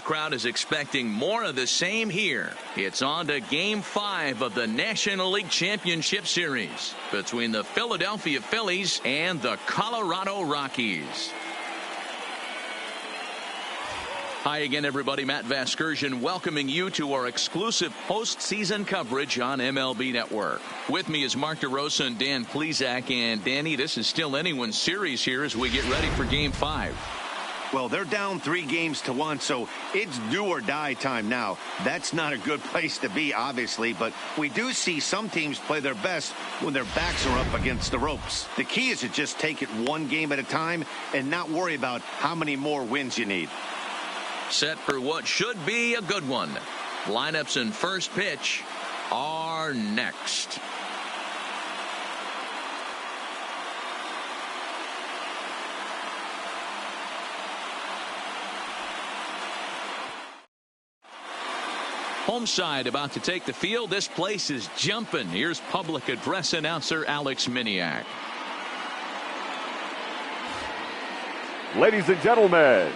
crowd is expecting more of the same here. It's on to Game 5 of the National League Championship Series between the Philadelphia Phillies and the Colorado Rockies. Hi again, everybody. Matt Vasgersian welcoming you to our exclusive postseason coverage on MLB Network. With me is Mark DeRosa and Dan Plesac. And Danny, this is still anyone's series here as we get ready for Game 5. Well, they're down 3-1, so it's do or die time now. That's not a good place to be, obviously, but we do see some teams play their best when their backs are up against the ropes. The key is to just take it one game at a time and not worry about how many more wins you need. Set for what should be a good one. Lineups and first pitch are next. Home side about to take the field. This place is jumping. Here's public address announcer Alex Miniak. Ladies and gentlemen,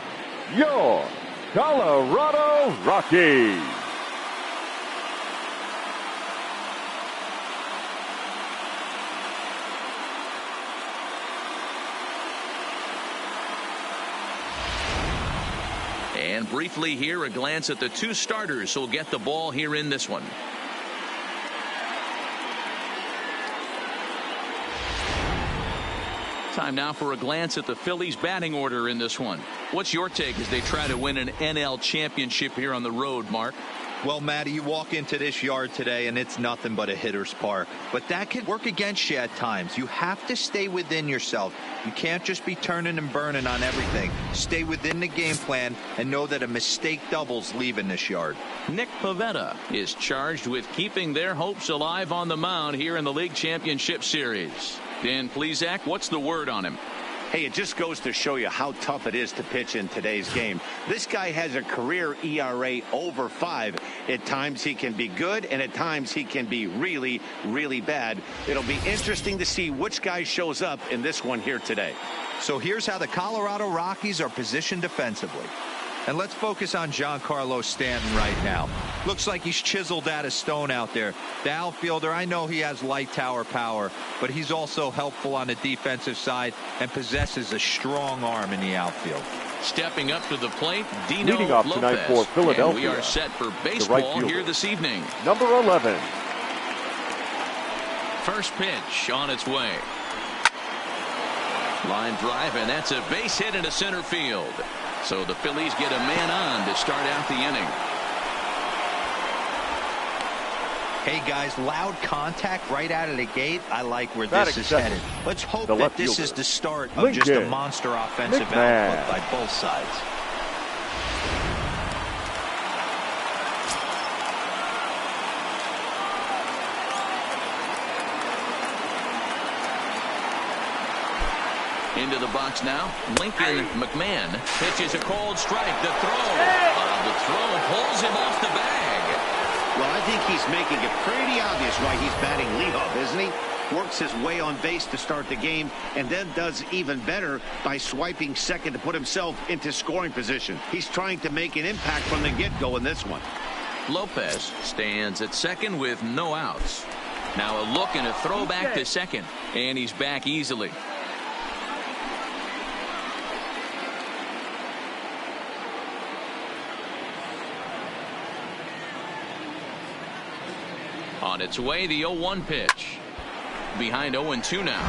your Colorado Rockies. And briefly here, a glance at the two starters who'll get the ball here in this one. Time now for a glance at the Phillies batting order in this one. What's your take as they try to win an NL championship here on the road, Mark? Well, Matty, you walk into this yard today and it's nothing but a hitter's park. But that can work against you at times. You have to stay within yourself. You can't just be turning and burning on everything. Stay within the game plan and know that a mistake doubles leaving this yard. Nick Pivetta is charged with keeping their hopes alive on the mound here in the League Championship Series. Dan Plesac, what's the word on him? Hey, it just goes to show you how tough it is to pitch in today's game. This guy has a career ERA over 5. At times he can be good, and at times he can be really, really bad. It'll be interesting to see which guy shows up in this one here today. So here's how the Colorado Rockies are positioned defensively. And let's focus on Giancarlo Stanton right now. Looks like he's chiseled out of stone out there. The outfielder, I know he has light tower power, but he's also helpful on the defensive side and possesses a strong arm in the outfield. Stepping up to the plate, Dino Leading off Lopez. tonight for Philadelphia, and we are set for baseball here this evening. Number 11. First pitch on its way. Line drive, and that's a base hit into center field. So the Phillies get a man on to start out the inning. Hey guys, loud contact right out of the gate. I like where this is headed. Let's hope that this is the start of just a monster offensive output by both sides. Into the box now, Lincoln McMahon pitches a cold strike. The throw. The throw pulls him off the bag. Well, I think he's making it pretty obvious why he's batting leadoff, isn't he? Works his way on base to start the game, and then does even better by swiping second to put himself into scoring position. He's trying to make an impact from the get-go in this one. Lopez stands at second with no outs. Now a look and a throw back to second, and he's back easily. On its way, the 0-1 pitch. Behind 0-2 now.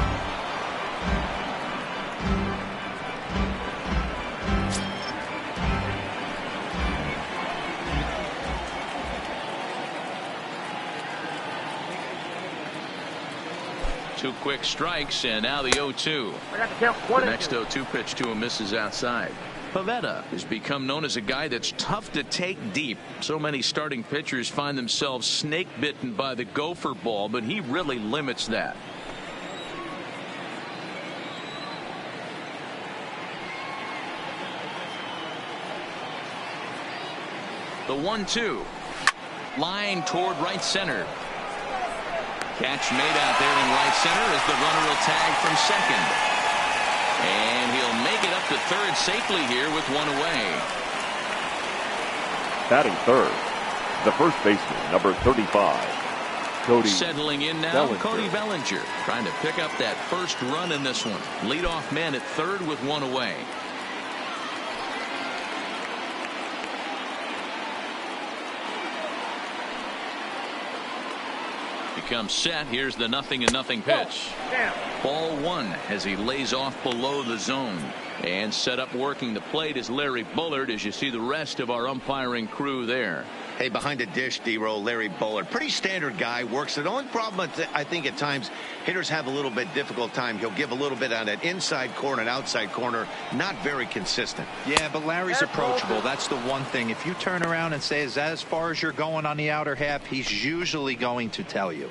Two quick strikes, and now the 0-2. The next 0-2 pitch to him misses outside. Pivetta has become known as a guy that's tough to take deep. So many starting pitchers find themselves snake bitten by the gopher ball, but he really limits that. The 1-2. Line toward right center. Catch made out there in right center as the runner will tag from second. And he'll make it up to third safely here with one away. Batting third, the first baseman, number 35, Cody. Settling in now, Bellinger. Cody Bellinger trying to pick up that first run in this one. Leadoff man at third with one away. Becomes set. Here's the 0-0 pitch. Ball one as he lays off below the zone. And set up working the plate is Larry Bullard as you see the rest of our umpiring crew there. Hey, behind the dish, D-Row, Larry Bullard. Pretty standard guy, works it. The only problem, I think, at times, hitters have a little bit difficult time. He'll give a little bit on that inside corner and outside corner. Not very consistent. Yeah, but Larry's approachable. That's the one thing. If you turn around and say, is that as far as you're going on the outer half, he's usually going to tell you.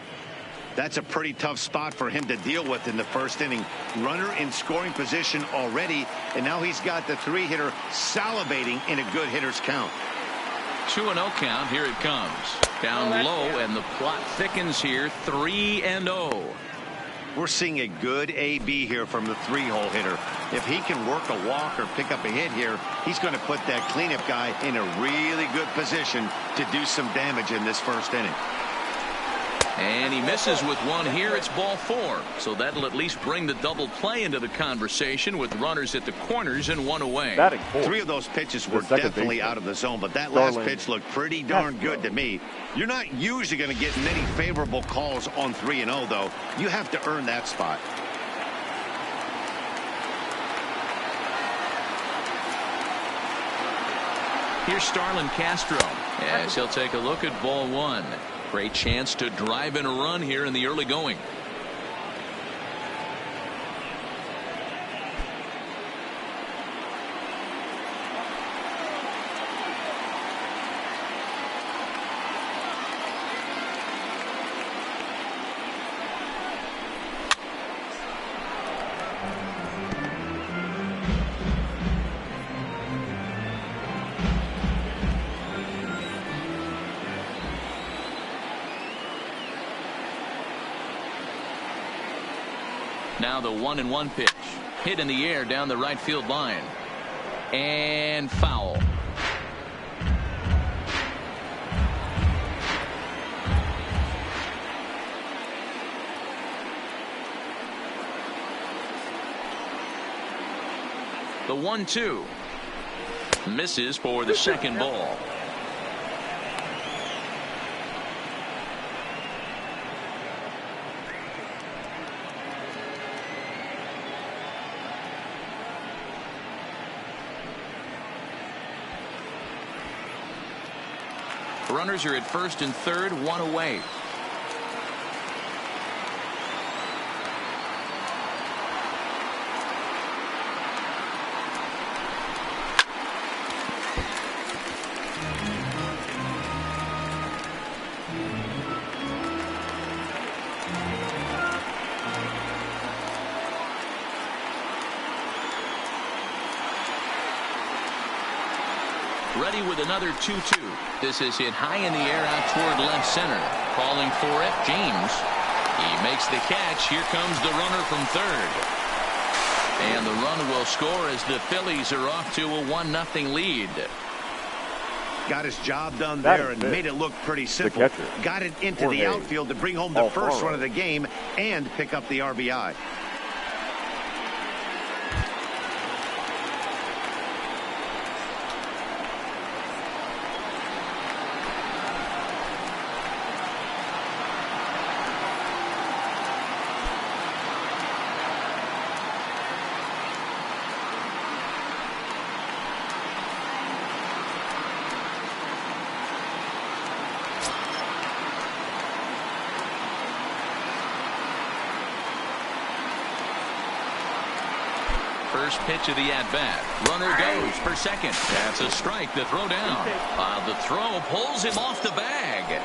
That's a pretty tough spot for him to deal with in the first inning. Runner in scoring position already, and now he's got the three-hitter salivating in a good hitter's count. 2-0 count. Here it comes. Down low, and the plot thickens here. 3-0. We're seeing a good AB here from the three-hole hitter. If he can work a walk or pick up a hit here, he's going to put that cleanup guy in a really good position to do some damage in this first inning. And he misses with one here. It's ball four. So that'll at least bring the double play into the conversation with runners at the corners and one away. Batting fourth. Three of those pitches were definitely out of the zone, but that last pitch looked pretty darn good to me. You're not usually going to get many favorable calls on 3-0, though. You have to earn that spot. Here's Starlin Castro as he'll take a look at ball one. Great chance to drive in a run here in the early going. Now the 1-1 pitch. Hit in the air down the right field line. And foul. The 1-2. Misses for the second ball. Runners are at first and third, one away. Ready with another 2-2. This is hit high in the air out toward left center. Calling for it, James. He makes the catch. Here comes the runner from third. And the run will score as the Phillies are off to a 1-0 lead. Got his job done there and made it look pretty simple. Got it into the outfield to bring home the first run of the game and pick up the RBI. First pitch of the at-bat. Runner goes for second. That's a strike. The throw down. The throw pulls him off the bag.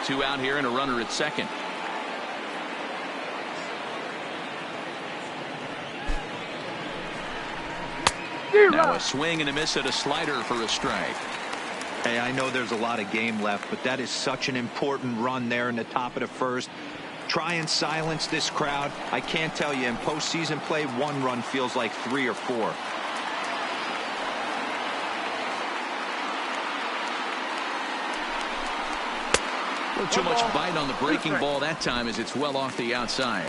Two out here and a runner at second. Now a swing and a miss at a slider for a strike. Hey, I know there's a lot of game left, but that is such an important run there in the top of the first. Try and silence this crowd. I can't tell you, in postseason play, one run feels like 3 or 4. Not too much bite on the breaking ball that time as it's well off the outside.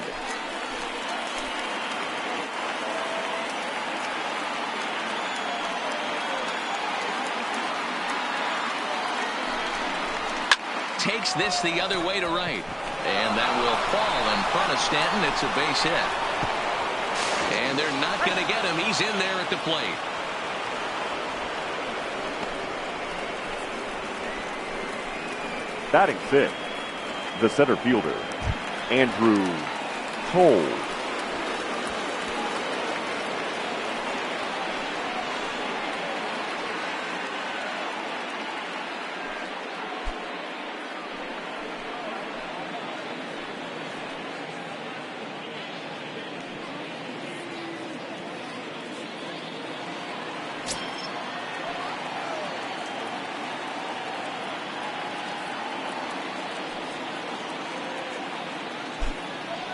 Takes this the other way to right. And that will fall in front of Stanton. It's a base hit. And they're not going to get him. He's in there at the plate. Batting fifth, the center fielder, Andrew Cole.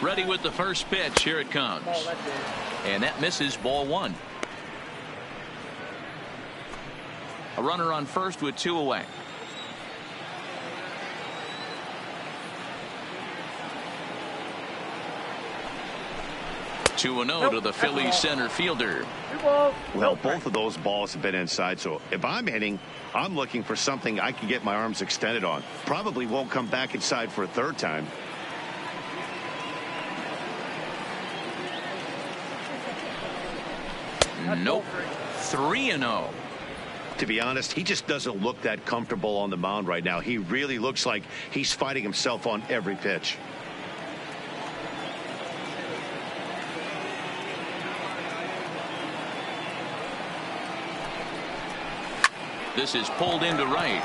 Ready with the first pitch. Here it comes. And that misses, ball one. A runner on first with 2 away. Two and 0 to the Phillies center fielder. Well, both of those balls have been inside, so if I'm hitting, I'm looking for something I can get my arms extended on. Probably won't come back inside for a third time. Nope. 3-0. To be honest, he just doesn't look that comfortable on the mound right now. He really looks like he's fighting himself on every pitch. This is pulled into right.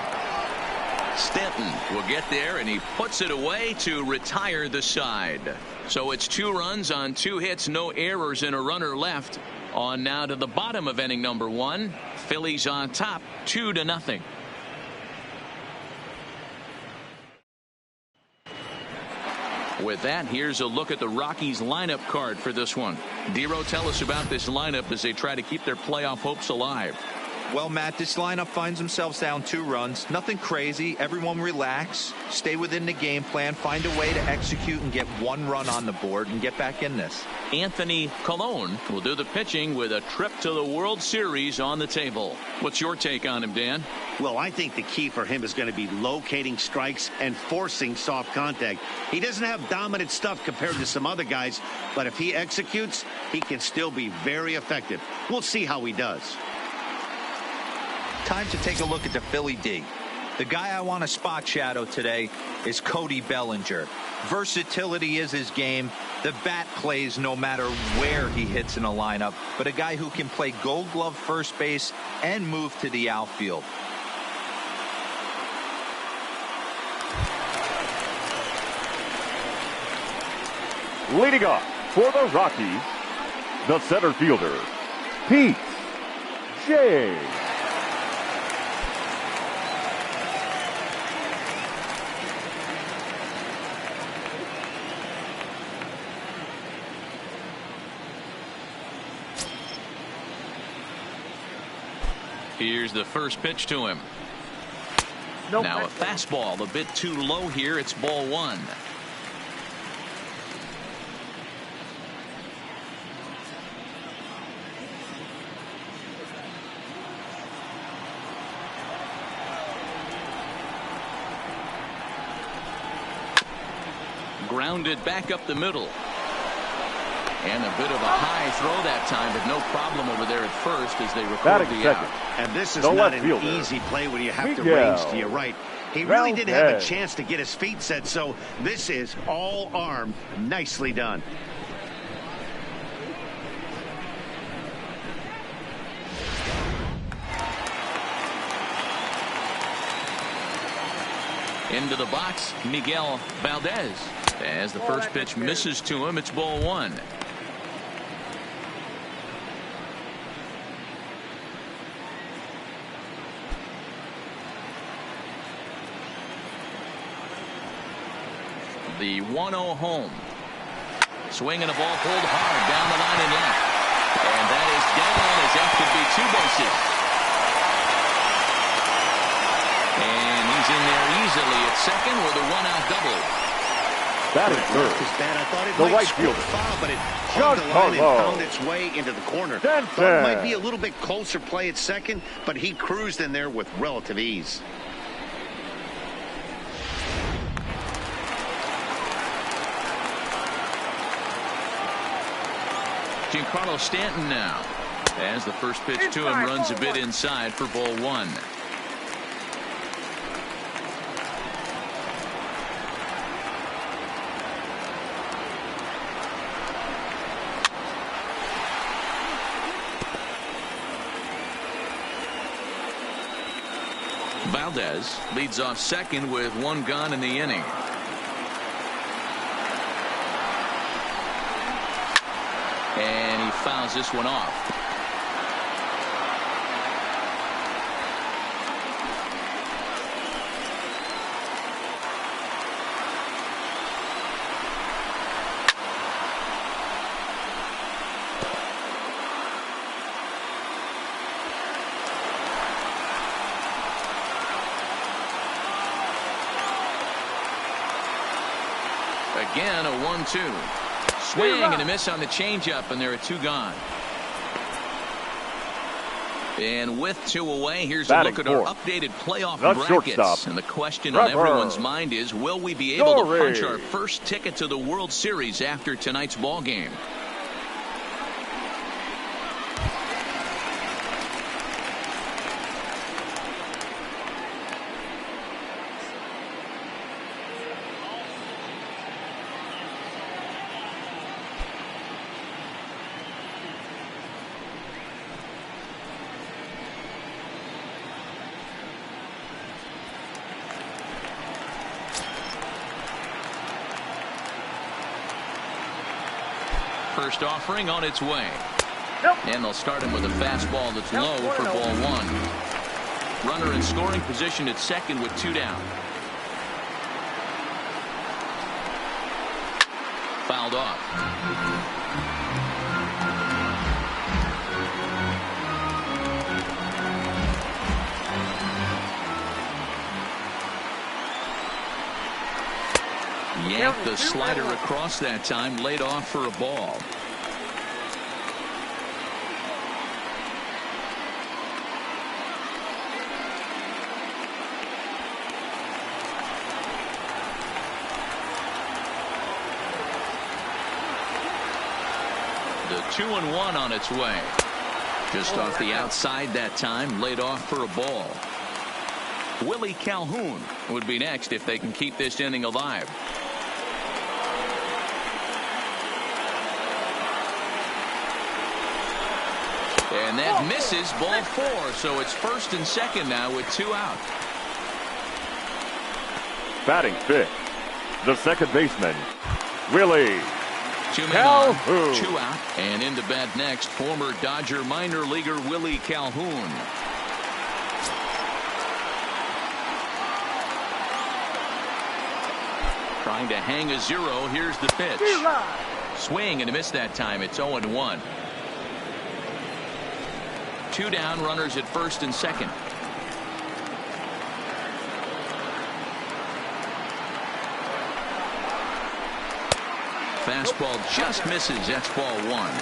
Stanton will get there, and he puts it away to retire the side. So it's 2 runs on 2 hits, no errors, and a runner left. On now to the bottom of inning number 1. Phillies on top, 2-0. With that, here's a look at the Rockies lineup card for this one. Dero, tell us about this lineup as they try to keep their playoff hopes alive. Well, Matt, this lineup finds themselves down 2 runs. Nothing crazy. Everyone relax. Stay within the game plan. Find a way to execute and get 1 run on the board and get back in this. Anthony Colon will do the pitching with a trip to the World Series on the table. What's your take on him, Dan? Well, I think the key for him is going to be locating strikes and forcing soft contact. He doesn't have dominant stuff compared to some other guys, but if he executes, he can still be very effective. We'll see how he does. Time to take a look at the Philly D. The guy I want to spot shadow today is Cody Bellinger. Versatility is his game. The bat plays no matter where he hits in a lineup, but a guy who can play Gold Glove first base and move to the outfield. Leading off for the Rockies, the center fielder, Pete Jay. Here's the first pitch to him. Now a fastball a bit too low here. It's ball 1. Grounded back up the middle. And a bit of a high throw that time, but no problem over there at first as they record the out. And this is not an easy play when you have to range to your right. He really didn't have a chance to get his feet set, so this is all arm. Nicely done. Into the box, Miguel Valdez. As the first pitch misses to him, it's ball 1. The 1-0 home. Swinging a ball pulled hard down the line and left. And that is down as that could be 2 bases. And he's in there easily at second with a one-out double. Batting third, I thought it the might right score fielder, foul, but it hugged the line and found its way into the corner. Thought it might be a little bit closer play at second, but he cruised in there with relative ease. Giancarlo Stanton now, as the first pitch to him runs a bit inside for ball one. Valdez leads off second with one gone in the inning. And he fouls this one off. Again, a 1-2. Swing and a miss on the changeup, and there are two gone. And with two away, here's a look at our updated playoff brackets. And the question on everyone's mind is, will we be able to punch our first ticket to the World Series after tonight's ball game? First offering on its way. And they'll start him with a fastball that's low for ball one. Runner in scoring position at second with two down. Fouled off. Yanked the slider across that time, laid off for a ball. The 2-1 on its way. Just off the outside that time, laid off for a ball. Willie Calhoun would be next if they can keep this inning alive. And that misses, ball four, so it's first and second now with two out. Batting fifth, the second baseman, Willie Two men on, two out, and into bat next, former Dodger minor leaguer Willie Calhoun. Trying to hang a zero. Here's the pitch. Swing and a miss that time. It's 0-1. Two down, runners at first and second. Fastball just misses. That's ball one.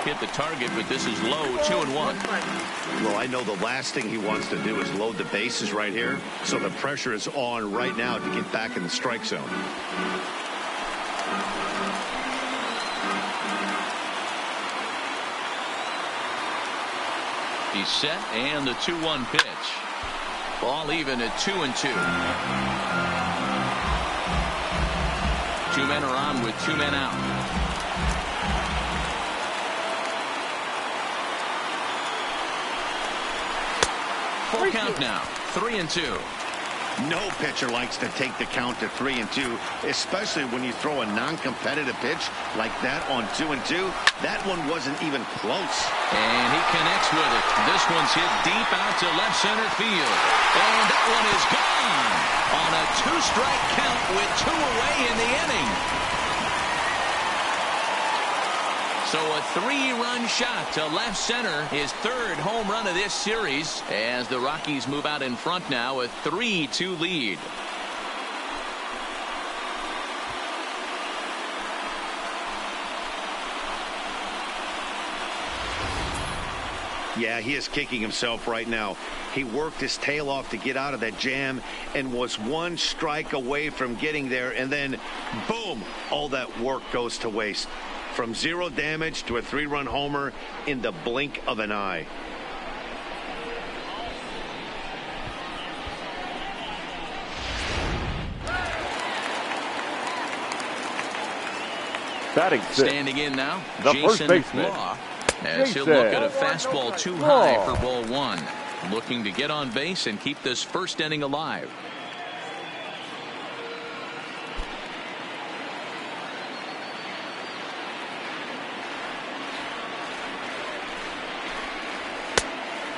Hit the target, but this is low. 2-1. Well, I know the last thing he wants to do is load the bases right here, so the pressure is on right now to get back in the strike zone. He's set, and the 2-1 pitch. Ball even at 2-2. Two men are on with two men out. Full count now. 3-2. No pitcher likes to take the count to 3-2, especially when you throw a non-competitive pitch like that on 2-2. That one wasn't even close. And he connects with it. This one's hit deep out to left center field. And that one is gone on a two-strike count with two away in the inning. So a 3-run shot to left center, his 3rd home run of this series, as the Rockies move out in front now, a 3-2 lead. Yeah, he is kicking himself right now. He worked his tail off to get out of that jam and was 1 strike away from getting there, and then boom, all that work goes to waste. From 0 damage to a 3-run homer in the blink of an eye. Batting 6. Standing in now, the first Jason baseman, Law, as he'll look at a fastball too high for ball 1. Looking to get on base and keep this first inning alive.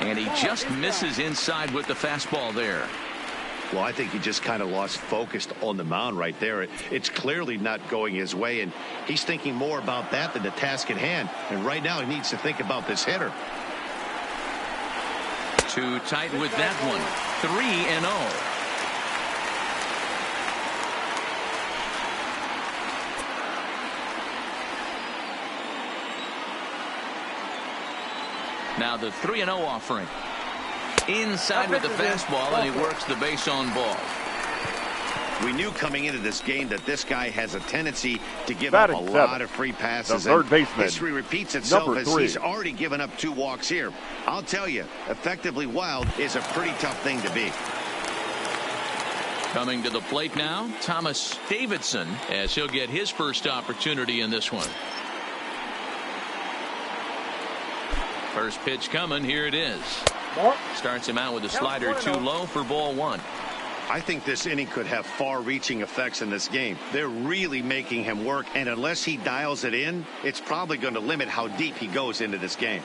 And he just misses inside with the fastball there. Well, I think he just kind of lost focus on the mound right there. It's clearly not going his way, and he's thinking more about that than the task at hand. And right now he needs to think about this hitter. Too tight with that one. 3-0. Now the 3-0 offering. Inside with the fastball, and he works the base on ball. We knew coming into this game that this guy has a tendency to give up a lot of free passes. The third baseman, history repeats itself as 3. he's already given up 2 walks here. I'll tell you, effectively wild is a pretty tough thing to be. Coming to the plate now, Thomas Davidson, as he'll get his first opportunity in this one. First pitch coming. Here it is. Starts him out with a slider too low for ball 1. I think this inning could have far-reaching effects in this game. They're really making him work, and unless he dials it in, it's probably going to limit how deep he goes into this game.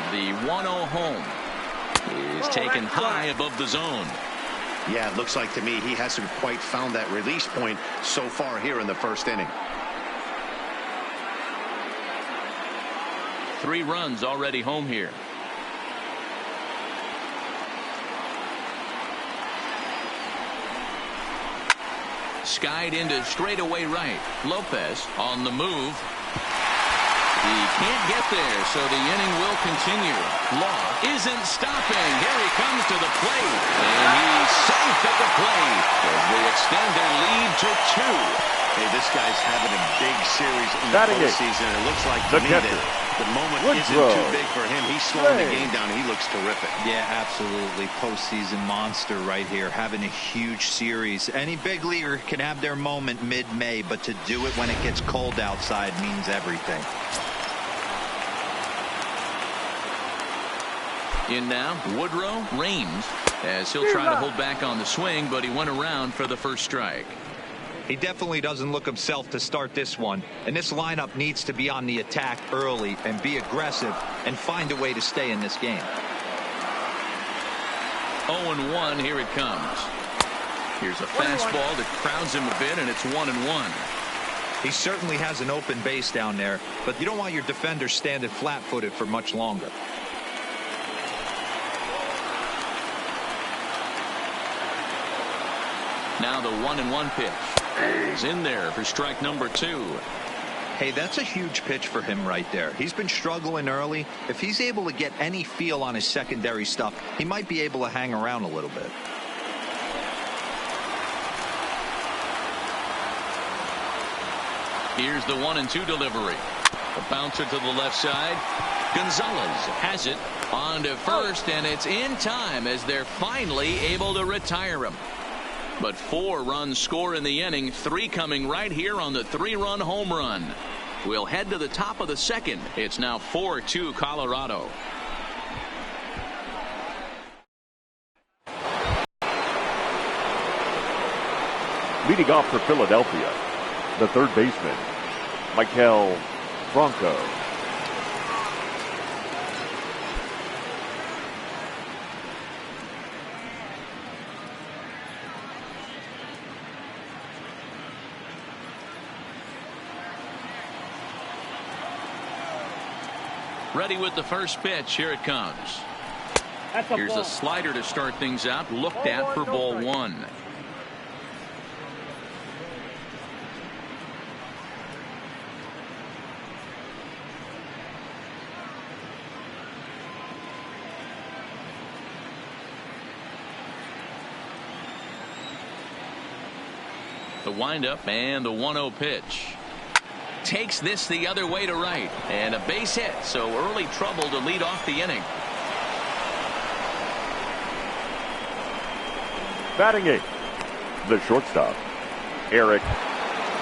The 1-0 home is taken high above the zone. Yeah, it looks like to me he hasn't quite found that release point so far here in the first inning. 3 runs already home here. Skied into straightaway right. Lopez on the move. He can't get there, so the inning will continue. Law isn't stopping. Here he comes to the plate, and he's safe at the plate as they extend their lead to 2. Hey, this guy's having a big series in the postseason. It looks like to me that the moment isn't too big for him. He's slowing the game down. He looks terrific. Yeah, absolutely. Postseason monster right here, having a huge series. Any big leaguer can have their moment mid-May, but to do it when it gets cold outside means everything. In now, Woodrow Raines, as he'll try to hold back on the swing, but he went around for the first strike. He definitely doesn't look himself to start this one, and this lineup needs to be on the attack early and be aggressive and find a way to stay in this game. 0-1, here it comes. Here's a fastball that crowds him a bit, and it's 1-1. He certainly has an open base down there, but you don't want your defender standing flat-footed for much longer. Now the 1-1 pitch is in there for strike number 2. Hey, that's a huge pitch for him right there. He's been struggling early. If he's able to get any feel on his secondary stuff, he might be able to hang around a little bit. Here's the 1-2 delivery. A bouncer to the left side. Gonzalez has it on to first, and it's in time as they're finally able to retire him. But 4 runs score in the inning, 3 coming right here on the 3-run home run. We'll head to the top of the second. It's now 4-2 Colorado. Leading off for Philadelphia, the third baseman, Maikel Franco. Ready with the first pitch. Here it comes. Here's a slider to start things out. Looked at for ball one. The windup and the 1-0 pitch. Takes this the other way to right. And a base hit. So early trouble to lead off the inning. Batting eighth, the shortstop, Eric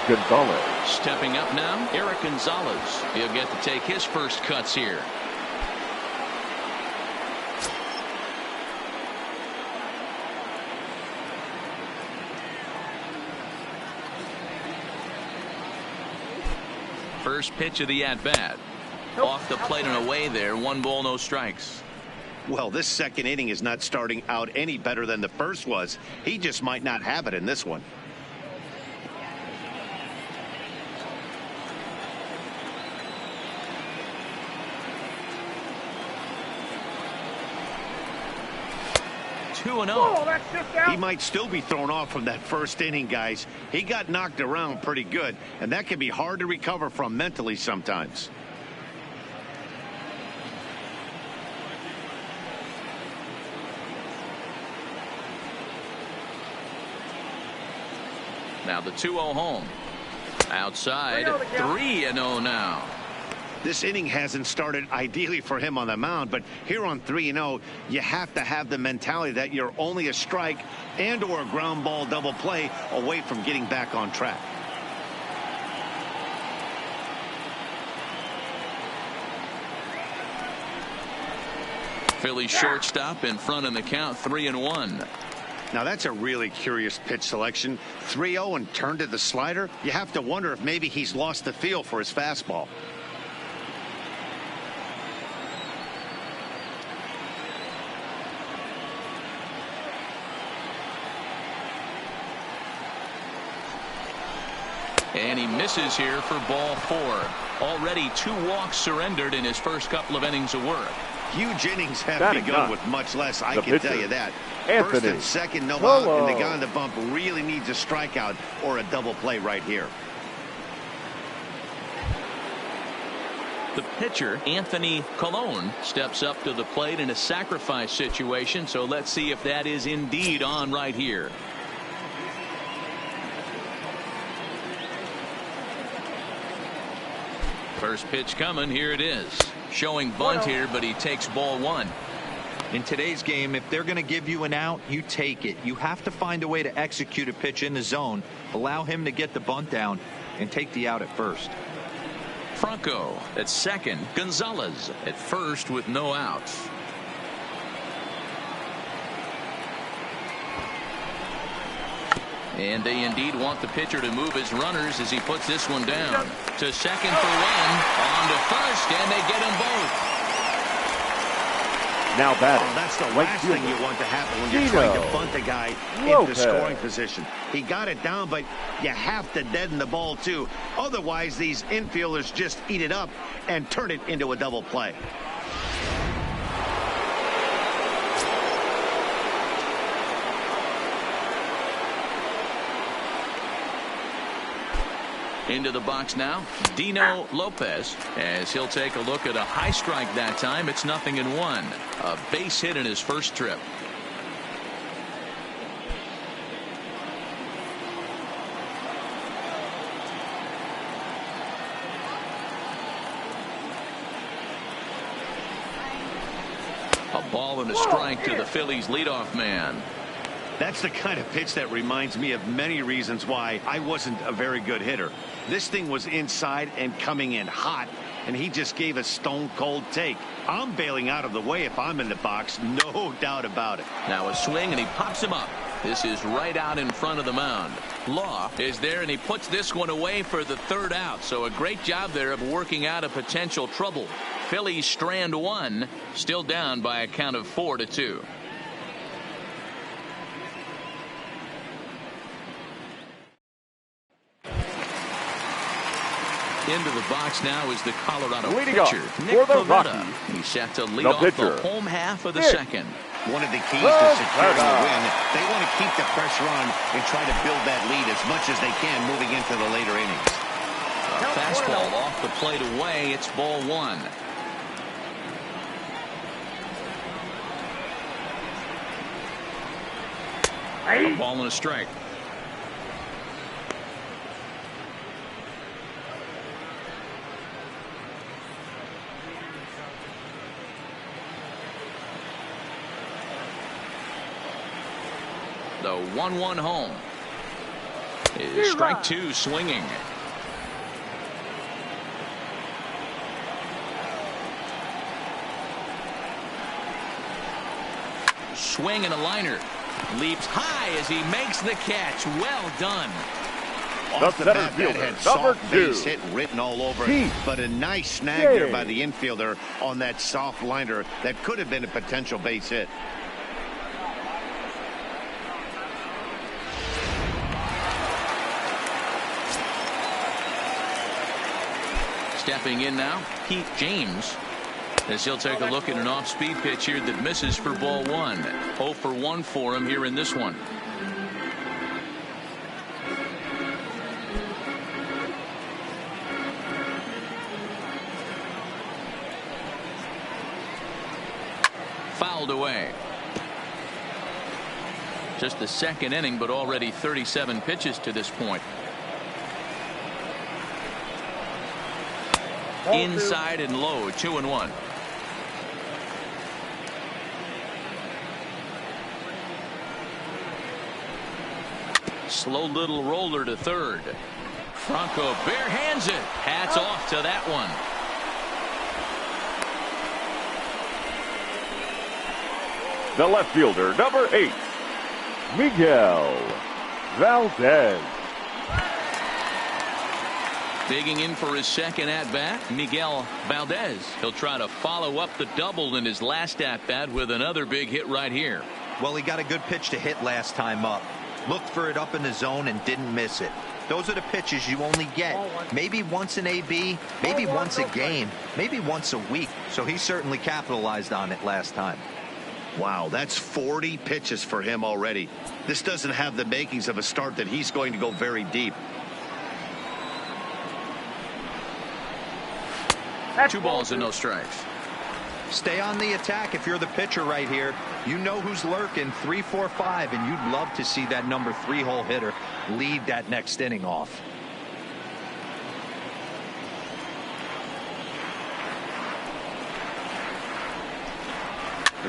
Gonzalez. Stepping up now, Eric Gonzalez. He'll get to take his first cuts here. First pitch of the at-bat. Off the plate and away there. 1 ball, no strikes. Well, this second inning is not starting out any better than the first was. He just might not have it in this one. Two and 0. He might still be thrown off from that first inning, guys. He got knocked around pretty good, and that can be hard to recover from mentally sometimes. Now the 2-0 home. Outside, 3-0 now. This inning hasn't started ideally for him on the mound, but here on 3-0, you have to have the mentality that you're only a strike and or a ground ball double play away from getting back on track. Philly shortstop in front in the count, 3-1. Now that's a really curious pitch selection. 3-0 and turned to the slider. You have to wonder if maybe he's lost the feel for his fastball. And he misses here for ball 4. Already 2 walks surrendered in his first couple of innings of work. Huge innings have Batting begun nine. with much less, I The can pitcher, tell you that. Anthony First and second, no Colon. out, and the guy on the bump really needs a strikeout or a double play right here. The pitcher, Anthony Colon, steps up to the plate in a sacrifice situation, so let's see if that is indeed on right here. First pitch coming. Here it is. Showing bunt here, but he takes ball 1. In today's game, if they're going to give you an out, you take it. You have to find a way to execute a pitch in the zone, allow him to get the bunt down, and take the out at first. Franco at second. Gonzalez at first with no outs. And they indeed want the pitcher to move his runners as he puts this one down. To second for 1. On to first, and they get them both. Now batting. Oh, that's the right last fielder, thing you want to happen when you're Dino trying to bunt a guy Lopez. into scoring position. He got it down, but you have to deaden the ball too. Otherwise, these infielders just eat it up and turn it into a double play. Into the box now, Dino Lopez, as he'll take a look at a high strike that time. It's 0-1. A base hit in his first trip. A ball and a strike to the Phillies leadoff man. That's the kind of pitch that reminds me of many reasons why I wasn't a very good hitter. This thing was inside and coming in hot, and he just gave a stone-cold take. I'm bailing out of the way if I'm in the box, no doubt about it. Now a swing, and he pops him up. This is right out in front of the mound. Law is there, and he puts this one away for the 3rd out. So a great job there of working out a potential trouble. Phillies strand 1, still down by a count of 4-2. Into the box now is the Colorado Leading pitcher, off Nick for the Pivetta. Rockies, He's set to lead the off pitcher, the home half of the Nick second. One of the keys to securing Pivetta. a win, they want to keep the pressure on and try to build that lead as much as they can moving into the later innings. Fastball off the plate away. It's ball one. A ball and a strike. The 1-1 home is strike two, swinging. Swing and a liner. Leaps high as he makes the catch. Well done. Off the bat, that had soft base hit written all over it, but a nice snag there by the infielder on that soft liner that could have been a potential base hit. Stepping in now, Pete James, as he'll take a look at an off-speed pitch here that misses for ball one. 0 for 1 for him here in this one. Fouled away. Just the second inning, but already 37 pitches to this point. Inside and low, 2-1. Slow little roller to third. Franco bare hands it. Hats off to that one. The left fielder, number 8, Miguel Valdez. Digging in for his second at-bat, Miguel Valdez. He'll try to follow up the double in his last at-bat with another big hit right here. Well, he got a good pitch to hit last time up. Looked for it up in the zone and didn't miss it. Those are the pitches you only get maybe once in AB, maybe once a game, maybe once a week. So he certainly capitalized on it last time. Wow, that's 40 pitches for him already. This doesn't have the makings of a start that he's going to go very deep. 2 balls and no strikes. Stay on the attack if you're the pitcher right here. You know who's lurking, 3, 4, 5, and you'd love to see that number 3-hole hitter lead that next inning off.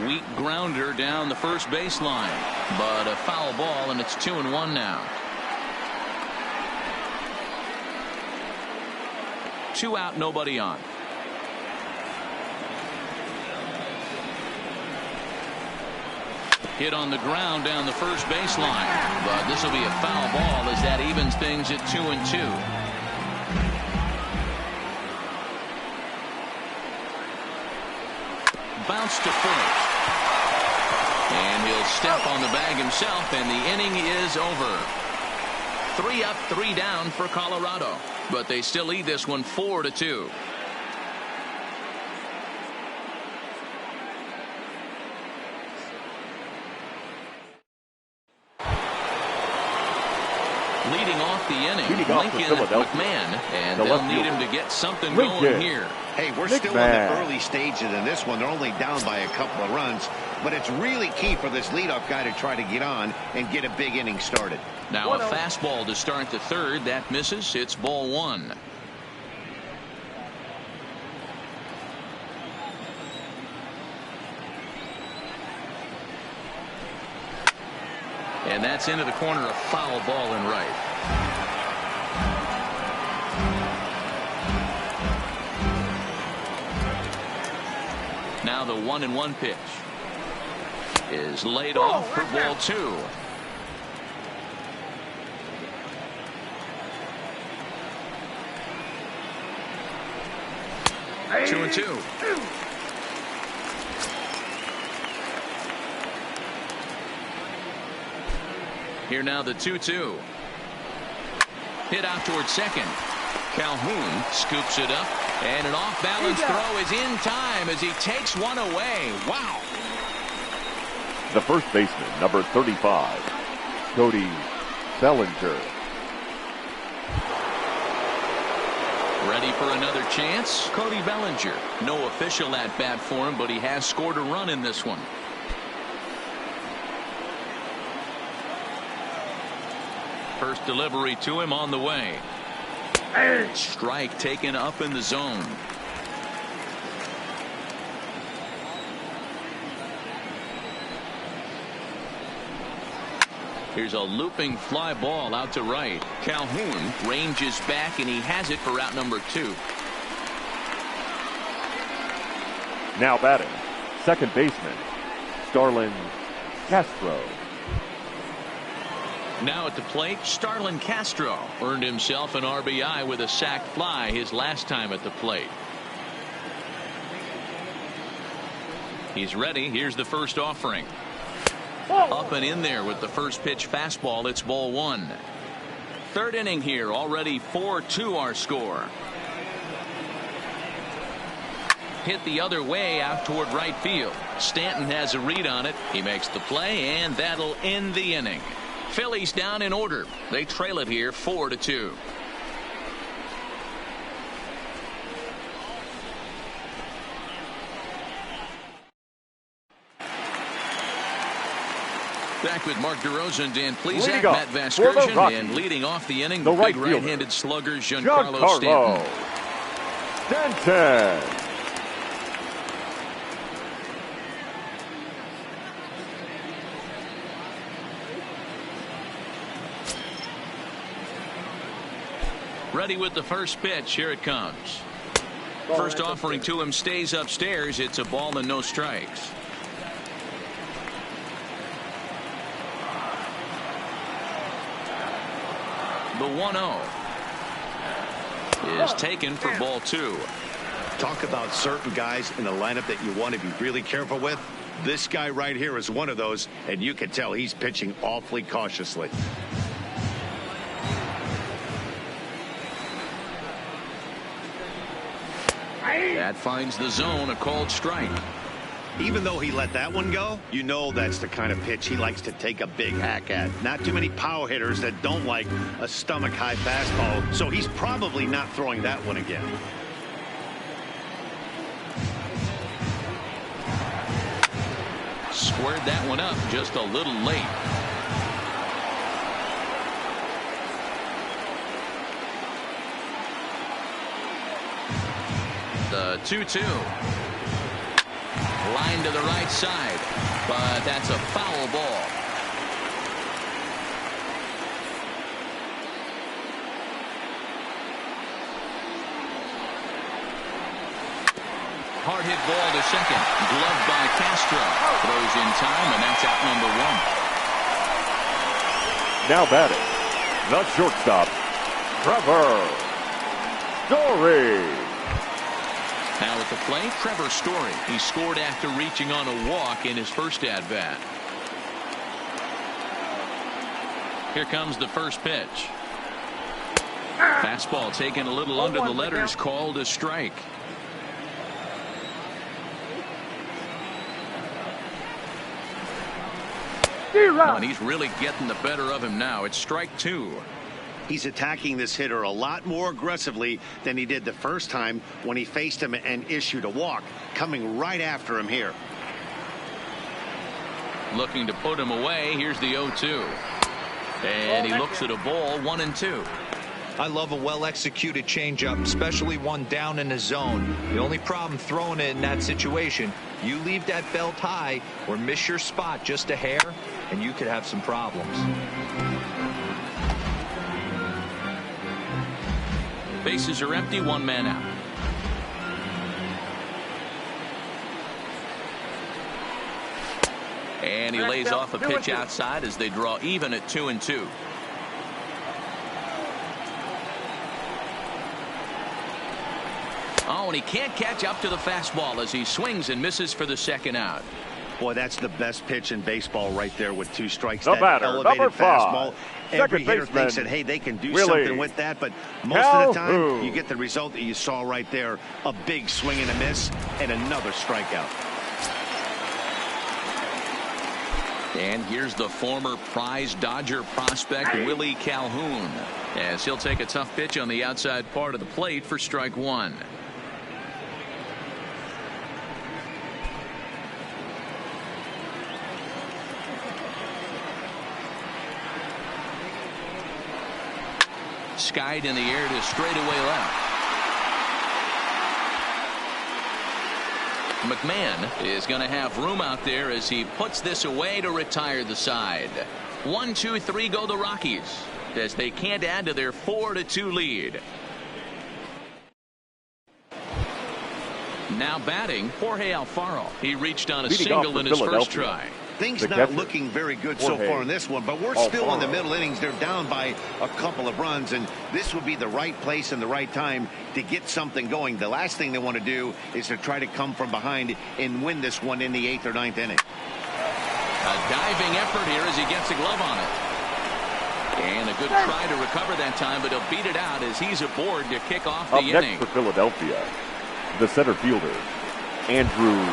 Weak grounder down the first baseline, but a foul ball, and it's 2-1 now. 2 out, nobody on. Hit on the ground down the first baseline, but this will be a foul ball as that evens things at 2-2. Bounce to first. And he'll step on the bag himself, and the inning is over. 3 up, 3 down for Colorado, but they still lead this one 4-2. Leading off the inning, Lincoln McMahon, and they'll need him to get something going here. Hey, we're still in the early stages in this one. They're only down by a couple of runs, but it's really key for this leadoff guy to try to get on and get a big inning started. Now a fastball to start the third. That misses. It's ball one. And that's into the corner, a foul ball in right. Now the 1-1 pitch is laid off for ball 2. Hey. 2-2. Here now the 2-2. Hit out towards second. Calhoun scoops it up, and an off-balance throw is in time as he takes one away. Wow. The first baseman, number 35, Cody Bellinger. Ready for another chance? Cody Bellinger. No official at-bat for him, but he has scored a run in this one. First delivery to him on the way. Strike taken up in the zone. Here's a looping fly ball out to right. Calhoun ranges back, and he has it for out number 2. Now batting, second baseman, Starlin Castro. Now at the plate, Starlin Castro earned himself an RBI with a sac fly his last time at the plate. He's ready. Here's the first offering. Up and in there with the first pitch fastball. It's ball 1. Third inning here. Already 4-2 our score. Hit the other way out toward right field. Stanton has a read on it. He makes the play, and that'll end the inning. Phillies down in order. They trail it here 4-2. Back with Mark DeRosa and Dan Plesac, Matt Vasgersian, and leading off the inning, the big right-handed slugger, Giancarlo Stanton. Ready with the first pitch. Here it comes. First offering to him stays upstairs. It's a ball and no strikes. The 1-0 is taken for ball 2. Talk about certain guys in the lineup that you want to be really careful with. This guy right here is one of those, and you can tell he's pitching awfully cautiously. That finds the zone, a called strike. Even though he let that one go, you know that's the kind of pitch he likes to take a big hack at. Not too many power hitters that don't like a stomach-high fastball, so he's probably not throwing that one again. Squared that one up just a little late. The 2-2. Line to the right side, but that's a foul ball. Hard hit ball to second. Gloved by Castro. Throws in time, and that's out number 1. Now batting, the shortstop, Trevor Story. Now at the plate, Trevor Story. He scored after reaching on a walk in his first at-bat. Here comes the first pitch. Fastball taken a little under the letters, called a strike. And he's really getting the better of him now. It's strike 2. He's attacking this hitter a lot more aggressively than he did the first time when he faced him and issued a walk, coming right after him here. Looking to put him away. Here's the 0-2. And he looks at a ball, 1-2. I love a well-executed changeup, especially one down in the zone. The only problem throwing it in that situation, you leave that belt high or miss your spot just a hair, and you could have some problems. Bases are empty, 1 man out. And he lays off a pitch outside as they draw even at 2-2. Oh, and he can't catch up to the fastball as he swings and misses for the second out. Boy, that's the best pitch in baseball right there with 2 strikes. The that batter, elevated number 5, fastball. Every hitter baseman, thinks that, hey, they can do Willie something with that, but most of the time, you get the result that you saw right there, a big swing and a miss, and another strikeout. And here's the former prize Dodger prospect, Willie Calhoun, as he'll take a tough pitch on the outside part of the plate for strike 1. Skied in the air to straightaway left. McMahon is going to have room out there as he puts this away to retire the side. 1, 2, 3 go the Rockies as they can't add to their 4-2 lead. Now batting, Jorge Alfaro. He reached on a single in his first try. Things not looking very good so far in this one, but we're still in the middle innings. They're down by a couple of runs, and this would be the right place and the right time to get something going. The last thing they want to do is to try to come from behind and win this one in the 8th or 9th inning. A diving effort here as he gets a glove on it. And a good try to recover that time, but he'll beat it out as he's aboard to kick off the inning. Up next for Philadelphia, the center fielder, Andrew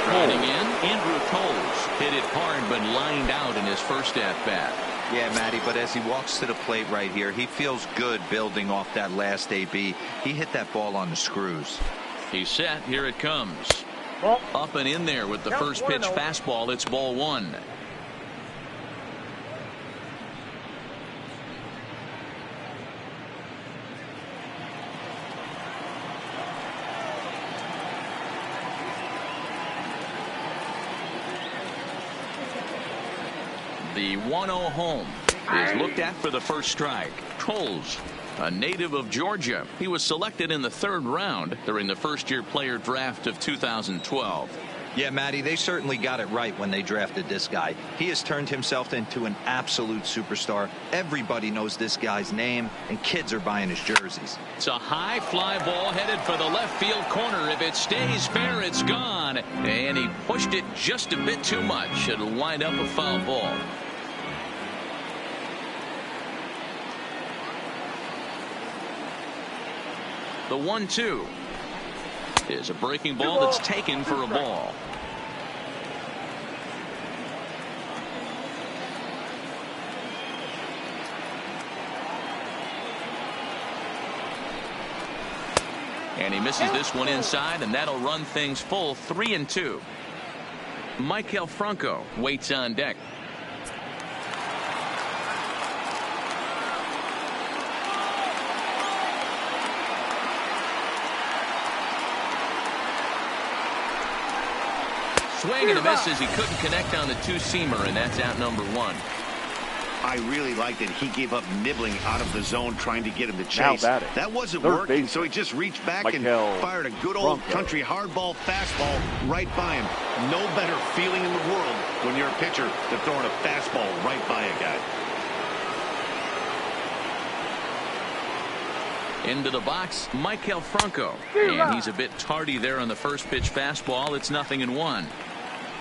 Striding in, Andrew Toles hit it hard but lined out in his first at-bat. Yeah, Matty, but as he walks to the plate right here, he feels good building off that last AB. He hit that ball on the screws. He's set. Here it comes. Up and in there with the first pitch fastball. It's ball 1. The 1-0 home is looked at for the first strike. Toles, a native of Georgia. He was selected in the 3rd round during the first-year player draft of 2012. Yeah, Matty, they certainly got it right when they drafted this guy. He has turned himself into an absolute superstar. Everybody knows this guy's name, and kids are buying his jerseys. It's a high fly ball headed for the left field corner. If it stays fair, it's gone. And he pushed it just a bit too much. It'll wind up a foul ball. The 1-2 is a breaking ball that's taken for a ball. And he misses this one inside, and that'll run things full 3-2. Maikel Franco waits on deck. Swing and a miss as he couldn't connect on the 2-seamer, and that's out number 1. I really liked it. He gave up nibbling out of the zone trying to get him to chase. That wasn't working, so he just reached back and fired a good old country hardball fastball right by him. No better feeling in the world when you're a pitcher than throwing a fastball right by a guy. Into the box, Maikel Franco. And he's a bit tardy there on the first pitch fastball. It's 0-1.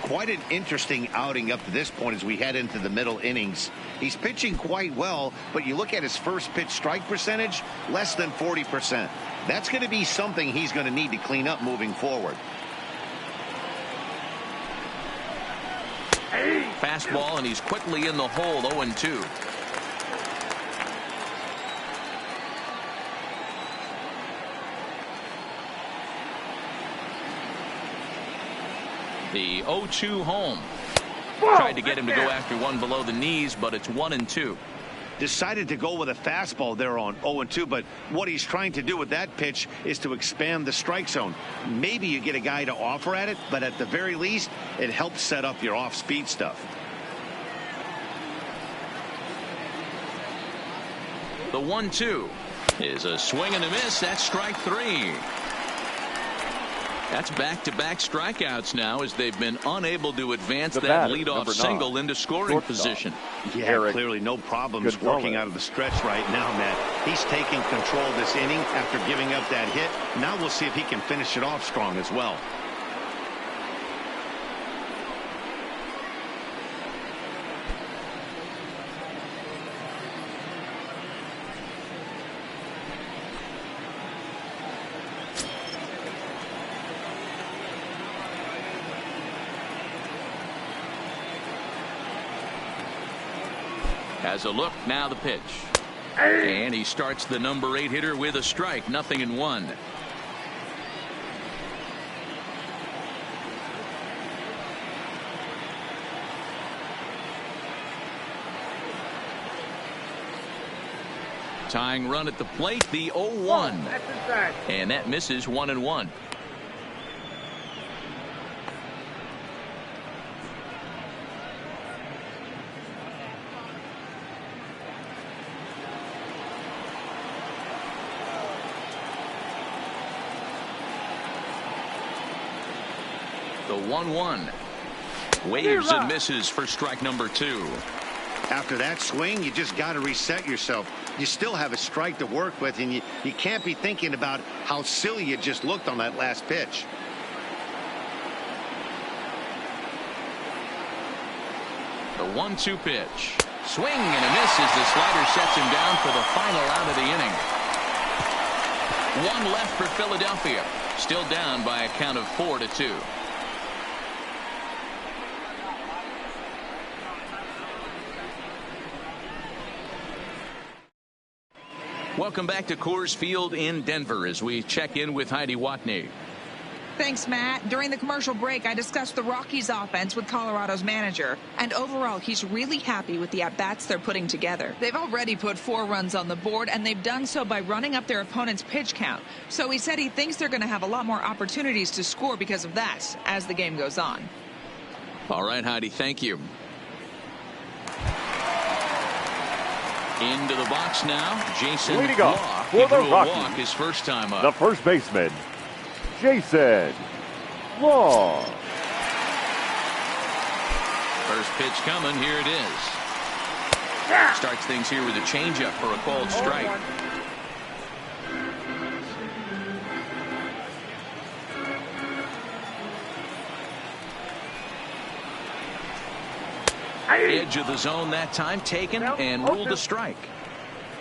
Quite an interesting outing up to this point as we head into the middle innings. He's pitching quite well, but you look at his first pitch strike percentage, less than 40%. That's going to be something he's going to need to clean up moving forward. Fastball, and he's quickly in the hole. 0-2. The 0-2 home. Tried to get him to go after one below the knees, but it's 1-2. Decided to go with a fastball there on 0-2, but what he's trying to do with that pitch is to expand the strike zone. Maybe you get a guy to offer at it, but at the very least, it helps set up your off-speed stuff. The 1-2 is a swing and a miss. That's strike 3. That's back-to-back strikeouts now as they've been unable to advance that leadoff single into scoring position. Yeah, clearly no problems working out of the stretch right now, Matt. He's taking control of this inning after giving up that hit. Now we'll see if he can finish it off strong as well. Has a look, now the pitch. And he starts the number 8 hitter with a strike, 0-1. Tying run at the plate, the 0-1. And that misses 1-1. The 1-1. Waves and misses for strike number 2. After that swing, you just got to reset yourself. You still have a strike to work with, and you can't be thinking about how silly you just looked on that last pitch. The 1-2 pitch. Swing and a miss as the slider sets him down for the final out of the inning. One left for Philadelphia. Still down by a count of 4-2. Welcome back to Coors Field in Denver as we check in with Heidi Watney. Thanks, Matt. During the commercial break, I discussed the Rockies offense with Colorado's manager. And overall, he's really happy with the at-bats they're putting together. They've already put 4 runs on the board, and they've done so by running up their opponent's pitch count. So he said he thinks they're going to have a lot more opportunities to score because of that as the game goes on. All right, Heidi, thank you. Into the box now, Jason Leading Law. off He for drew the a Rockies, walk his first time up. the first baseman, Jason Law. First pitch coming, here it is. Starts things here with a changeup for a called strike. Edge of the zone that time taken and ruled a strike.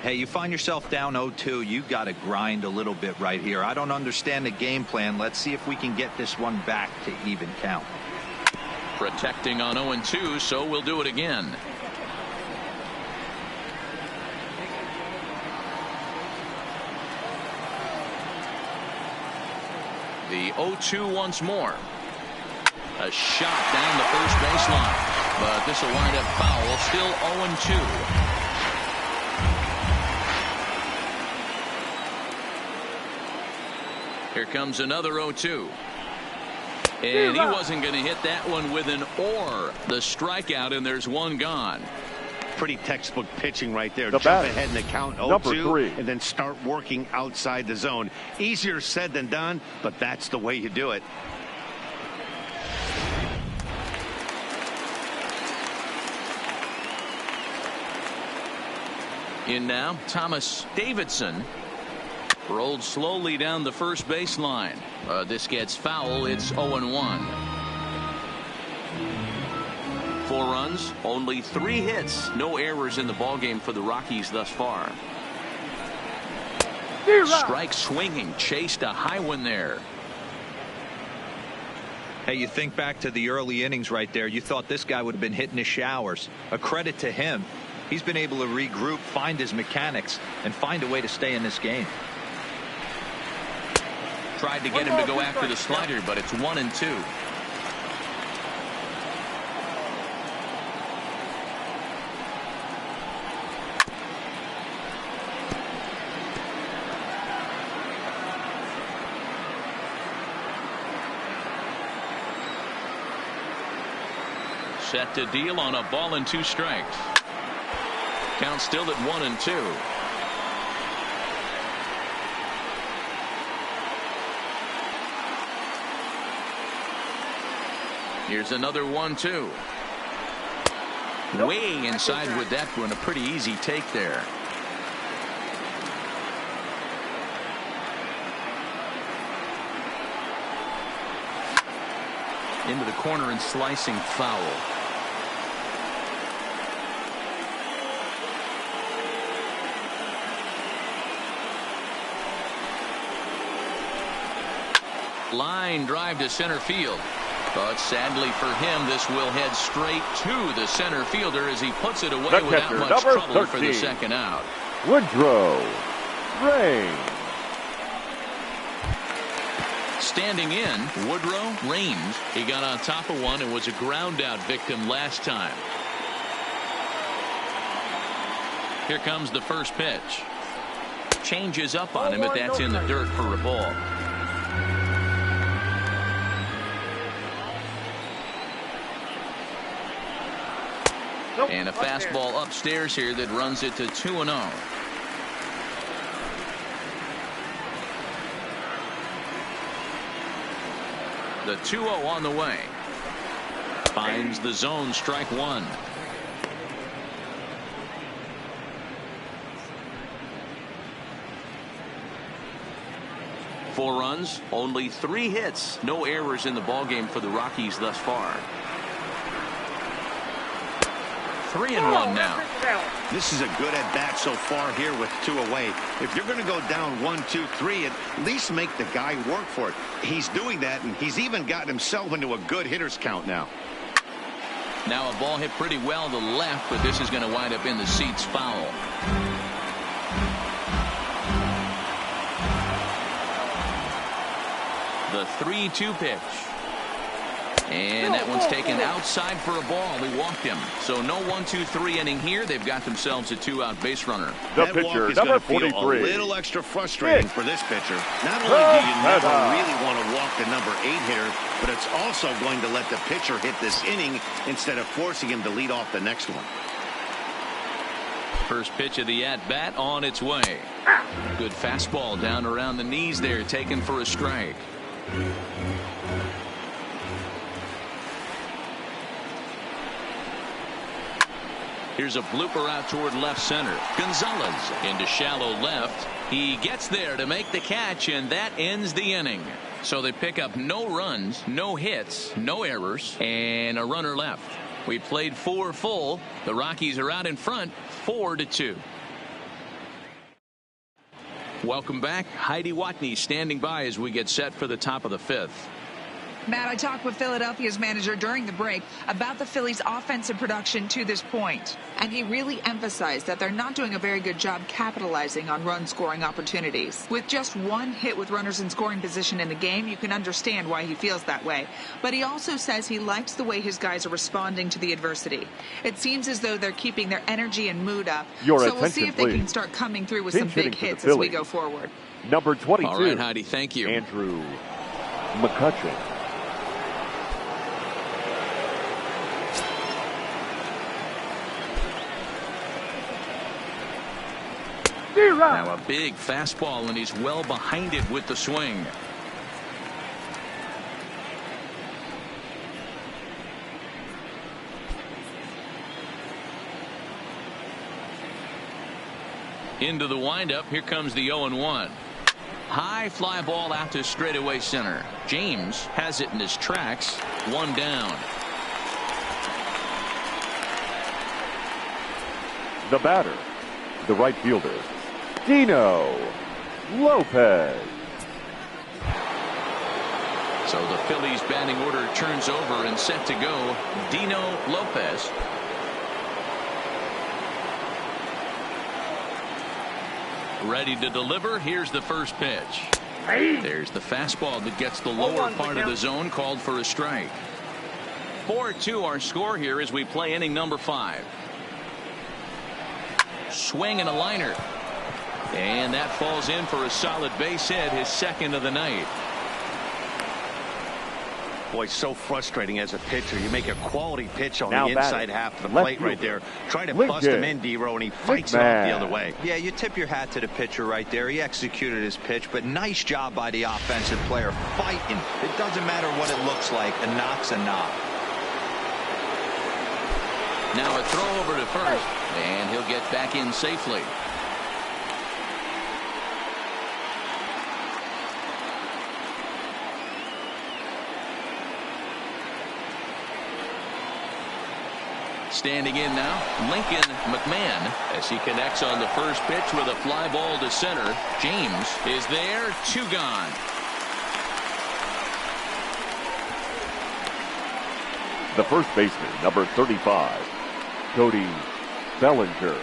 Hey, you find yourself down 0-2. You got to grind a little bit right here. I don't understand the game plan. Let's see if we can get this one back to even count. Protecting on 0-2, so we'll do it again. The 0-2 once more. A shot down the first baseline. But this will wind up foul. Still 0-2. Here comes another 0-2. And he wasn't going to hit that one with an or. The strikeout, and there's one gone. Pretty textbook pitching right there. The Jump batter, ahead in the count number 0-2 3. and then start working outside the zone. Easier said than done, but that's the way you do it. In now, Thomas Davidson. Rolled slowly down the first baseline. This gets foul. It's 0-1. 4 runs, only 3 hits, no errors in the ballgame for the Rockies thus far. Strike swinging, chased a high one there. Hey, you think back to the early innings right there. You thought this guy would have been hitting his showers. A credit to him. He's been able to regroup, find his mechanics, and find a way to stay in this game. Tried to get him to go after the slider, but it's 1-2. Set to deal on a ball and 2 strikes. Count still at 1-2. Here's another 1-2. Way inside with that one. A pretty easy take there. Into the corner and slicing foul. Line drive to center field. But sadly for him, this will head straight to the center fielder as he puts it away without much trouble for the second out. Woodrow Reigns. Standing in, Woodrow Reigns. He got on top of one and was a ground out victim last time. Here comes the first pitch. Changes up on him, but that's in the dirt for a ball. And a fastball upstairs here that runs it to 2-0. The 2-0 on the way. Finds the zone, strike one. Four runs, only 3 hits, no errors in the ballgame for the Rockies thus far. 3-1 now. This is a good at bat so far here with 2 away. If you're going to go down 1, 2, 3, at least make the guy work for it. He's doing that, and he's even gotten himself into a good hitter's count now. Now a ball hit pretty well to the left, but this is going to wind up in the seats foul. The 3-2 pitch. And that one's taken outside for a ball. He walked him. So no 1-2-3 inning here. They've got themselves a 2-out base runner. The that pitcher, walk is number feel 43. a little extra frustrating for this pitcher. Not only do you never really want to walk the number 8 hitter, but it's also going to let the pitcher hit this inning instead of forcing him to lead off the next one. First pitch of the at-bat on its way. Good fastball down around the knees there, taken for a strike. Here's a blooper out toward left center. Gonzalez into shallow left. He gets there to make the catch, and that ends the inning. So they pick up no runs, no hits, no errors, and a runner left. We played 4 full. The Rockies are out in front, 4-2. Welcome back. Heidi Watney standing by as we get set for the top of the 5th. Matt, I talked with Philadelphia's manager during the break about the Phillies' offensive production to this point, and he really emphasized that they're not doing a very good job capitalizing on run-scoring opportunities. With just 1 hit with runners in scoring position in the game, you can understand why he feels that way. But he also says he likes the way his guys are responding to the adversity. It seems as though they're keeping their energy and mood up, so we'll see if they can start coming through with some big hits as we go forward. Number 22. All right, Heidi, thank you. Andrew McCutchen. Now a big fastball, and he's well behind it with the swing. Into the windup. Here comes the 0-1. High fly ball out to straightaway center. James has it in his tracks. 1 down. The batter, the right fielder, Dino Lopez. So the Phillies batting order turns over and set to go. Dino Lopez. Ready to deliver. Here's the first pitch. There's the fastball that gets the lower part of the zone, called for a strike. 4-2 our score here as we play inning number 5. Swing and a liner. And that falls in for a solid base hit, his second of the night. Boy, so frustrating as a pitcher. You make a quality pitch on Now the inside half of the left plate right there. Try to Lincoln. bust him in, D-Row, and he fights it off the other way. Yeah, you tip your hat to the pitcher right there. He executed his pitch, but nice job by the offensive player fighting. It doesn't matter what it looks like. A knock's a knock. Now a throw over to first, and he'll get back in safely. Standing in now, Lincoln McMahon, as he connects on the first pitch with a fly ball to center. James is there, 2 gone. The first baseman, number 35, Cody Bellinger.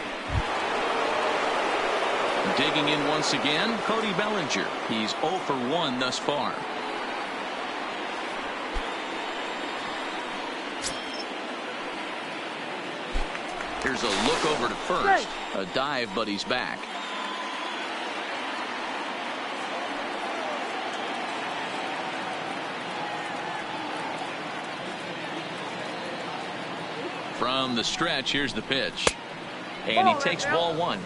Digging in once again, Cody Bellinger. He's 0 for 1 thus far. Here's a look over to first. A dive, but he's back. From the stretch, here's the pitch. And he takes ball 1.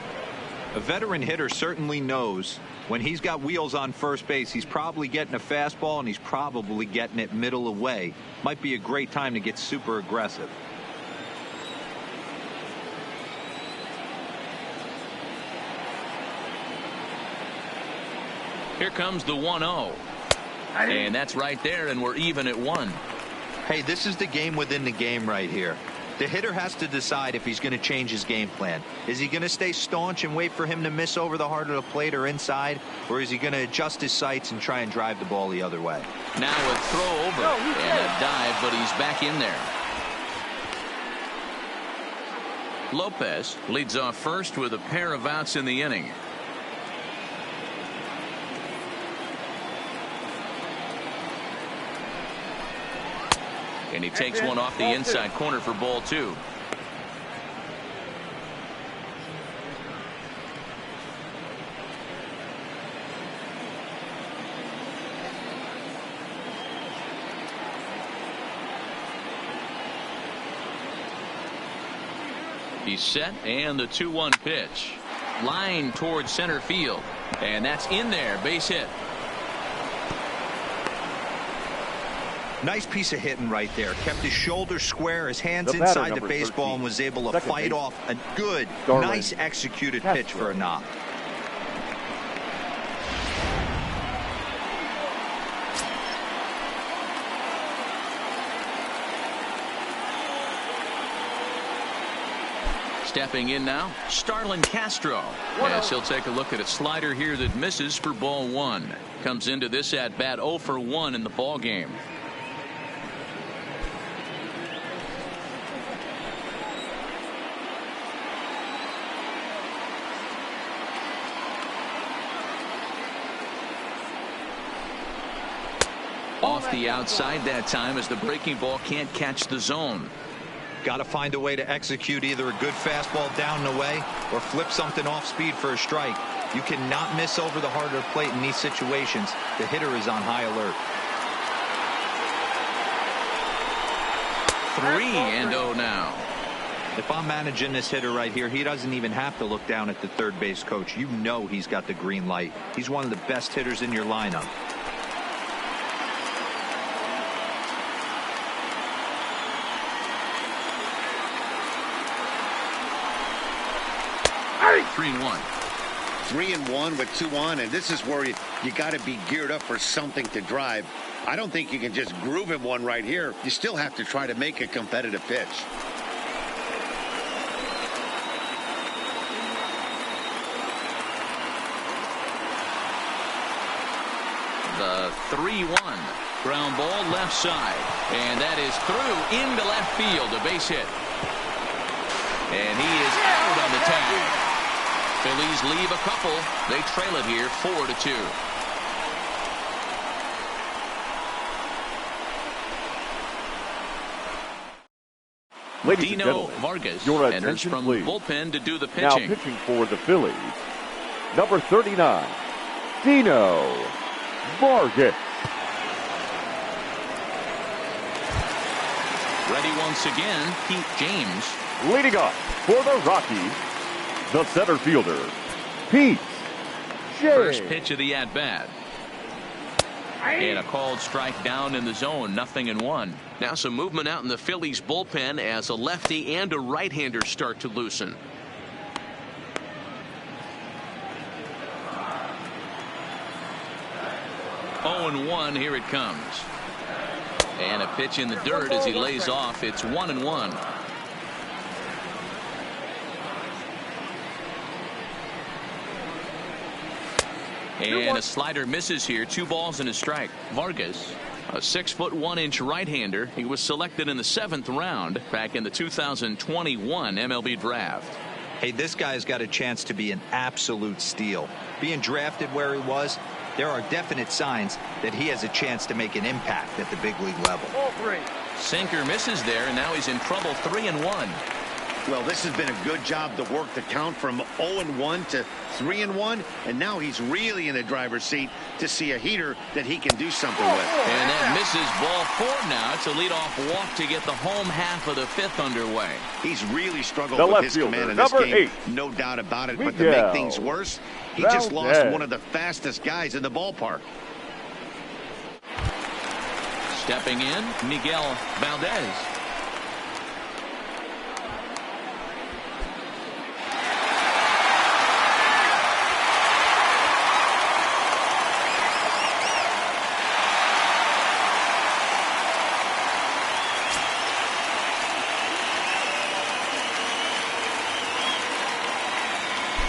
A veteran hitter certainly knows when he's got wheels on first base, he's probably getting a fastball and he's probably getting it middle away. Might be a great time to get super aggressive. Here comes the 1-0. And that's right there, and we're even at 1. Hey, this is the game within the game right here. The hitter has to decide if he's going to change his game plan. Is he going to stay staunch and wait for him to miss over the heart of the plate or inside? Or is he going to adjust his sights and try and drive the ball the other way? Now a throw over and a dive, but he's back in there. Lopez leads off first with a pair of outs in the inning. And he takes one off the inside corner for ball 2. He's set, and the 2-1 pitch. Line towards center field. And that's in there. Base hit. Nice piece of hitting right there. Kept his shoulders square, his hands inside the baseball, 13, and was able to fight off a good, nice executed pitch for a knock. Stepping in now, Starlin Castro. Yes, he'll take a look at a slider here that misses for ball 1. Comes into this at bat 0 for 1 in the ball game. Off the outside that time as the breaking ball can't catch the zone. Got to find a way to execute either a good fastball down and away or flip something off speed for a strike. You cannot miss over the heart of the plate in these situations. The hitter is on high alert. 3-0 now. If I'm managing this hitter right here, he doesn't even have to look down at the third base coach. You know he's got the green light. He's one of the best hitters in your lineup. Three and 1. 3-1 with 2 on, and this is where you got to be geared up for something to drive. I don't think you can just groove him one right here. You still have to try to make a competitive pitch. The 3-1 ground ball left side, and that is through into left field, a base hit, and he is out on the tag. Phillies leave a couple. They trail it here 4-2. Ladies Dino and gentlemen, Vargas your enters attention, from please. the bullpen to do the Now pitching. pitching for the Phillies, number 39, Dino Vargas. Ready once again, Pete James. Leading off for the Rockies, the center fielder, Pete James. First pitch of the at-bat. And a called strike down in the zone, 0-1. Now some movement out in the Phillies bullpen as a lefty and a right-hander start to loosen. Oh, and 1, here it comes. And a pitch in the dirt as he lays off. It's 1-1. And a slider misses here. 2 balls and a strike. Vargas A 6'1" right-hander. He was selected in the 7th round back in the 2021 MLB draft. Hey, this guy's got a chance to be an absolute steal. Being drafted where he was, there are definite signs that he has a chance to make an impact at the big league level. Sinker misses there, and now he's in trouble. 3-1. Well, this has been a good job to work the count from 0-1 to 3-1, and now he's really in the driver's seat to see a heater that he can do something with. And that misses ball 4 now. It's a leadoff walk to get the home half of the 5th underway. He's really struggled with his command in this game, no doubt about it. But to make things worse, he just lost one of the fastest guys in the ballpark. Stepping in, Miguel Valdez.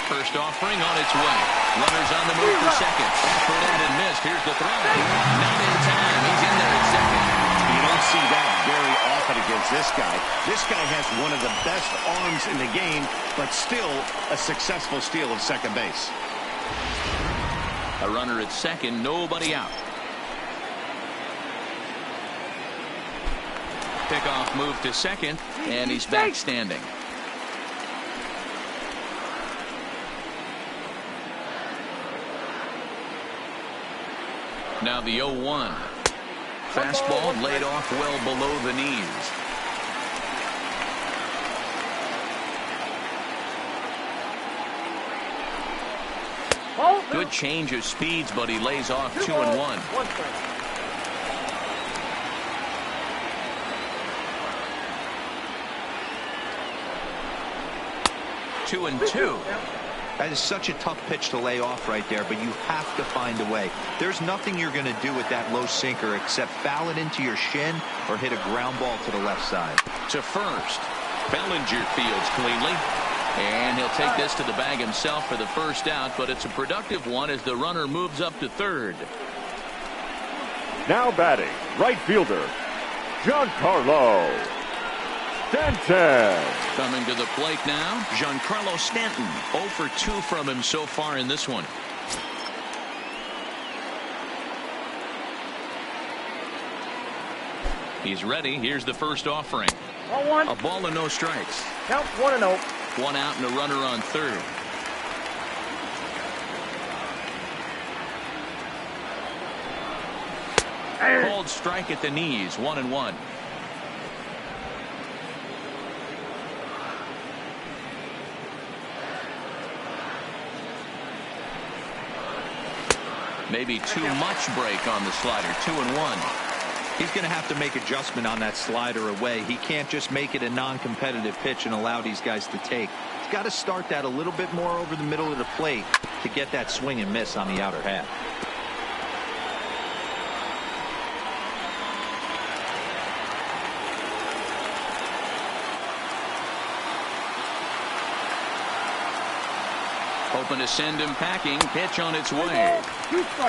First offering on its way. Runners on the move for second. Effort out and missed. Here's the throw. Not in time. He's in there at second. You don't see that very often against this guy. This guy has one of the best arms in the game, but still a successful steal of second base. A runner at second, nobody out. Pickoff move to second, and he's back standing. Now the 0-1. Fastball laid off well below the knees. Good change of speeds, but he lays off 2-1. 2-2. That is such a tough pitch to lay off right there, but you have to find a way. There's nothing you're going to do with that low sinker except foul it into your shin or hit a ground ball to the left side. To first. Bellinger fields cleanly. And he'll take this to the bag himself for the first out, but it's a productive one as the runner moves up to third. Now batting, right fielder, Giancarlo Stanton. Coming to the plate now, Giancarlo Stanton. 0 for 2 from him so far in this one. He's ready. Here's the first offering. 1-1. A ball and no strikes. Count 1-0. 1 out and a runner on third. Called strike at the knees. 1-1. Maybe too much break on the slider. 2-1. He's going to have to make adjustment on that slider away. He can't just make it a non-competitive pitch and allow these guys to take. He's got to start that a little bit more over the middle of the plate to get that swing and miss on the outer half. Hoping to send him packing. Pitch on its way.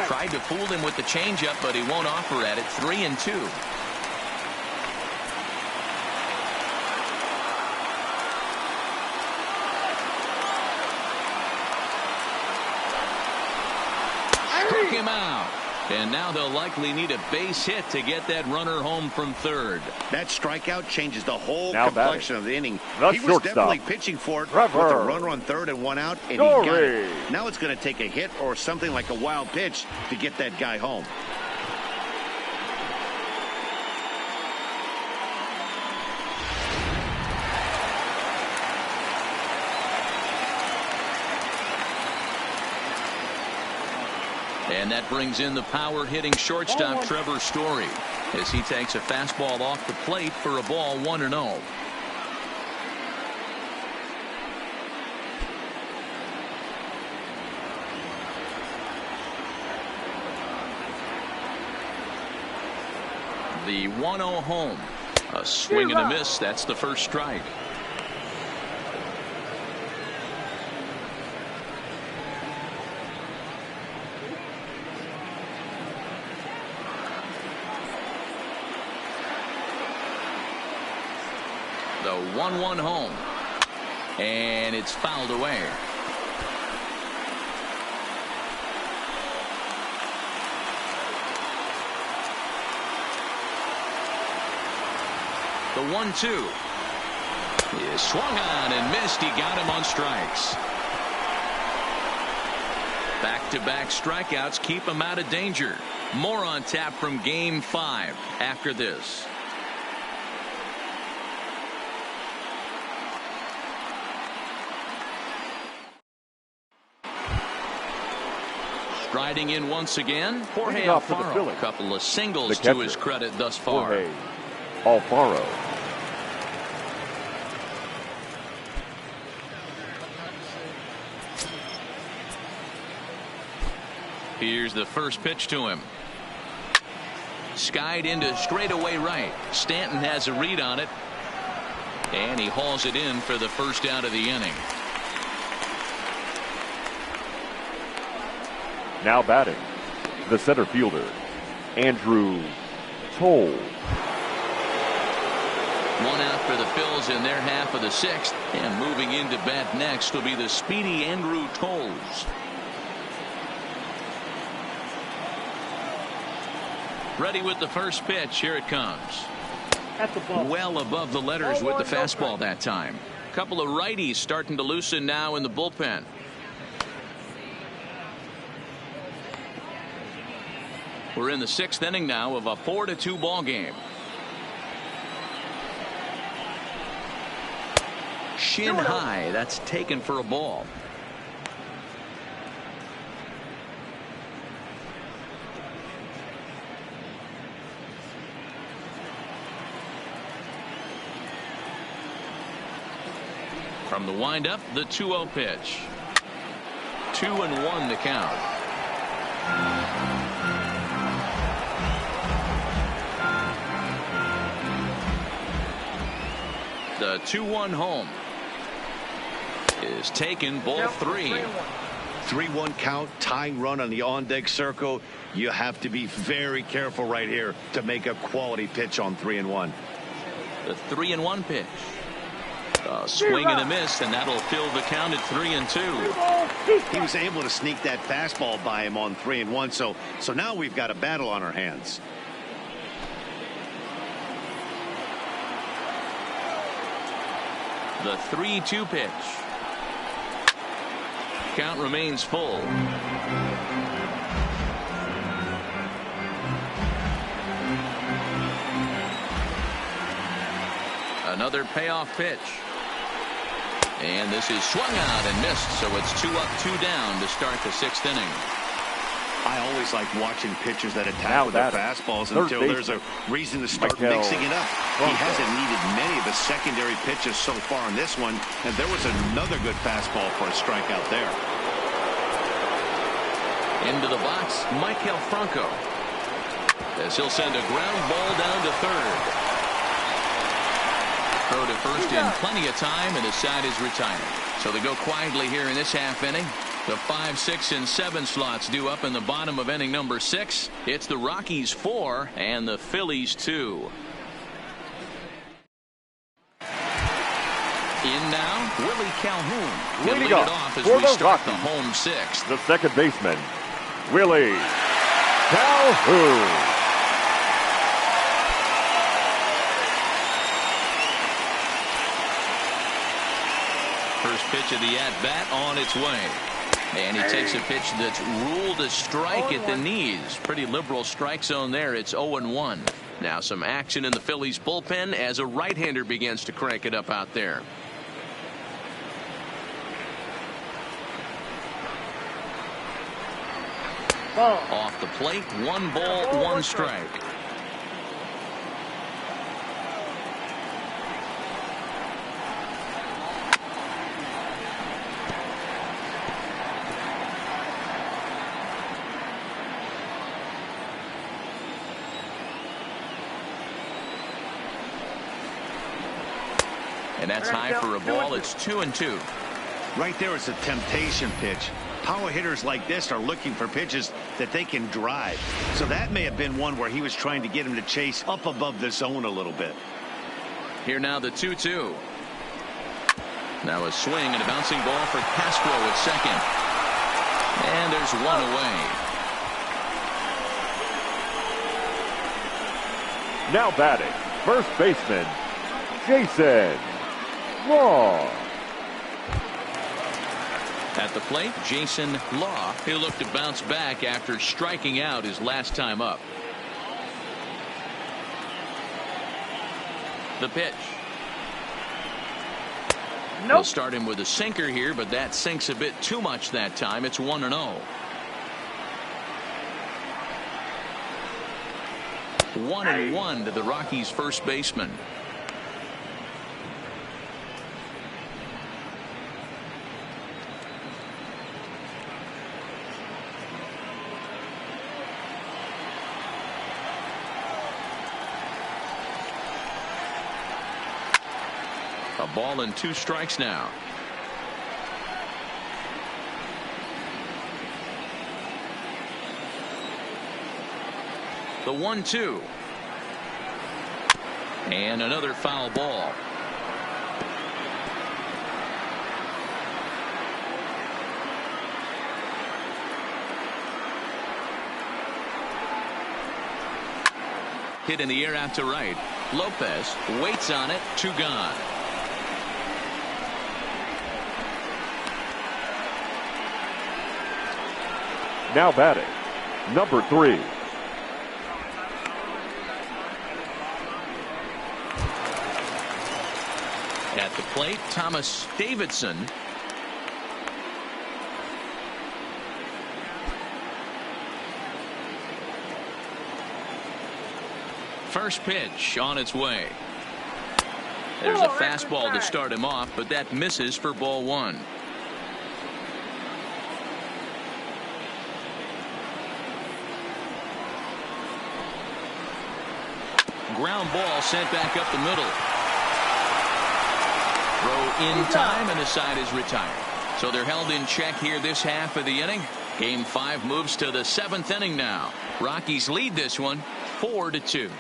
Tried to fool him with the changeup, but he won't offer at it. 3-2. Struck him out. And now they'll likely need a base hit to get that runner home from third. That strikeout changes the whole now complexion of the inning. The he was shortstop, definitely pitching for it Trevor with a runner on third and 1 out, and he got it. Now it's going to take a hit or something like a wild pitch to get that guy home. And that brings in the power-hitting shortstop Trevor Story as he takes a fastball off the plate for a ball. 1-0. The 1-0 home. A swing and a miss. That's the first strike. The 1-1 home. And it's fouled away. The 1-2 is swung on and missed. He got him on strikes. Back-to-back strikeouts keep him out of danger. More on tap from Game 5 after this. Striding in once again, Jorge Alfaro. A couple of singles to his credit thus far. Jorge Alfaro. Here's the first pitch to him. Skied into straightaway right. Stanton has a read on it. And he hauls it in for the first out of the inning. Now batting, the center fielder, Andrew Toles. One out for the Phils in their half of the sixth. And moving into bat next will be the speedy Andrew Toles. Ready with the first pitch. Here it comes. Well above the letters with the fastball that time. A couple of righties starting to loosen now in the bullpen. We're in the sixth inning now of a 4-2 ball game. Shin high. That's taken for a ball. From the windup, the 2-0 pitch. 2-1 the count. The 2-1 home is taken, ball 3. 3-1 count, tying run on the on-deck circle. You have to be very careful right here to make a quality pitch on 3-1. The 3-1 pitch. A swing and a miss, and that'll fill the count at 3-2. He was able to sneak that fastball by him on 3-1, so now we've got a battle on our hands. The 3-2 pitch. Count remains full. Another payoff pitch. And this is swung out and missed, so it's 2 up, 2 down to start the sixth inning. I always like watching pitchers that attack with their fastballs until there's a reason to start mixing it up. He hasn't needed many of the secondary pitches so far in this one, and there was another good fastball for a strikeout there. Into the box, Maikel Franco, as he'll send a ground ball down to third. Throw to first in plenty of time, and his side is retired. So they go quietly here in this half inning. The 5, 6, and 7 slots due up in the bottom of inning number 6. It's the Rockies 4 and the Phillies 2. In now, Willie Calhoun. He'll lead it off as we start the home sixth. The second baseman, Willie Calhoun. First pitch of the at-bat on its way. And he takes a pitch that's ruled a strike at the knees. Pretty liberal strike zone there. It's 0-1. Now some action in the Phillies bullpen as a right-hander begins to crank it up out there. Off the plate, 1 ball, 1 strike. And that's high for a ball. It's 2-2. Right there, it's a temptation pitch. Power hitters like this are looking for pitches that they can drive. So that may have been one where he was trying to get him to chase up above the zone a little bit. Here now the 2-2. Now a swing and a bouncing ball for Castro at second. And there's one away. Now batting, first baseman, Jason Law. At the plate, Jason Law. He'll look to bounce back after striking out his last time up. The pitch. We'll start him with a sinker here, but that sinks a bit too much that time. It's 1-0. 1-1 to the Rockies' first baseman. A ball and 2 strikes now. The 1-2. And another foul ball. Hit in the air out to right. Lopez waits on it. 2 gone. Now batting, number 3. At the plate, Thomas Davidson. First pitch on its way. There's a fastball to start him off, but that misses for ball 1. Ground ball sent back up the middle. Throw in time, and the side is retired. So they're held in check here this half of the inning. Game 5 moves to the 7th inning now. Rockies lead this one 4-2.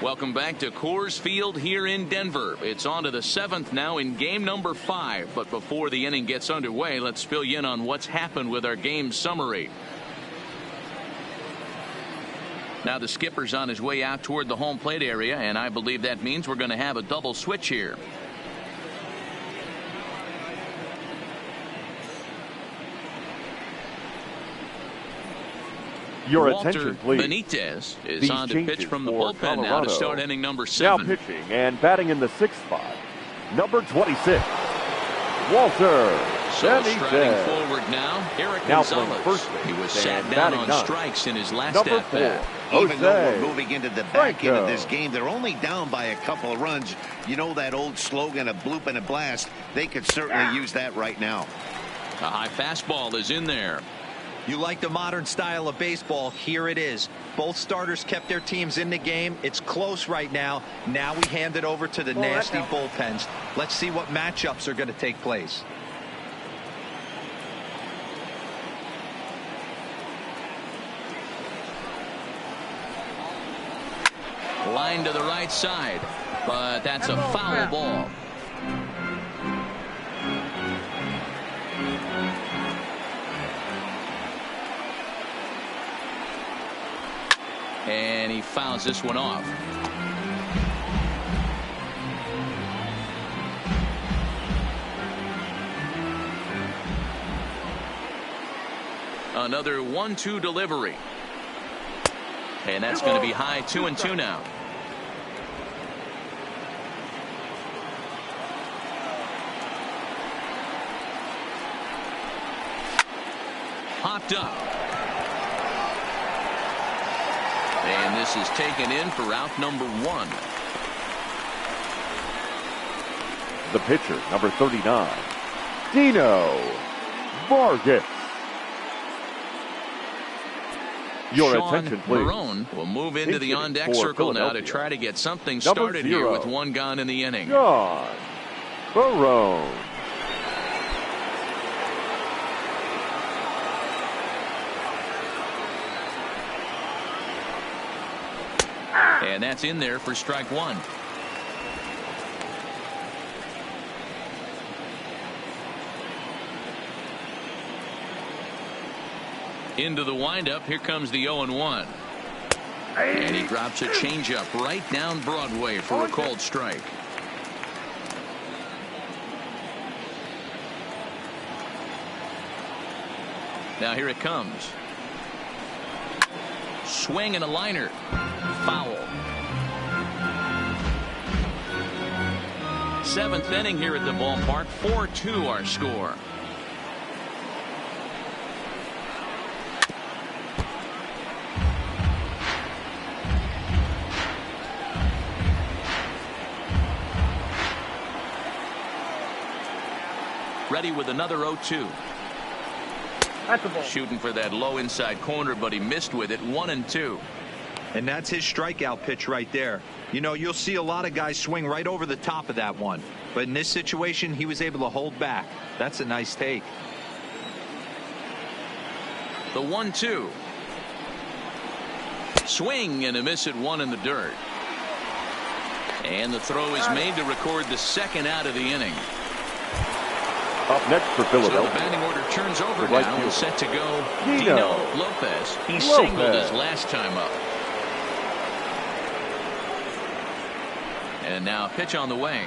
Welcome back to Coors Field here in Denver. It's on to the 7th now in game number 5. But before the inning gets underway, let's fill you in on what's happened with our game summary. Now the skipper's on his way out toward the home plate area, and I believe that means we're going to have a double switch here. Your Walter attention, please. Benitez is These on to pitch from the bullpen Colorado. now to start inning number 7. Now pitching and batting in the 6th spot, number 26, Walter So striding Benitez. forward now, Eric Now playing Gonzalez. first base He was and sat down batting on ninth, strikes in his last number at 4, bat. Even though we're Jose moving into the back end of this Franco. game, they're only down by a couple of runs. You know that old slogan, a bloop and a blast. They could certainly use that right now. A high fastball is in there. You like the modern style of baseball? Here it is. Both starters kept their teams in the game. It's close right now. Now we hand it over to the nasty bullpens. Let's see what matchups are going to take place. Line to the right side, but that's a foul ball. And he fouls this one off. Another 1-2 delivery. And that's going to be high 2-2 now. Popped up. And this is taken in for out number 1. The pitcher, number 39, Dino Vargas. Your Sean attention, please. Barone will move into the on-deck circle now to try to get something Number started here 0, with 1 gone in the inning. John Barone. And that's in there for strike one. Into the windup. Here comes the 0-1. And he drops a changeup right down Broadway for a called strike. Now here it comes. Swing and a liner. Foul. Seventh inning here at the ballpark. 4-2 our score. Ready with another 0-2. That's a ball. Shooting for that low inside corner, but he missed with it. 1-2. And that's his strikeout pitch right there. You know, you'll see a lot of guys swing right over the top of that one. But in this situation, he was able to hold back. That's a nice take. The 1-2. Swing and a miss at one in the dirt. And the throw is made to record the second out of the inning. Up next for Philadelphia. So the batting order turns over right now and set to go. Dino Lopez. He singled his last time up. And now pitch on the way.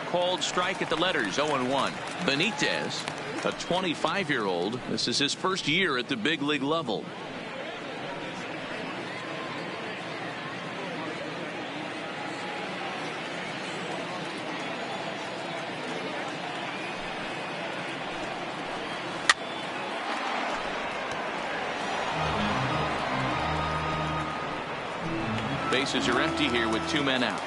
Called strike at the letters. 0-1. Benitez, a 25-year-old. This is his first year at the big league level. Bases are empty here with 2 men out.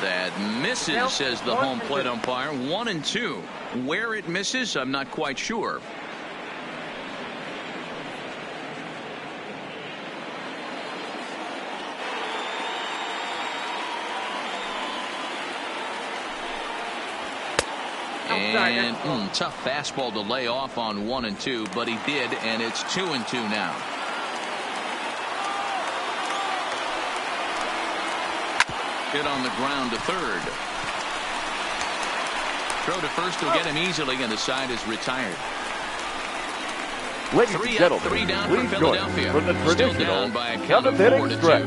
That misses, says the home plate umpire. 1-2. Where it misses, I'm not quite sure. And tough fastball to lay off on 1-2, but he did, and it's 2-2 now. Hit on the ground to third. Throw to first will get him easily, and the side is retired. Ladies and gentlemen, 3 down please for join Philadelphia. for the Still traditional down by a count of 7th-inning 4-2. stretch.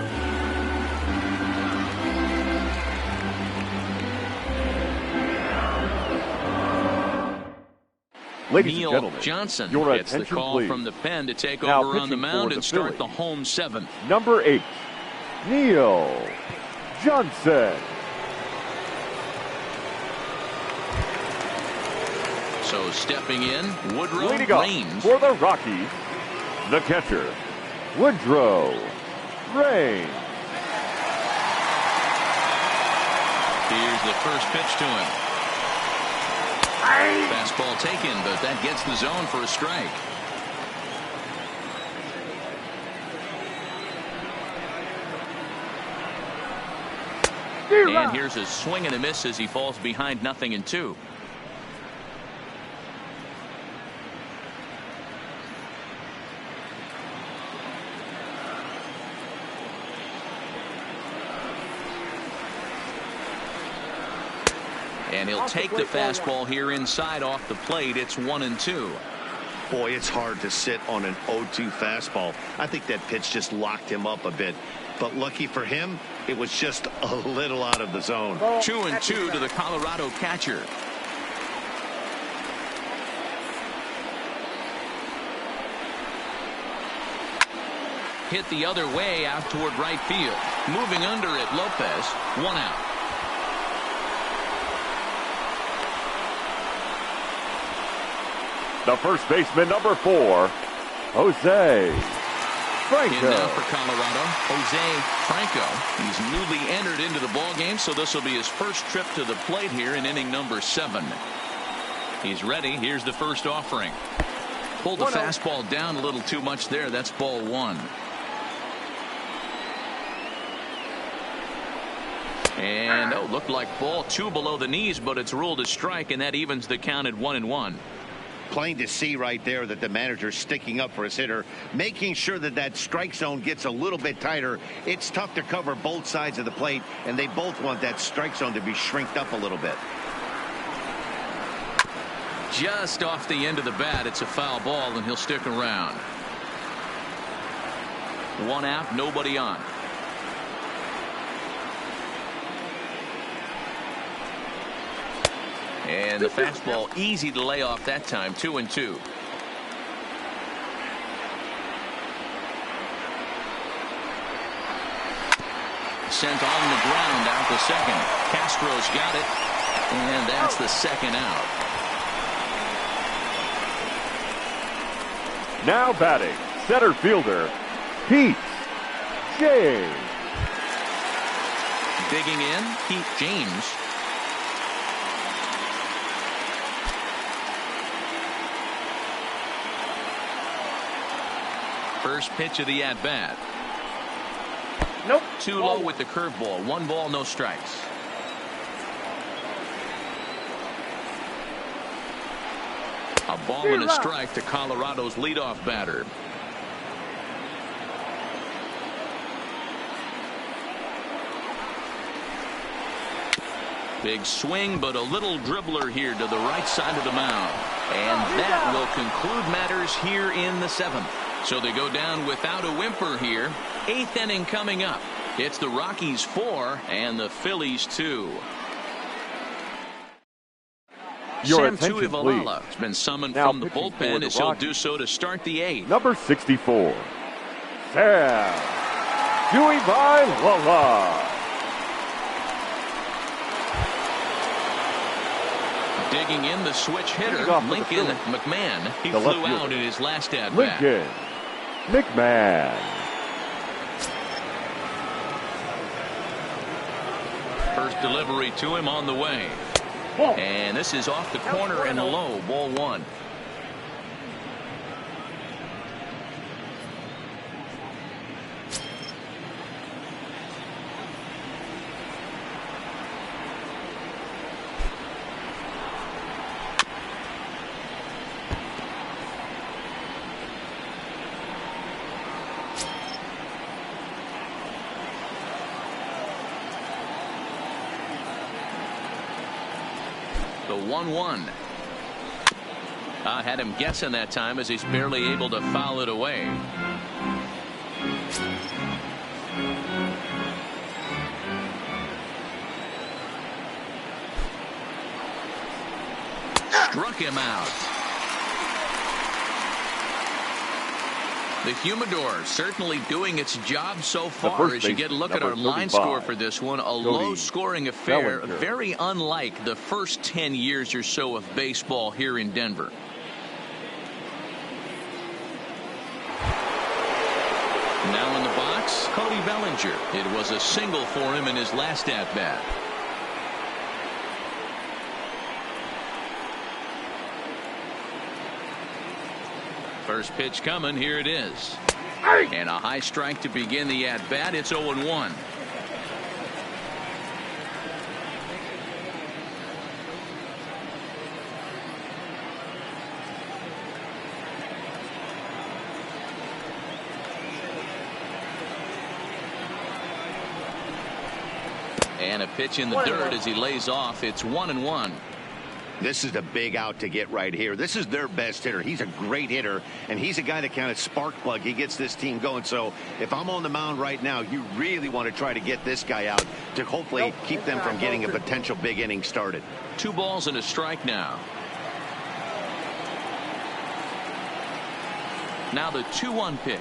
Ladies Neil and gentlemen, Johnson your gets the attention, call please. from the pen to take Now over on the pitching mound for and the start Phillies. the home 7th. Number 8, Neil Johnson. So stepping in, Woodrow Leading off Raines. for the Rockies, the catcher, Woodrow Raines. Here's the first pitch to him. Fastball taken, but that gets the zone for a strike. And here's a swing and a miss as he falls behind 0-2. And he'll take the fastball here inside off the plate. It's 1-2. Boy, it's hard to sit on an 0-2 fastball. I think that pitch just locked him up a bit. But lucky for him, it was just a little out of the zone. 2-2 to the Colorado catcher. Hit the other way out toward right field. Moving under it, Lopez. 1 out. The first baseman, number 4, Jose Franco. In now for Colorado, Jose Franco. He's newly entered into the ball game, so this will be his first trip to the plate here in inning number 7. He's ready. Here's the first offering. Pulled the fastball down a little too much there. That's ball 1. And looked like ball 2 below the knees, but it's ruled a strike, and that evens the count at 1-1. plain to see right there that the manager's sticking up for his hitter, making sure that that strike zone gets a little bit tighter. It's tough to cover both sides of the plate, and they both want that strike zone to be shrinked up a little bit. Just off the end of the bat, it's a foul ball, and he'll stick around. One out, nobody on. And the fastball easy to lay off that time. 2-2. Sent on the ground out to second. Castro's got it, and that's the second out. Now batting, center fielder, Pete James. Digging in, Pete James. First pitch of the at-bat. Nope. Too low with the curveball. 1 ball, no strikes. A ball and a strike to Colorado's leadoff batter. Big swing, but a little dribbler here to the right side of the mound. And that will conclude matters here in the 7th. So they go down without a whimper here. 8th inning coming up. It's the Rockies 4 and the Phillies 2. Your Sam attention, Tuivailala please. has been summoned Now from the pitching for bullpen the as he'll Rockies. do so to start the 8th. Number 64, Sam Tuivailala. Digging in the switch hitter, Leading off for the Lincoln Phillies. McMahon. He The left flew out fielder. in his last at-bat. Lincoln McMahon. First delivery to him on the way. And this is off the corner and low. Ball 1. The 1-1. I had him guessing that time as he's barely able to foul it away. Struck him out. The Humidor certainly doing its job so far as you get a look at our line score for this one. A low-scoring affair, Bellinger. very unlike the first 10 years or so of baseball here in Denver. Now in the box, Cody Bellinger. It was a single for him in his last at-bat. First pitch coming. Here it is. And a high strike to begin the at-bat. It's 0-1. And a pitch in the dirt as he lays off. It's 1-1. This is the big out to get right here. This is their best hitter. He's a great hitter, and he's a guy that kind of spark plug. He gets this team going. So if I'm on the mound right now, you really want to try to get this guy out to hopefully keep them from getting a potential big inning started. 2 balls and a strike now. Now the 2-1 pitch.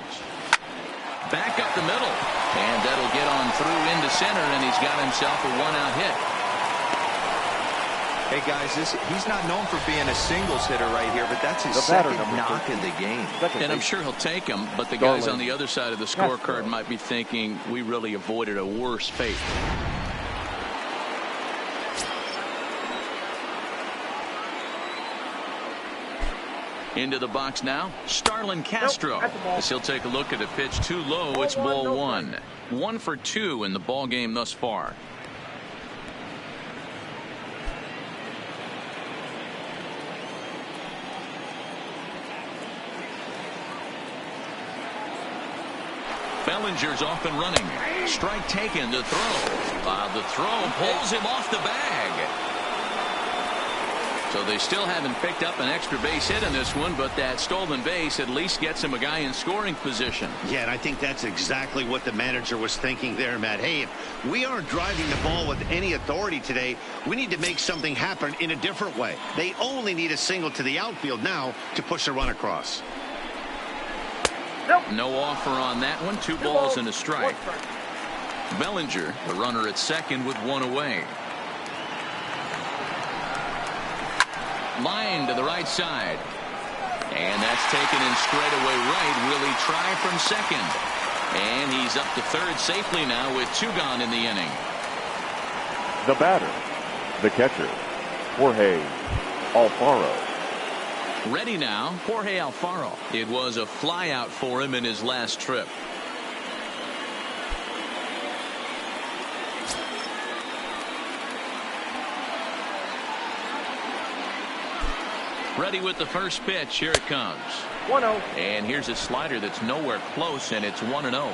Back up the middle. And that'll get on through into center, and he's got himself a 1-out hit. Hey guys, he's not known for being a singles hitter right here, but that's his The batter, second number knock 13. in the game. And I'm sure he'll take him, but the guys Darling on the other side of the Castro. scorecard might be thinking we really avoided a worse fate. Into the box now, Starlin Castro. As he'll take a look at a pitch too low, it's ball 1. 1 for 2 in the ball game thus far. Bellinger's off and running. Strike taken to throw. The throw pulls him off the bag. So they still haven't picked up an extra base hit in this one, but that stolen base at least gets him a guy in scoring position. Yeah, and I think that's exactly what the manager was thinking there, Matt. Hey, if we aren't driving the ball with any authority today, we need to make something happen in a different way. They only need a single to the outfield now to push a run across. No offer on that one. 2 balls and a strike. Bellinger, the runner at second with 1 away. Line to the right side. And that's taken in straight away right. Will he try from second? And he's up to third safely now with 2 gone in the inning. The batter, the catcher, Jorge Alfaro. Ready now, Jorge Alfaro. It was a flyout for him in his last trip. Ready with the first pitch. Here it comes. 1-0. And here's a slider that's nowhere close, and it's 1-0.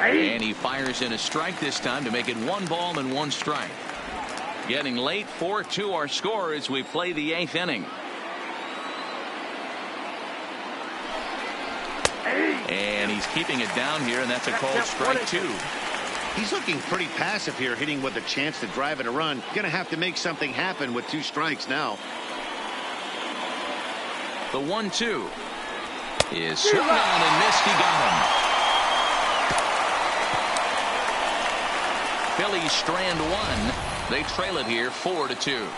And he fires in a strike this time to make it 1 ball and 1 strike. Getting late, 4-2 our score as we play the 8th inning. And he's keeping it down here, and that's a called strike 2. He's looking pretty passive here, hitting with a chance to drive it a run. Going to have to make something happen with 2 strikes now. The 1-2 is swung on and missed. He got him. Phillies strand 1. They trail it here 4-2.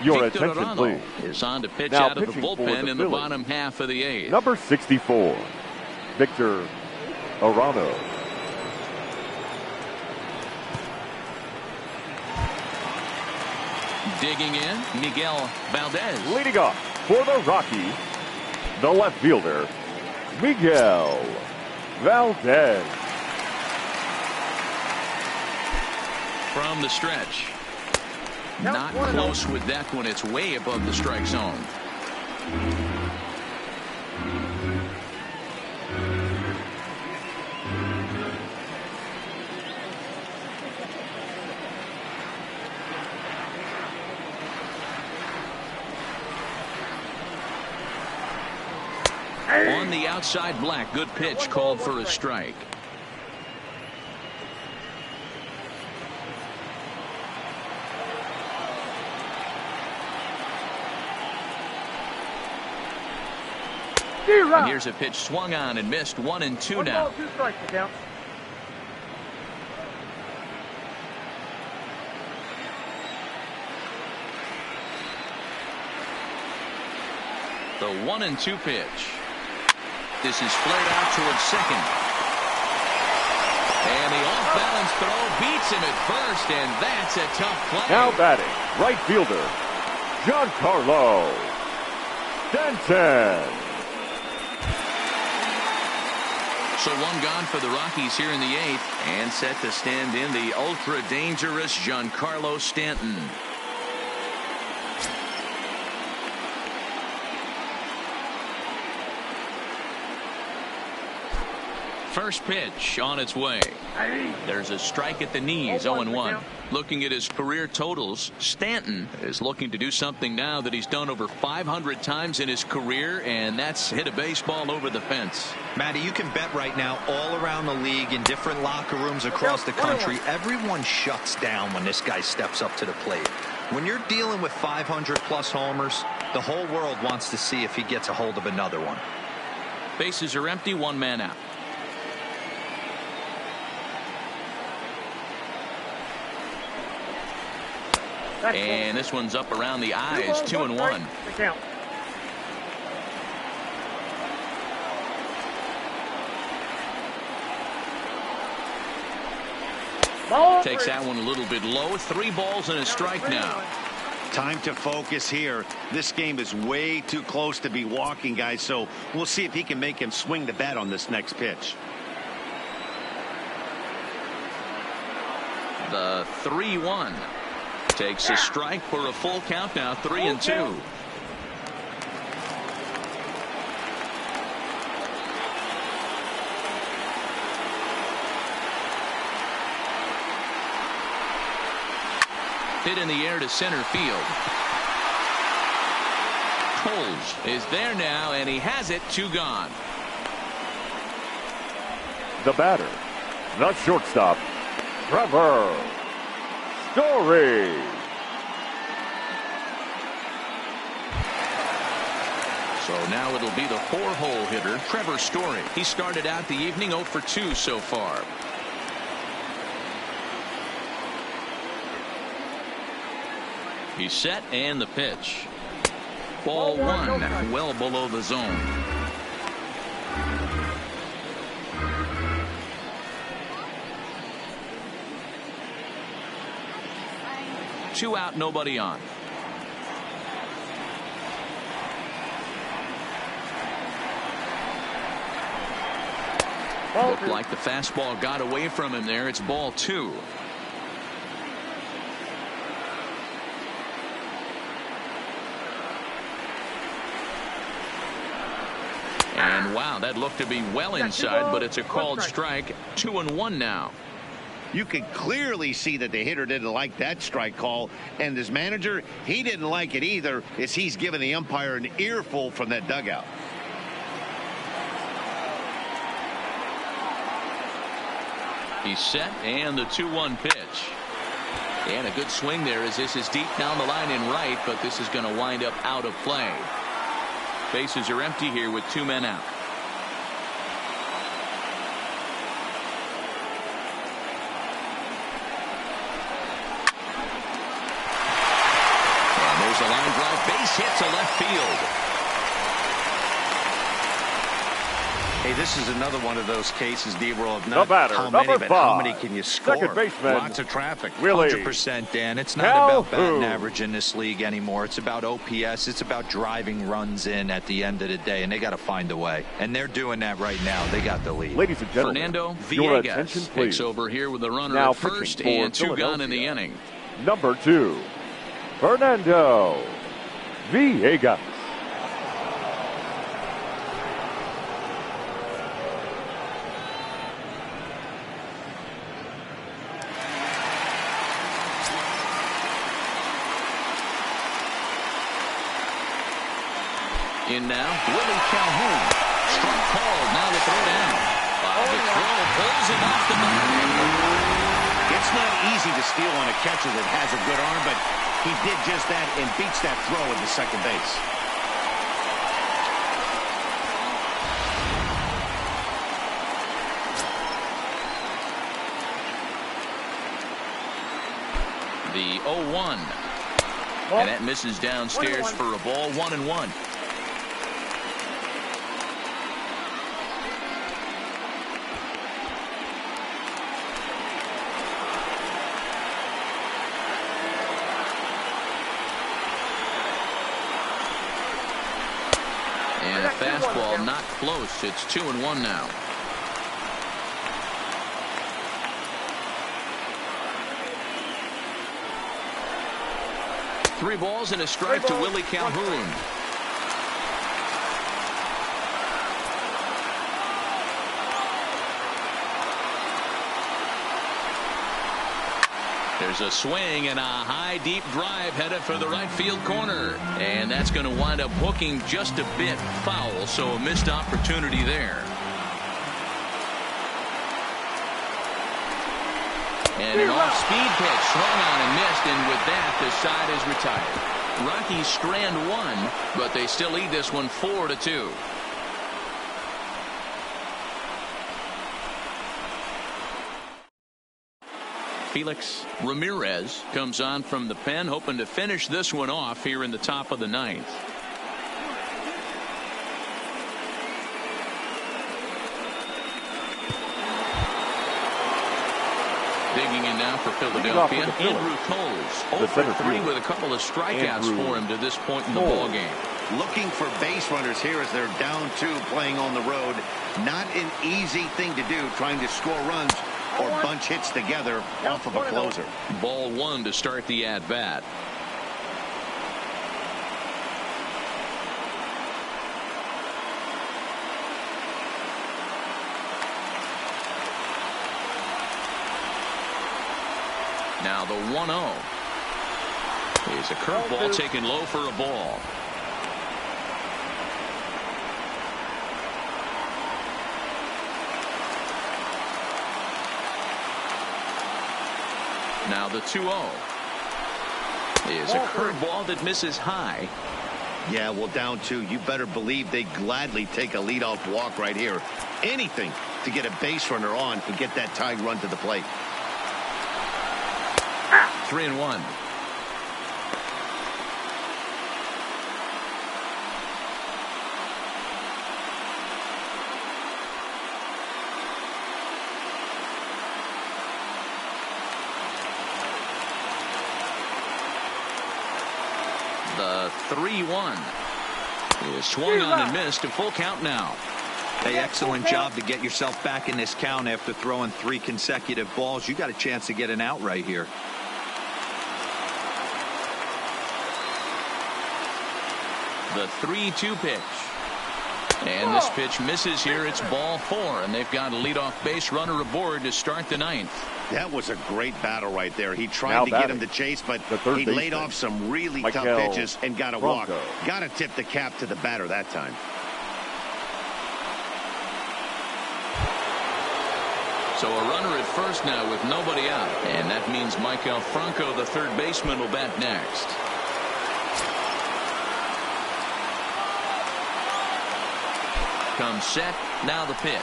Your Victor attention, Arano please. is on to pitch Now out of the pitching for bullpen the in the Phillies. bottom half of the 8th. Number 64, Victor Arano. Digging in, Miguel Valdez. Leading off for the Rockies, the left fielder, Miguel Valdez. From the stretch. Not close with that one. It's way above the strike zone. On the outside, Black. Good pitch called for a strike. And here's a pitch swung on and missed. 1-2 now. 2 strikes to count. The 1-2 pitch. This is flared out towards second. And the off-balance throw beats him at first, and that's a tough play. Now batting, right fielder, Giancarlo Stanton. So 1 gone for the Rockies here in the 8th, and set to stand in the ultra-dangerous Giancarlo Stanton. First pitch on its way. There's a strike at the knees. 0-1. Looking at his career totals, Stanton is looking to do something now that he's done over 500 times in his career, and that's hit a baseball over the fence. Matty, you can bet right now all around the league in different locker rooms across the country, everyone shuts down when this guy steps up to the plate. When you're dealing with 500-plus homers, the whole world wants to see if he gets a hold of another one. Bases are empty, 1 man out. And this one's up around the eyes. 2-1. Takes that one a little bit low. 3 balls and a strike now. Time to focus here. This game is way too close to be walking, guys, so we'll see if he can make him swing the bat on this next pitch. The 3-1 takes a strike for a full count now, 3-2. Hit in the air to center field. Coles is there now, and he has it. 2 gone. The batter, the shortstop, Trevor Story. So now it'll be the 4-hole hitter, Trevor Story. He started out the evening 0 for 2 so far. He's set, and the pitch. Ball 1, well below the zone. Two out, nobody on. Looked like the fastball got away from him there. It's ball 2. And wow, that looked to be well inside, but it's a called strike. 2-1 now. You could clearly see that the hitter didn't like that strike call, and his manager, he didn't like it either, as he's giving the umpire an earful from that dugout. He's set, and the 2-1 pitch. And a good swing there as this is deep down the line in right, but this is going to wind up out of play. Bases are empty here with 2 men out. And there's a line drive, base hit to left field. Hey, this is another one of those cases, D-Roll, of not batter, how many, but how many 5, can you score? second baseman, Lots of traffic. Willie 100%, Dan. It's not about batting average in this league anymore. It's about OPS. It's about driving runs in at the end of the day, and they got to find a way. And they're doing that right now. They got the lead. Ladies and gentlemen, Fernando your attention, Villegas please. takes over here with the runner Now at first pitching for and 2 gone in the Philadelphia. inning. Number 2, Fernando Villegas. In now, Willie Calhoun. Strike called. Now the throw down. The throw pulls him off the back. It's not easy to steal on a catcher that has a good arm, but he did just that and beats that throw into second base. The 0-1. And that misses downstairs for a ball. 1-1. And a fastball not close. It's 2-1 now. Three balls and a strike to Willie Calhoun. There's a swing and a high deep drive headed for the right field corner, and that's going to wind up hooking just a bit foul, so a missed opportunity there. And an off-speed pitch swung on and missed, and with that the side is retired. Rockies strand 1, but they still lead this one 4-2. Felix Ramirez comes on from the pen, hoping to finish this one off here in the top of the 9th. Digging in now now for Philadelphia. Andrew Toles, 0 for 3 with a couple of strikeouts for him to this point in the ball game. Looking for base runners here as they're down 2 playing on the road. Not an easy thing to do, trying to score runs or bunch hits together off of a closer. Ball 1 to start the at-bat. Now the 1-0 is a curveball taken low for a ball. Now the 2-0 is a curveball that misses high. Yeah, well, down 2, you better believe they gladly take a leadoff walk right here. Anything to get a base runner on and get that tying run to the plate. 3-1. The 3-1 is swung on and missed. A full count now. Hey, excellent job to get yourself back in this count after throwing 3 consecutive balls. You got a chance to get an out right here. The 3-2 pitch. And this pitch misses here. It's ball 4, and they've got a leadoff base runner aboard to start the 9th. That was a great battle right there. He tried to get him to chase, but he laid off some really tough pitches and got a walk. Got to tip the cap to the batter that time. So a runner at first now with nobody out. And that means Maikel Franco, the third baseman, will bat next. Comes set. Now the pitch.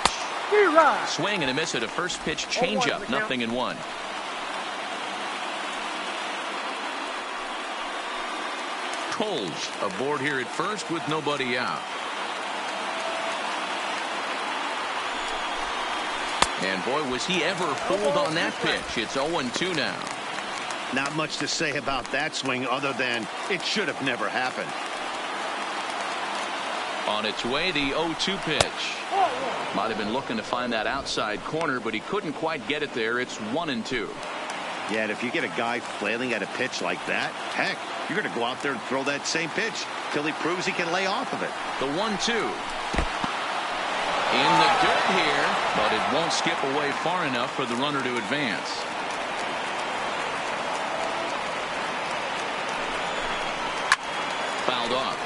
Swing and a miss at a first pitch changeup. 0-1. Toles aboard here at first with nobody out. And boy, was he ever fooled on that pitch. It's 0-2 now. Not much to say about that swing other than it should have never happened. On its way, the 0-2 pitch. Might have been looking to find that outside corner, but he couldn't quite get it there. It's 1-2. Yeah, and if you get a guy flailing at a pitch like that, heck, you're going to go out there and throw that same pitch till he proves he can lay off of it. The 1-2. In the dirt here, but it won't skip away far enough for the runner to advance. Fouled off.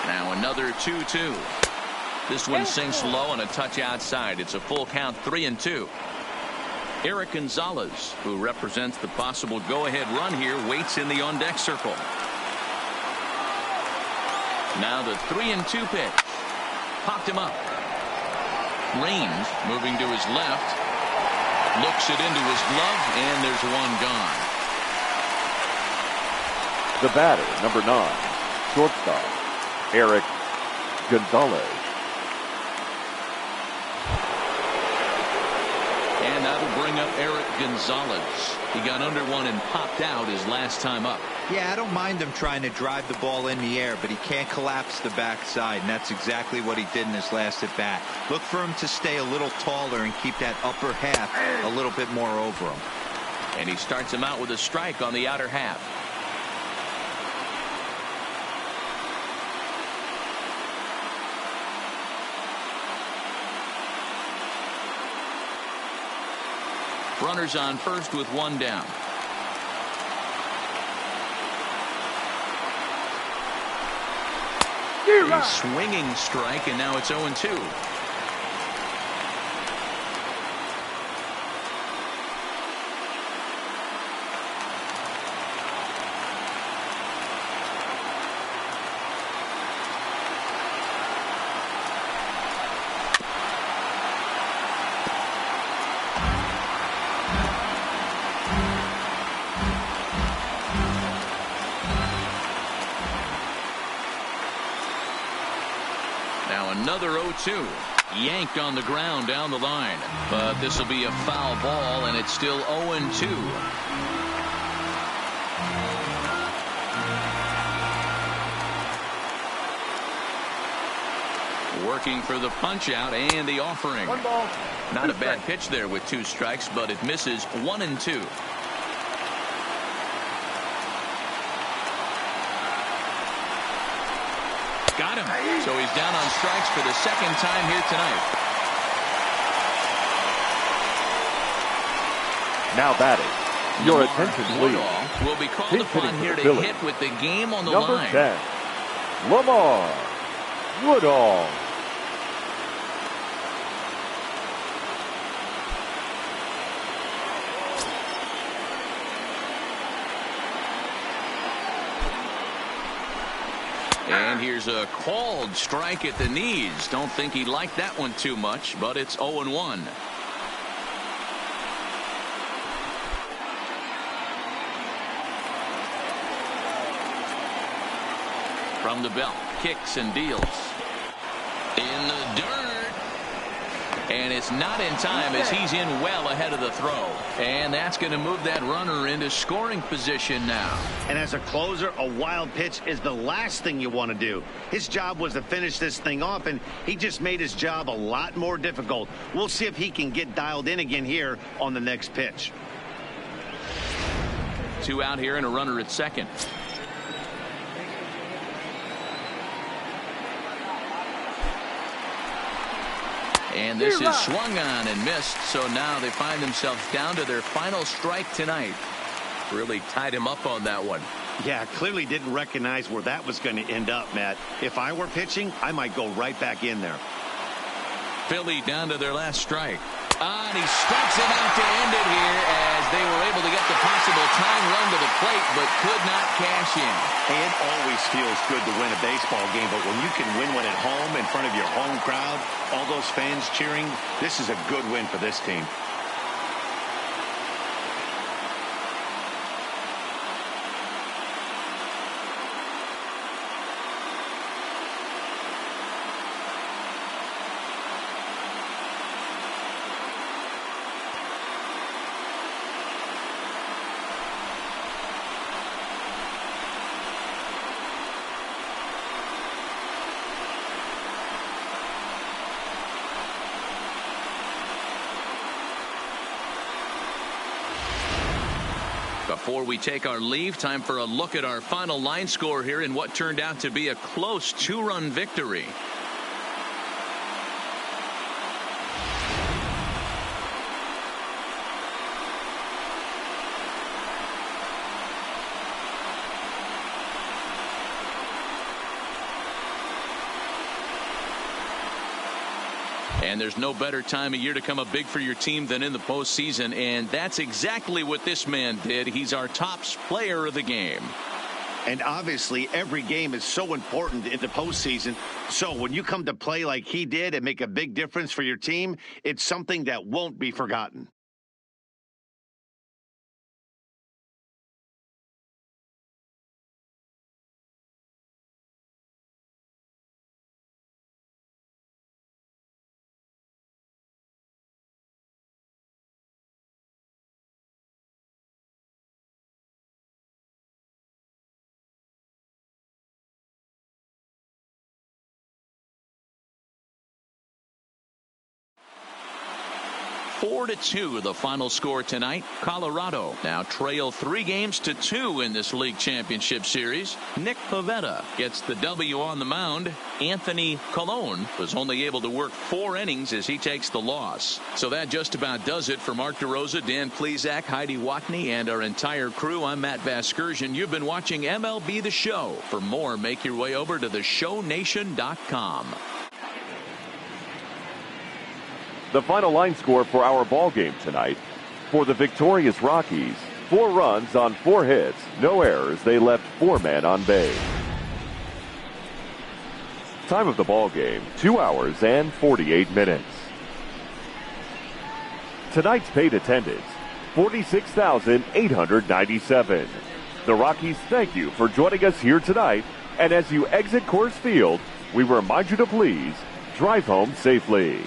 Now another 2-2. This one sinks low on a touch outside. It's a full count, 3-2. Eric Gonzalez, who represents the possible go-ahead run here, waits in the on-deck circle. Now the 3-2 pitch. Popped him up. Raines moving to his left. Looks it into his glove, and there's one gone. The batter, number 9, shortstop, Eric Gonzalez. And that'll bring up Eric Gonzalez. He got under one and popped out his last time up. Yeah, I don't mind him trying to drive the ball in the air, but he can't collapse the backside, and that's exactly what he did in his last at bat. Look for him to stay a little taller and keep that upper half a little bit more over him. And he starts him out with a strike on the outer half. Runners on first with one down. A swinging strike, and now it's 0-2. Now another 0-2. Yanked on the ground down the line. But this will be a foul ball, and it's still 0-2. Working for the punch out and the offering. One ball. Not a bad pitch there with 2 strikes, but it misses 1-2. Got him. So he's down on strikes for the second time here tonight. Now batting, your attention please. Woodall will be called upon here to hit with the game on the Number line. 10, Lamar Woodall. And here's a called strike at the knees. Don't think he liked that one too much, but it's 0-1. From the belt, kicks and deals. In the dirt. And it's not in time as he's in well ahead of the throw. And that's going to move that runner into scoring position now. And as a closer, a wild pitch is the last thing you want to do. His job was to finish this thing off, and he just made his job a lot more difficult. We'll see if he can get dialed in again here on the next pitch. 2 out here and a runner at second. And this is swung on and missed, so now they find themselves down to their final strike tonight. Really tied him up on that one. Yeah, clearly didn't recognize where that was going to end up, Matt. If I were pitching, I might go right back in there. Philly down to their last strike. And he strikes it out to end it here as they were able to get the possible tying run to the plate, but could not cash in. Hey, it always feels good to win a baseball game, but when you can win one at home in front of your home crowd, all those fans cheering, this is a good win for this team. Before we take our leave, time for a look at our final line score here in what turned out to be a close 2-run victory. And there's no better time of year to come up big for your team than in the postseason, and that's exactly what this man did. He's our top player of the game. And obviously, every game is so important in the postseason. So when you come to play like he did and make a big difference for your team, it's something that won't be forgotten. Four to 2 the final score tonight. Colorado now trail 3-2 in this league championship series. Nick Pivetta gets the W on the mound. Anthony Colon was only able to work 4 innings as he takes the loss. So that just about does it for Mark DeRosa, Dan Plesac, Heidi Watney, and our entire crew. I'm Matt Vasgersian. You've been watching MLB The Show. For more, make your way over to theshownation.com. The final line score for our ball game tonight. For the victorious Rockies, 4 runs on 4 hits, no errors. They left 4 men on base. Time of the ball game, 2 hours and 48 minutes. Tonight's paid attendance, 46,897. The Rockies thank you for joining us here tonight, and as you exit Coors Field, we remind you to please drive home safely.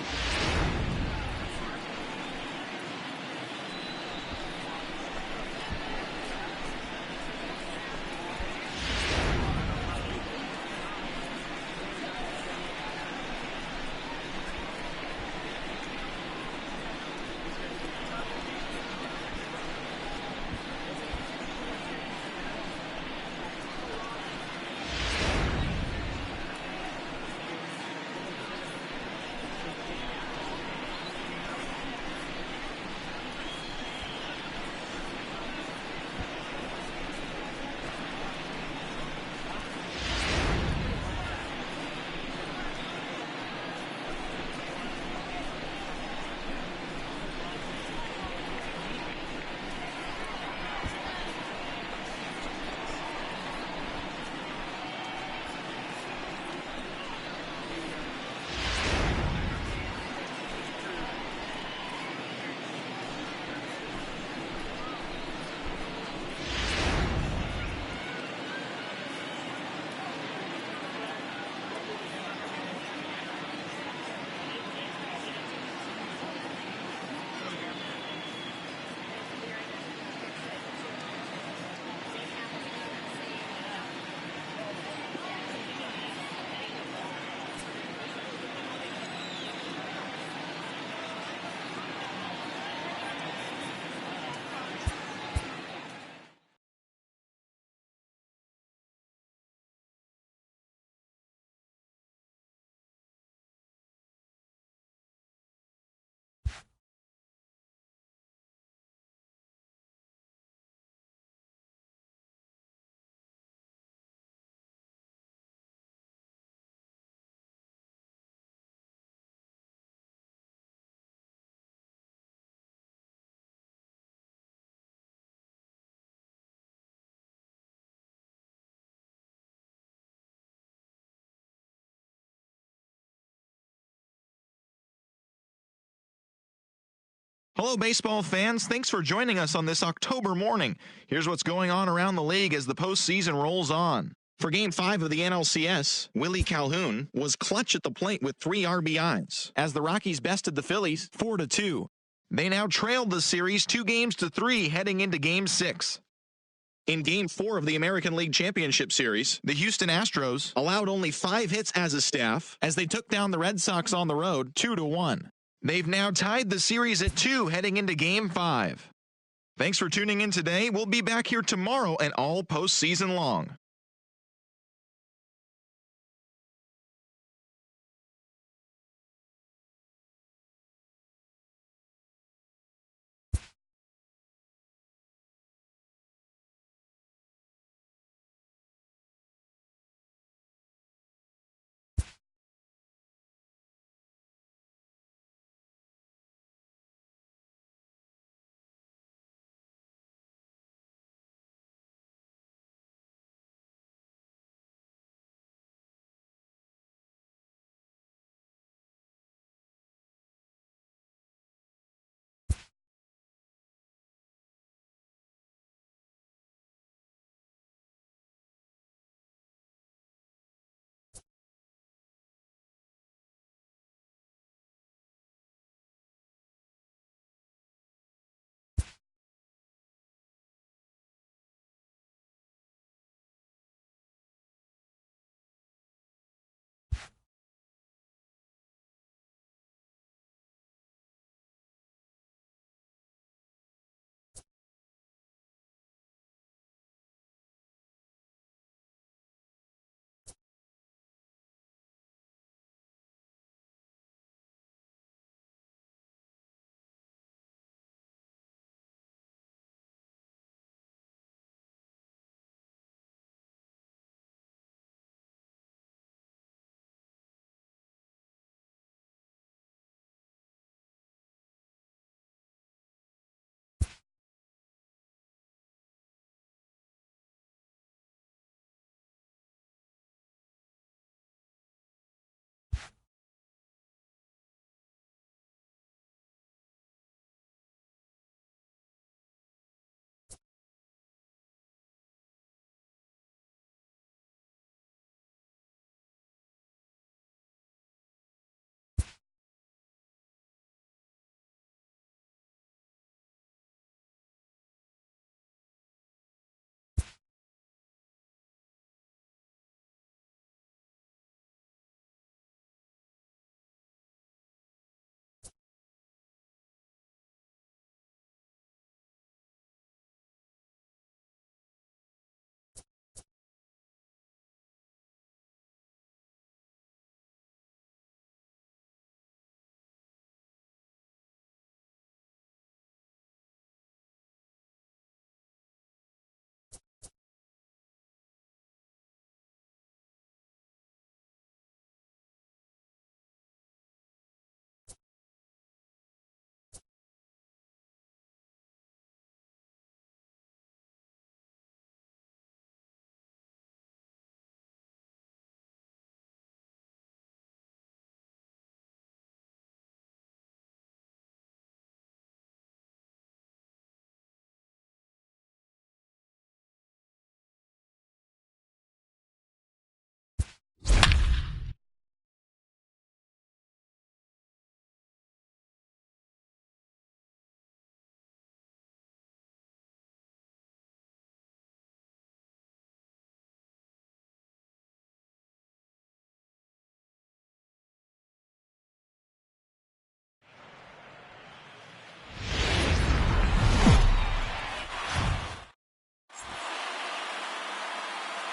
Hello, baseball fans. Thanks for joining us on this October morning. Here's what's going on around the league as the postseason rolls on. For Game 5 of the NLCS, Willie Calhoun was clutch at the plate with 3 RBIs as the Rockies bested the Phillies 4-2. They now trailed the series 2-3 heading into Game 6. In Game 4 of the American League Championship Series, the Houston Astros allowed only 5 hits as a staff as they took down the Red Sox on the road 2-1. They've now tied the series at 2 heading into Game 5. Thanks for tuning in today. We'll be back here tomorrow and all postseason long.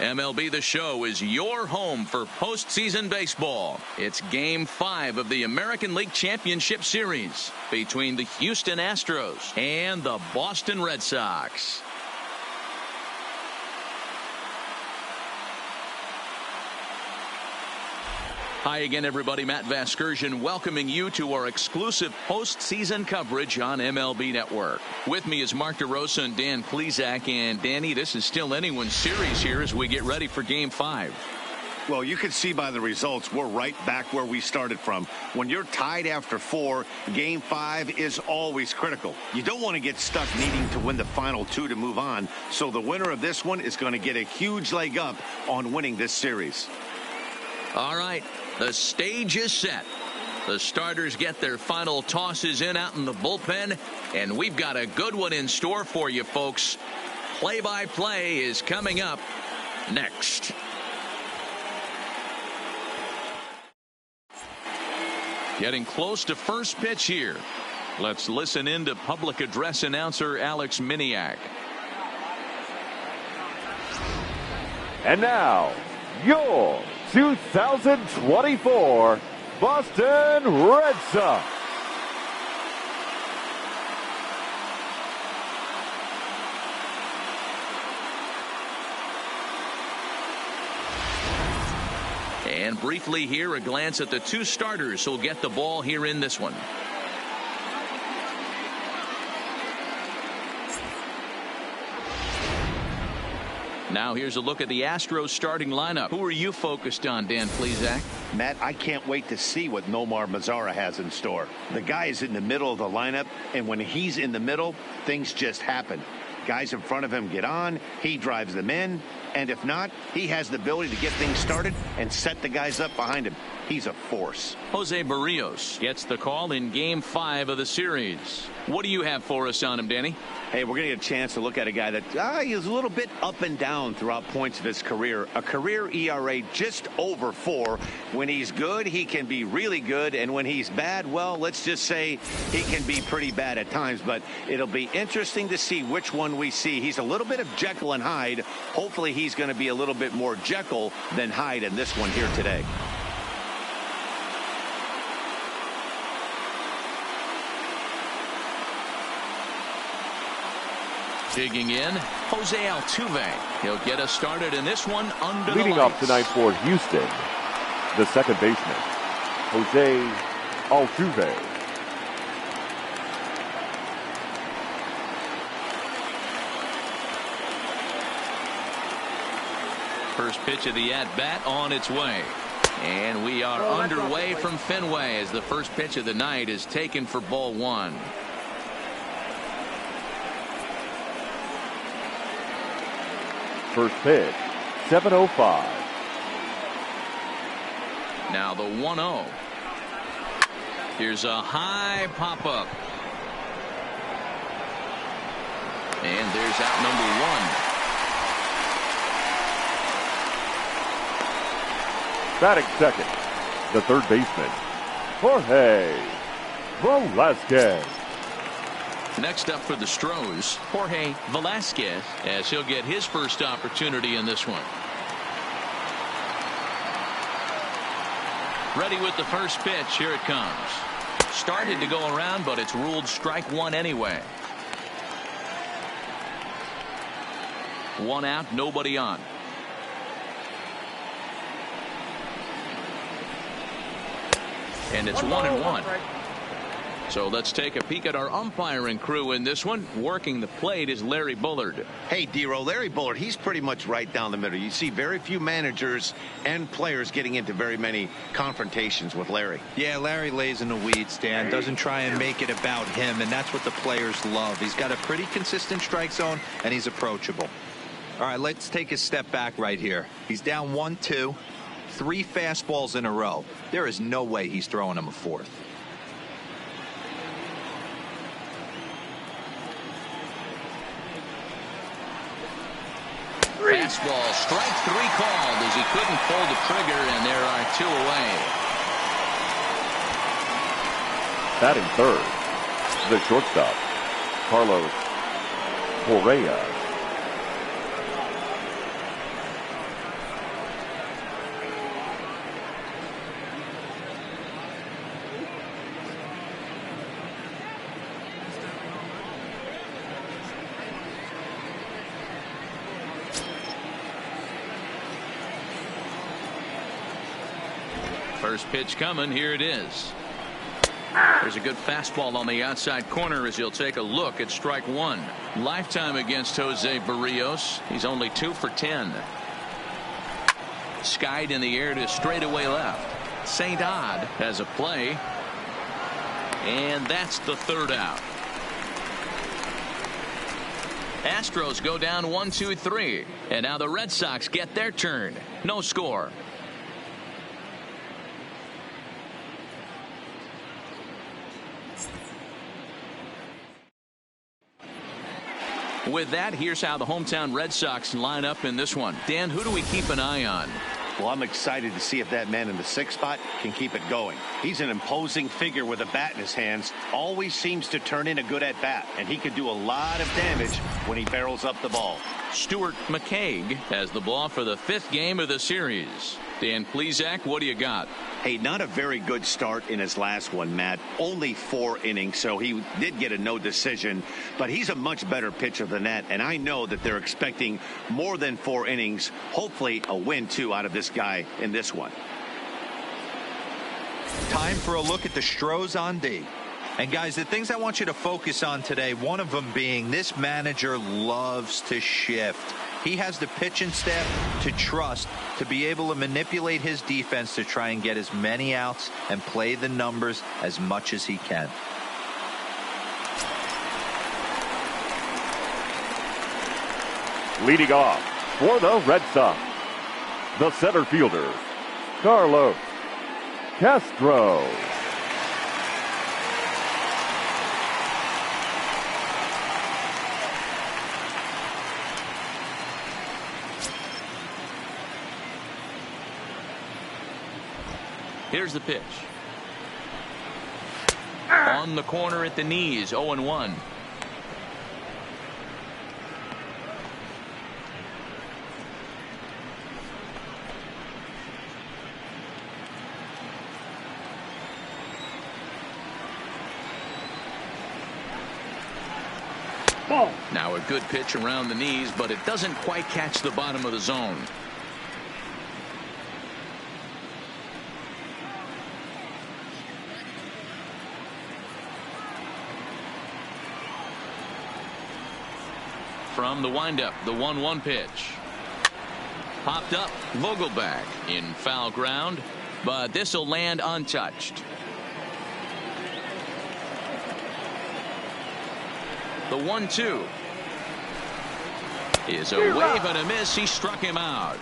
MLB The Show is your home for postseason baseball. It's Game 5 of the American League Championship Series between the Houston Astros and the Boston Red Sox. Hi again, everybody. Matt Vasgersian welcoming you to our exclusive postseason coverage on MLB Network. With me is Mark DeRosa and Dan Plesac. And Danny, this is still anyone's series here as we get ready for Game 5. Well, you can see by the results, we're right back where we started from. When you're tied after 4, Game 5 is always critical. You don't want to get stuck needing to win the final 2 to move on. So the winner of this one is going to get a huge leg up on winning this series. All right, the stage is set. The starters get their final tosses in out in the bullpen, and we've got a good one in store for you, folks. Play-by-play is coming up next. Getting close to first pitch here. Let's listen in to public address announcer Alex Miniak. And now, your 2024 Boston Red Sox. And briefly here, a glance at the 2 starters who'll get the ball here in this one. Now here's a look at the Astros starting lineup. Who are you focused on, Dan Plesac? Matt, I can't wait to see what Nomar Mazara has in store. The guy is in the middle of the lineup, and when he's in the middle, things just happen. Guys in front of him get on, he drives them in, and if not, he has the ability to get things started and set the guys up behind him. He's a force. Jose Barrios gets the call in Game 5 of the series. What do you have for us on him, Danny? Hey, we're going to get a chance to look at a guy that is a little bit up and down throughout points of his career. A career ERA just over 4. When he's good, he can be really good. And when he's bad, well, let's just say he can be pretty bad at times. But it'll be interesting to see which one we see. He's a little bit of Jekyll and Hyde. Hopefully he's going to be a little bit more Jekyll than Hyde in this one here today. Digging in, Jose Altuve. He'll get us started in this one under Leading the lights. off tonight for Houston, the second baseman, Jose Altuve. First pitch of the at-bat on its way. And we are underway from Fenway as the first pitch of the night is taken for ball 1. First pitch, 7:05. Now the 1-0. Here's a high pop-up. And there's out number 1. Batting second, the third baseman, Jorge Velasquez. Next up for the Stros, Jorge Velasquez, as he'll get his first opportunity in this one. Ready with the first pitch. Here it comes. Started to go around, but it's ruled strike 1 anyway. 1 out, nobody on. And it's 1-1. So let's take a peek at our umpiring crew in this one. Working the plate is Larry Bullard. Hey, D-Row, Larry Bullard, he's pretty much right down the middle. You see very few managers and players getting into very many confrontations with Larry. Yeah, Larry lays in the weeds, Dan. Doesn't try and make it about him, and that's what the players love. He's got a pretty consistent strike zone, and he's approachable. All right, let's take a step back right here. He's down 1-2, 3 fastballs in a row. There is no way he's throwing him a 4th. Fastball, strike 3 called as he couldn't pull the trigger, and there are 2 away. Batting third, the shortstop, Carlos Correa. First pitch coming. Here it is. There's a good fastball on the outside corner as he'll take a look at strike one. Lifetime against Jose Barrios. He's only 2 for 10. Skied in the air to straightaway left. St. Odd has a play. And that's the third out. Astros go down 1-2-3. And now the Red Sox get their turn. No score. With that, here's how the hometown Red Sox line up in this one. Dan, who do we keep an eye on? Well, I'm excited to see if that man in the 6th spot can keep it going. He's an imposing figure with a bat in his hands. Always seems to turn in a good at bat, and he could do a lot of damage when he barrels up the ball. Stuart McCaig has the ball for the 5th game of the series. Dan Plesac, what do you got? Hey, not a very good start in his last one, Matt. Only 4 innings, so he did get a no decision. But he's a much better pitcher than that, and I know that they're expecting more than 4 innings. Hopefully a win, too, out of this guy in this one. Time for a look at the Stros on D. And guys, the things I want you to focus on today, one of them being this manager loves to shift. He has the pitching staff to trust to be able to manipulate his defense to try and get as many outs and play the numbers as much as he can. Leading off for the Red Sox, the center fielder, Carlos Castro. Here's the pitch. On the corner at the knees, 0-1. Now a good pitch around the knees, but it doesn't quite catch the bottom of the zone. From the windup, the 1-1 pitch. Popped up, Vogelbach in foul ground, but this will land untouched. The 1-2 is a wave and a miss. He struck him out.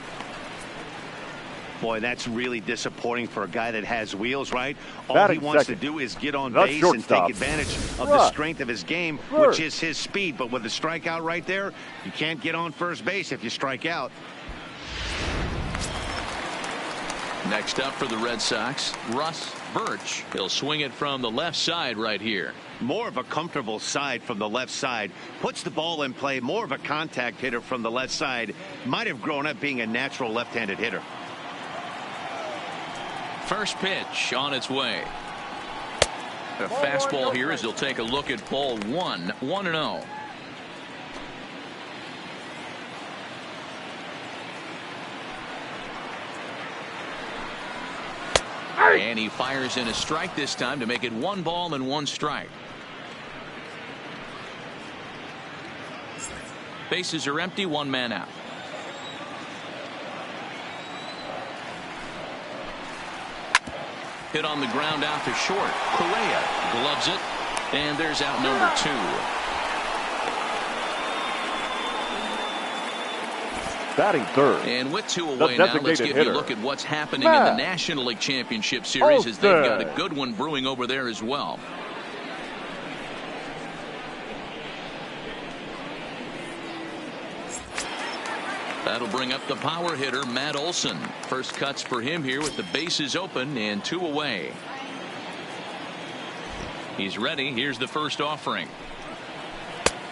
Boy, that's really disappointing for a guy that has wheels, right? All he wants to do is get on base and take advantage of the strength of his game, which is his speed. But with the strikeout right there, you can't get on first base if you strike out. Next up for the Red Sox, Russ Birch. He'll swing it from the left side right here. More of a comfortable side from the left side. Puts the ball in play. More of a contact hitter from the left side. Might have grown up being a natural left-handed hitter. First pitch on its way. A fastball here as he'll take a look at ball 1, 1-0. And he fires in a strike this time to make it 1 ball and 1 strike. Bases are empty, 1 man out. Hit on the ground out to short. Correa gloves it, and there's out number 2. Batting third. And with 2 away now, let's give you a look at what's happening in the National League Championship Series as they've got a good one brewing over there as well. That'll bring up the power hitter, Matt Olson. First cuts for him here with the bases open and 2 away. He's ready. Here's the first offering.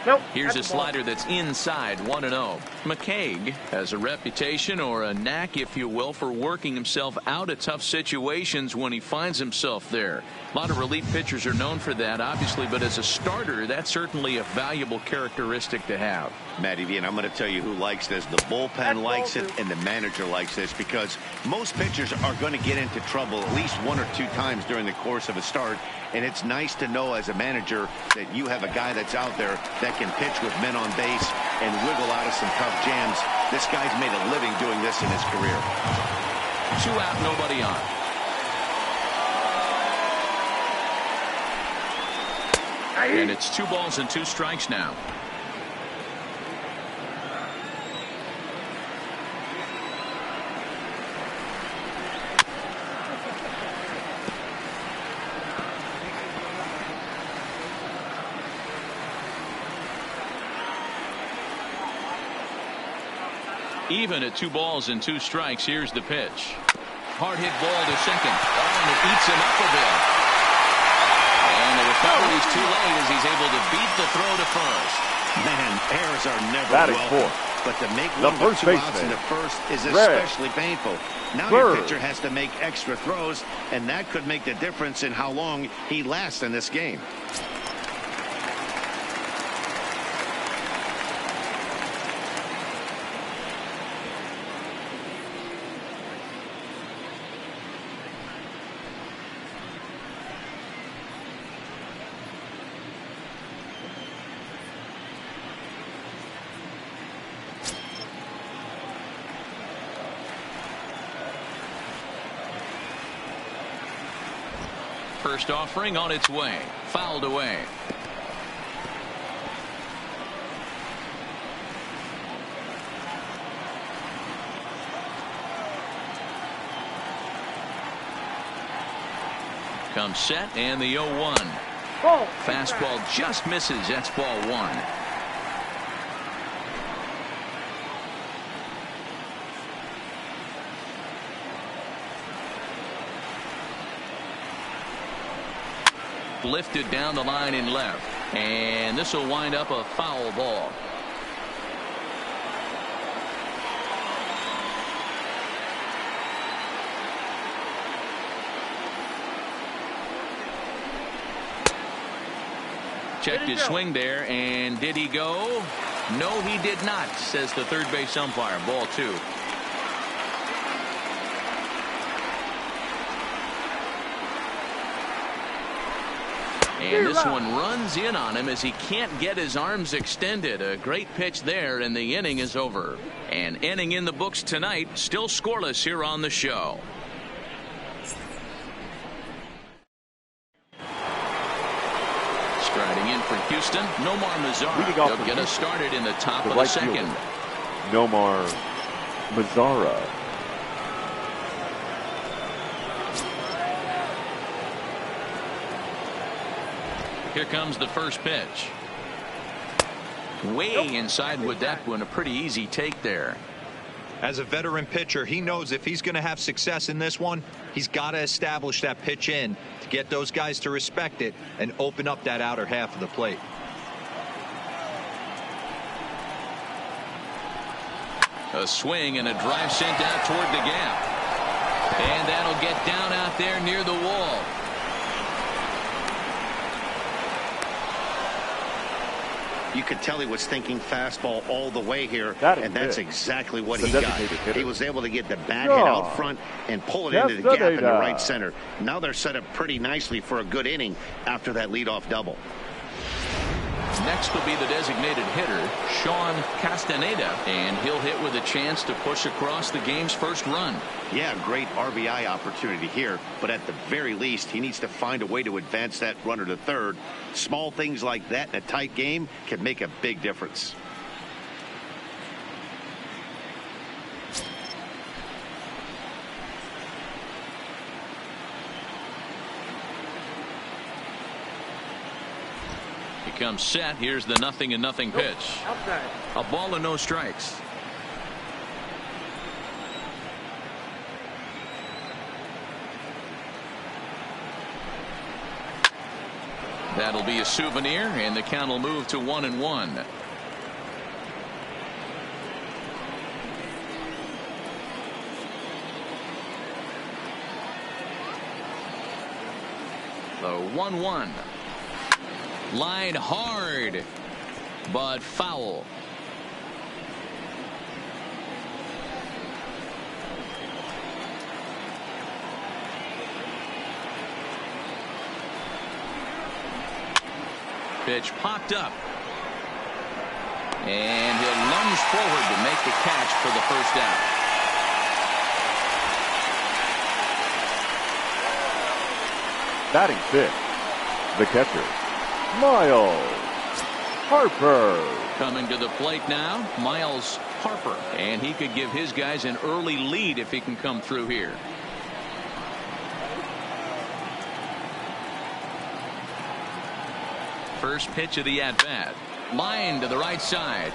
Nope. Here's a slider that's inside, 1-0. McCaig has a reputation, or a knack, if you will, for working himself out of tough situations when he finds himself there. A lot of relief pitchers are known for that, obviously, but as a starter, that's certainly a valuable characteristic to have. Matty V, and I'm going to tell you who likes this. The bullpen likes it, and the manager likes this, because most pitchers are going to get into trouble at least 1 or 2 times during the course of a start, and it's nice to know as a manager that you have a guy that's out there that can pitch with men on base and wiggle out of some tough jams. This guy's made a living doing this in his career. 2 out, nobody on. And it's 2 balls and 2 strikes now. Even at 2 balls and 2 strikes. Here's the pitch. Hard hit ball to second. Oh, and it eats him up a bit. And the recovery's too late as he's able to beat the throw to first. Man, errors are never Batting welcome. But to make 1 with 2 outs in the first is especially painful. Now your pitcher has to make extra throws, and that could make the difference in how long he lasts in this game. First offering on its way. Fouled away. Comes set and the 0-1. Fastball just misses. That's ball 1. Lifted down the line in left, and this will wind up a foul ball. Checked his swing there, and did he go? No, he did not, says the third base umpire. Ball 2. And this one runs in on him as he can't get his arms extended. A great pitch there, and the inning is over. And inning in the books tonight, still scoreless here on the show. Striding in for Houston, Nomar Mazara. He'll get us started in the top of the second. Nomar Mazara. Here comes the first pitch. Way inside with that one. A pretty easy take there. As a veteran pitcher, he knows if he's going to have success in this one, he's got to establish that pitch in to get those guys to respect it and open up that outer half of the plate. A swing and a drive sent out toward the gap. And that'll get down out there near the wall. You could tell he was thinking fastball all the way here, and that's exactly what he got. He was able to get the bat hit out front and pull it into the gap in the right center. Now they're set up pretty nicely for a good inning after that leadoff double. Next will be the designated hitter, Sean Castaneda, and he'll hit with a chance to push across the game's first run. Yeah, great RBI opportunity here, but at the very least, he needs to find a way to advance that runner to third. Small things like that in a tight game can make a big difference. Comes set. Here's the 0-0 pitch. A ball and no strikes. That'll be a souvenir, and the count will move to 1-1. The 1-1. Line hard, but foul. Pitch popped up. And he'll lunge forward to make the catch for the first out. Batting fifth, the catcher, Miles Harper. Coming to the plate now, Miles Harper. And he could give his guys an early lead if he can come through here. First pitch of the at-bat. Line to the right side.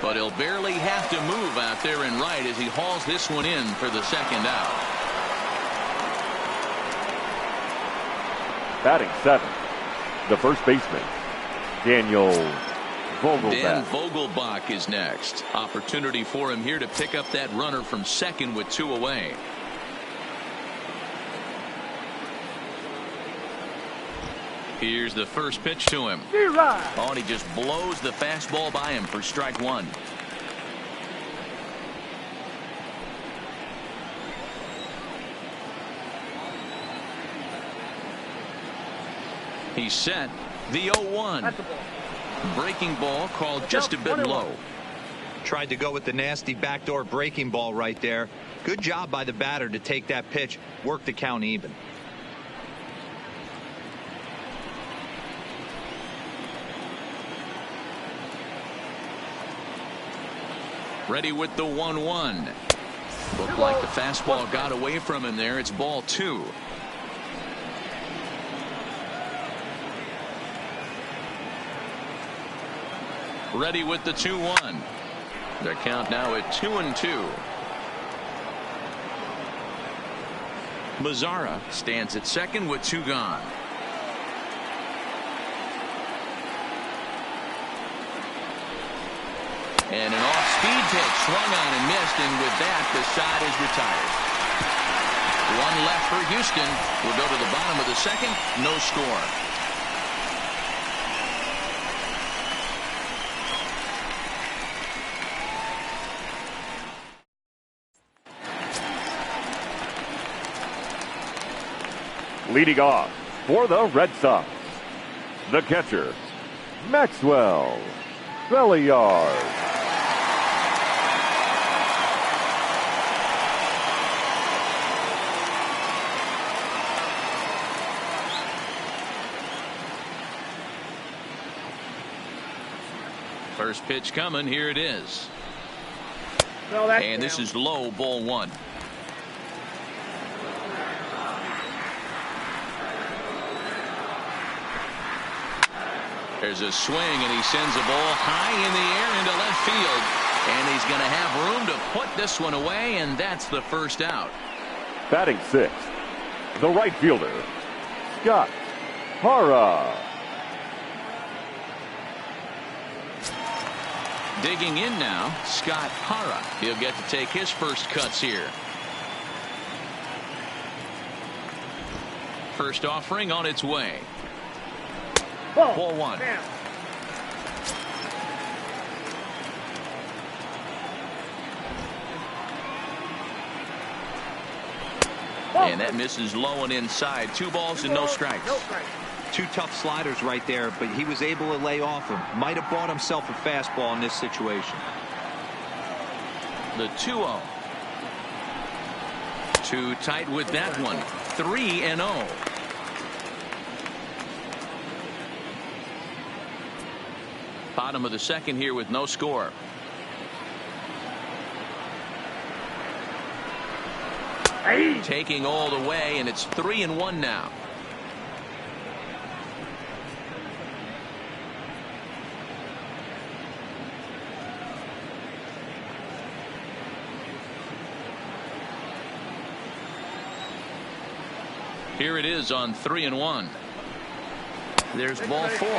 But he'll barely have to move out there in right as he hauls this one in for the second out. Batting seventh, the first baseman, Daniel Vogelbach. Dan Vogelbach is next. Opportunity for him here to pick up that runner from second with 2 away. Here's the first pitch to him. Oh, and he just blows the fastball by him for strike 1. He's set. The 0-1. Breaking ball called just a bit low. Tried to go with the nasty backdoor breaking ball right there. Good job by the batter to take that pitch, work the count even. Ready with the 1-1. Looked like the fastball got away from him there. It's ball 2. Ready with the 2-1. The count now at 2-2. Mazara stands at second with 2 gone. And an off-speed pitch swung on and missed, and with that the side is retired. 1 left for Houston. We'll go to the bottom of the second. No score. Leading off for the Red Sox, the catcher, Maxwell Belliard. First pitch coming. Here it is. No, and this is low, ball 1. There's a swing, and he sends a ball high in the air into left field. And he's going to have room to put this one away, and that's the first out. Batting sixth, the right fielder, Scott Hara. Digging in now, Scott Hara. He'll get to take his first cuts here. First offering on its way. Ball 1. Damn. And that misses low and inside. 2 balls and no strikes. No strikes. 2 tough sliders right there, but he was able to lay off him. Might have bought himself a fastball in this situation. The 2-0. Too tight with that one. 3-0. Bottom of the second here with no score. Hey. Taking all the way, and it's 3-1 now. Here it is on 3-1. There's ball 4.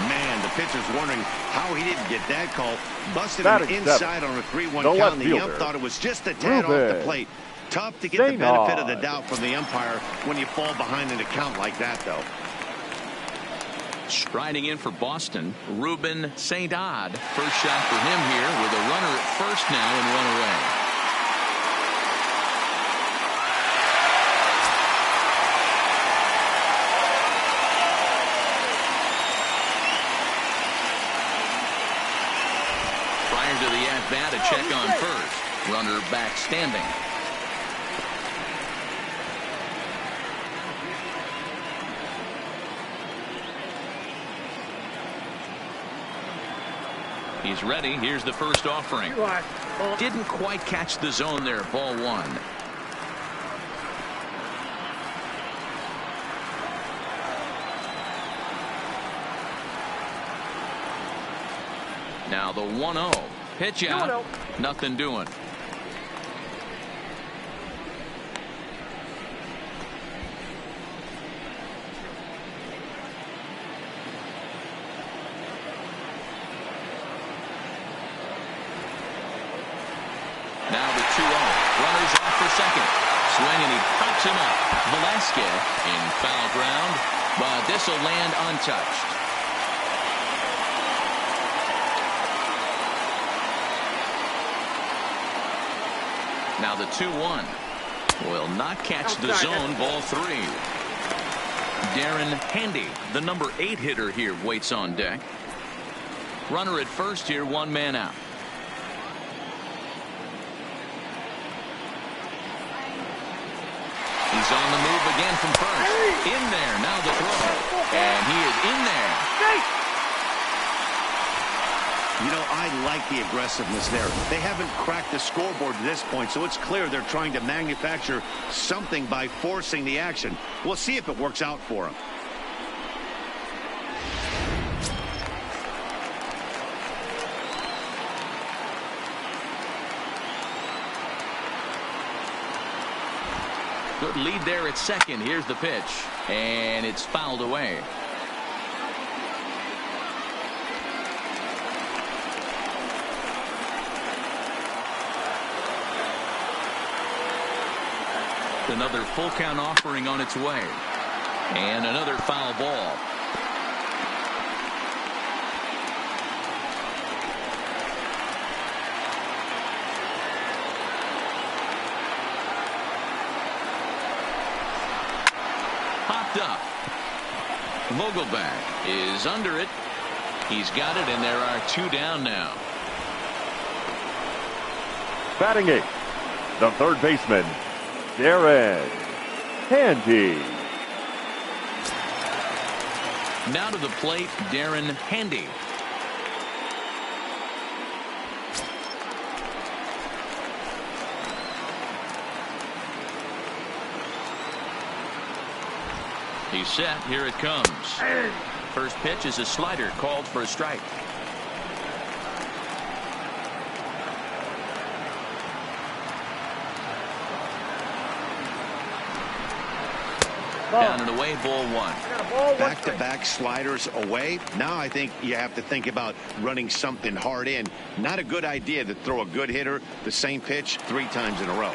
Man, the pitcher's wondering how he didn't get that call. Busted Batting him inside seven. on a 3-1 The left count. The ump fielder, thought it was just a tad off Ruben the plate. Tough to get the benefit of the Sainard. doubt from the umpire when you fall behind in a count like that, though. Striding in for Boston, Ruben Sainard. First shot for him here with a runner at first now and 1 away. check on first. Runner back standing. He's ready. Here's the first offering. Didn't quite catch the zone there. Ball one. Now the 1-0. Pitch out. Nothing doing. Now the 2-0. Runners off for second. Swing and he pops him up. Velasquez in foul ground, but this will land untouched. Now the 2-1 will not catch the zone. Ball three. Darren Handy, the number 8 hitter here, waits on deck. Runner at first here, 1 man out. He's on the move again from first. In there, now the throw. And he is in there. You know, I like the aggressiveness there. They haven't cracked the scoreboard to this point, so it's clear they're trying to manufacture something by forcing the action. We'll see if it works out for them. Good lead there at second. Here's the pitch, and it's fouled away. Another full count offering on its way. And another foul ball. Popped up. Vogelbach is under it. He's got it, and there are 2 down now. Batting 8th, the third baseman, Darren Handy. Now to the plate, Darren Handy. He's set. Here it comes. First pitch is a slider called for a strike. Down and away, ball one. Back-to-back sliders away. Now I think you have to think about running something hard in. Not a good idea to throw a good hitter the same pitch 3 times in a row.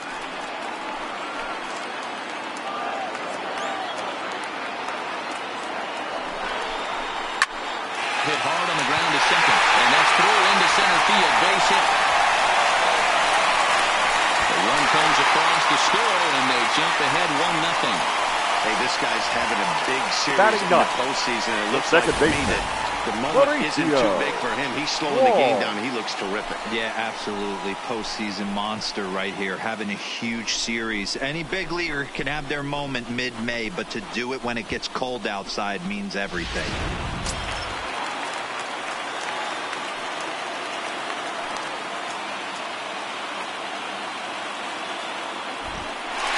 Hit hard on the ground to second, and that's through into center field. Base hit. The run comes across the score, and they jump ahead 1-0. Hey, this guy's having a big series in the postseason. It looks like to me that the moment isn't too big for him. He's slowing the game down. He looks terrific. Yeah, absolutely. Postseason monster right here. Having a huge series. Any big leaguer can have their moment mid-May, but to do it when it gets cold outside means everything.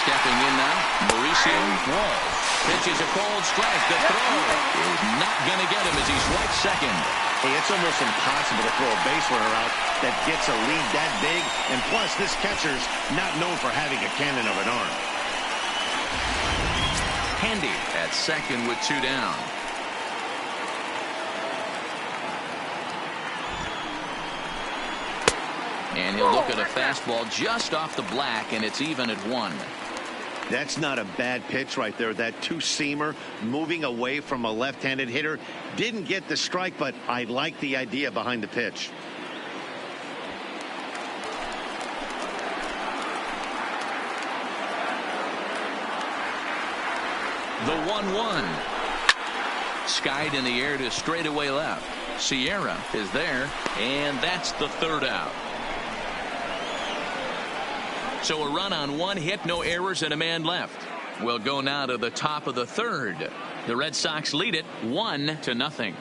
Stepping in now, Mauricio Walls. Pitches a cold strike. The throw is not going to get him as he swipes second. Hey, it's almost impossible to throw a base runner out that gets a lead that big. And plus, this catcher's not known for having a cannon of an arm. Handy at second with 2 down. And he'll look at a fastball just off the black, and it's even at 1. That's not a bad pitch right there. That two-seamer moving away from a left-handed hitter. Didn't get the strike, but I like the idea behind the pitch. The 1-1. Skied in the air to straightaway left. Sierra is there, and that's the 3rd out. So a run on one hit, no errors, and a man left. We'll go now to the top of the third. The Red Sox lead it 1-0.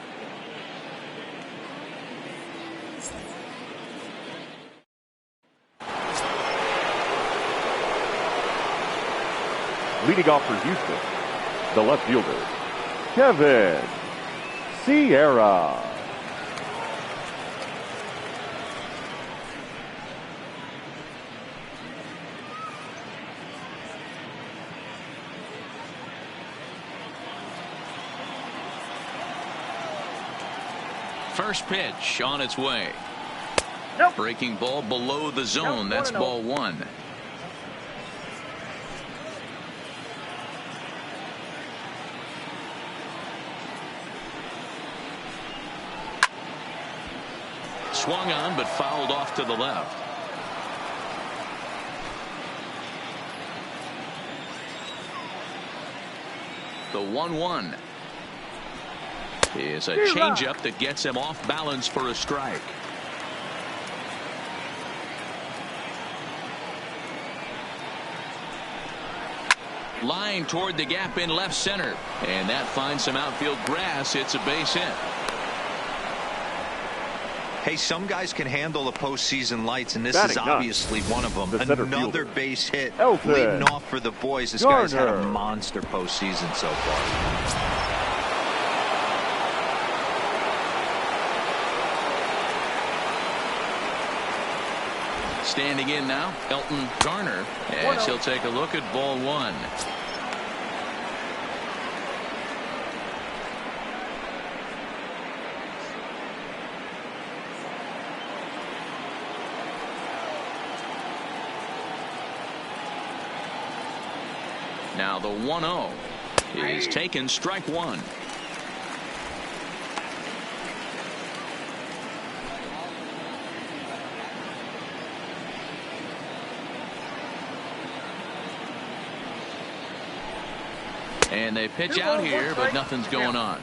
Leading off for Houston, the left fielder, Kevin Sierra. First pitch on its way. Nope. Breaking ball below the zone. Nope, That's ball one. Swung on, but fouled off to the left. The 1-1 is a changeup that gets him off balance for a strike. Line toward the gap in left center, and that finds some outfield grass. It's a base hit. Hey, some guys can handle the postseason lights, and this Batting is obviously one of them. Another base hit Elton leading off for the boys. This guy's had a monster postseason so far. Standing in now, Elton Garner, as he'll take a look at ball one. Now the 1-0 is taken, strike one. And they pitch out here, but nothing's going on.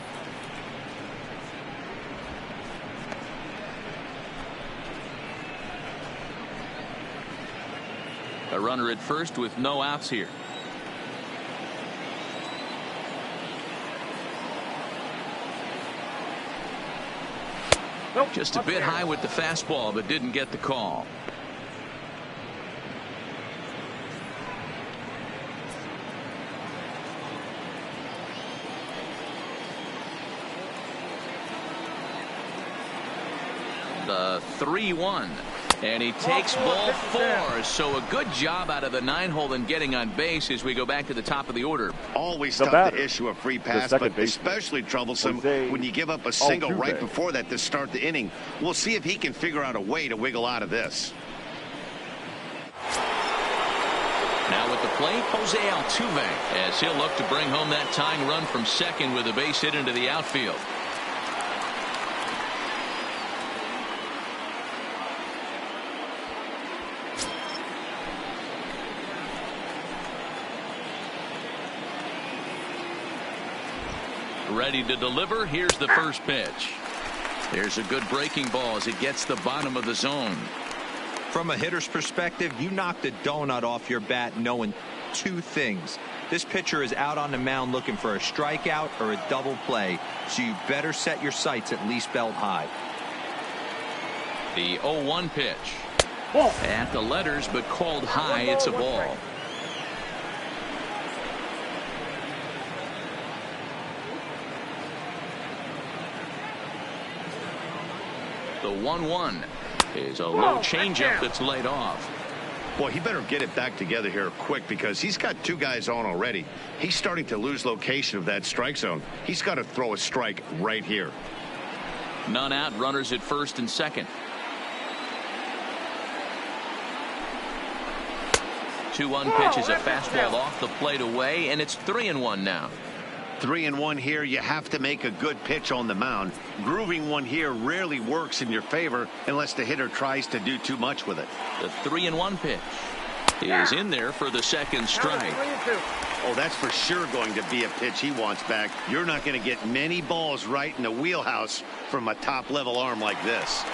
A runner at first with no outs here. Just a bit high with the fastball, but didn't get the call. The 3-1, and he takes ball four. So a good job out of the 9-hole in getting on base as we go back to the top of the order. Always tough to issue a free pass, but especially troublesome when you give up a single right before that to start the inning. We'll see if he can figure out a way to wiggle out of this. Now with the plate, Jose Altuve, as he'll look to bring home that tying run from second with a base hit into the outfield. Ready to deliver. Here's the first pitch. There's a good breaking ball as it gets the bottom of the zone. From a hitter's perspective, you knocked a donut off your bat knowing two things. This pitcher is out on the mound looking for a strikeout or a double play, so you better set your sights at least belt high. The 0-1 pitch. At the letters, but called high. It's a ball. The 1-1 is a low changeup that's laid off. Boy, he better get it back together here quick because he's got two guys on already. He's starting to lose location of that strike zone. He's got to throw a strike right here. None out, runners at first and second. 2-1 pitch is a fastball off the plate away, and it's 3-1 now. 3-1 here. You have to make a good pitch on the mound. Grooving one here rarely works in your favor unless the hitter tries to do too much with it. The 3-1 pitch is in there for the second strike. Oh, that's for sure going to be a pitch he wants back. You're not going to get many balls right in the wheelhouse from a top level arm like this.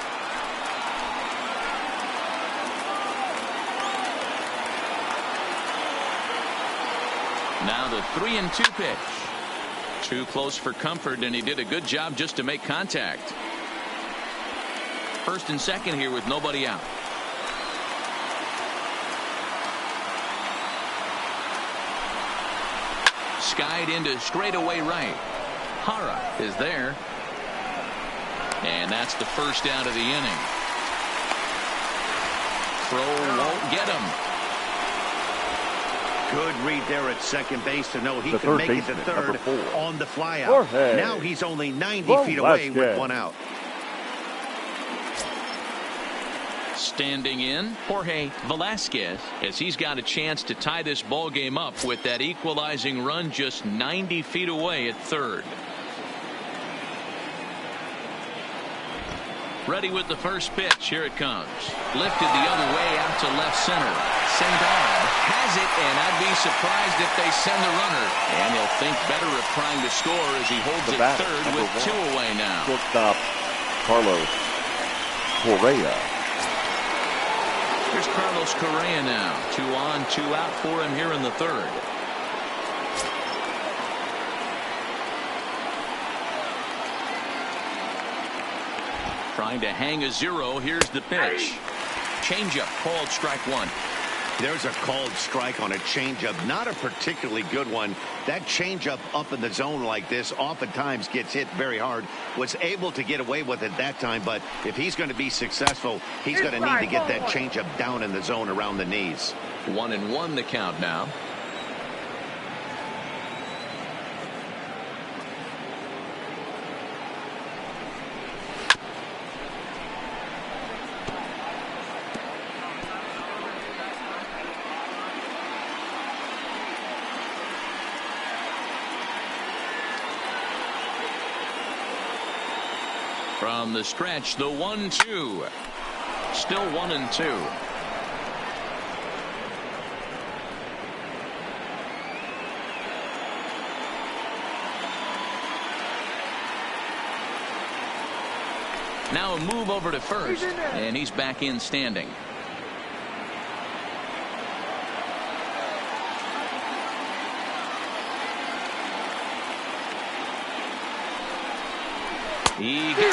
Now the 3-2 pitch. Too close for comfort, and he did a good job just to make contact. First and second here with nobody out. Skied into straightaway right. Hara is there. And that's the first out of the inning. Crow won't get him. Good read there at second base to know he can make it to third on the flyout. Jorge Now he's only 90 feet away with one out. Standing in, Jorge Velasquez, as he's got a chance to tie this ball game up with that equalizing run just 90 feet away at third. Ready with the first pitch. Here it comes. Lifted the other way out to left center. St. Aug has it, and I'd be surprised if they send the runner. And he'll think better of trying to score as he holds it third with two away now. Shortstop Carlos Correa. Here's Carlos Correa now. 2 on, 2 out for him here in the third. Trying to hang a 0. Here's the pitch. Changeup called strike 1. There's a called strike on a changeup. Not a particularly good one. That changeup up in the zone like this oftentimes gets hit very hard. Was able to get away with it that time, but if he's going to be successful, he's going to need to get that changeup down in the zone around the knees. 1-1 the count now. From the stretch, the 1-2. Still 1-2. Now a move over to first, and he's back in standing. He gets it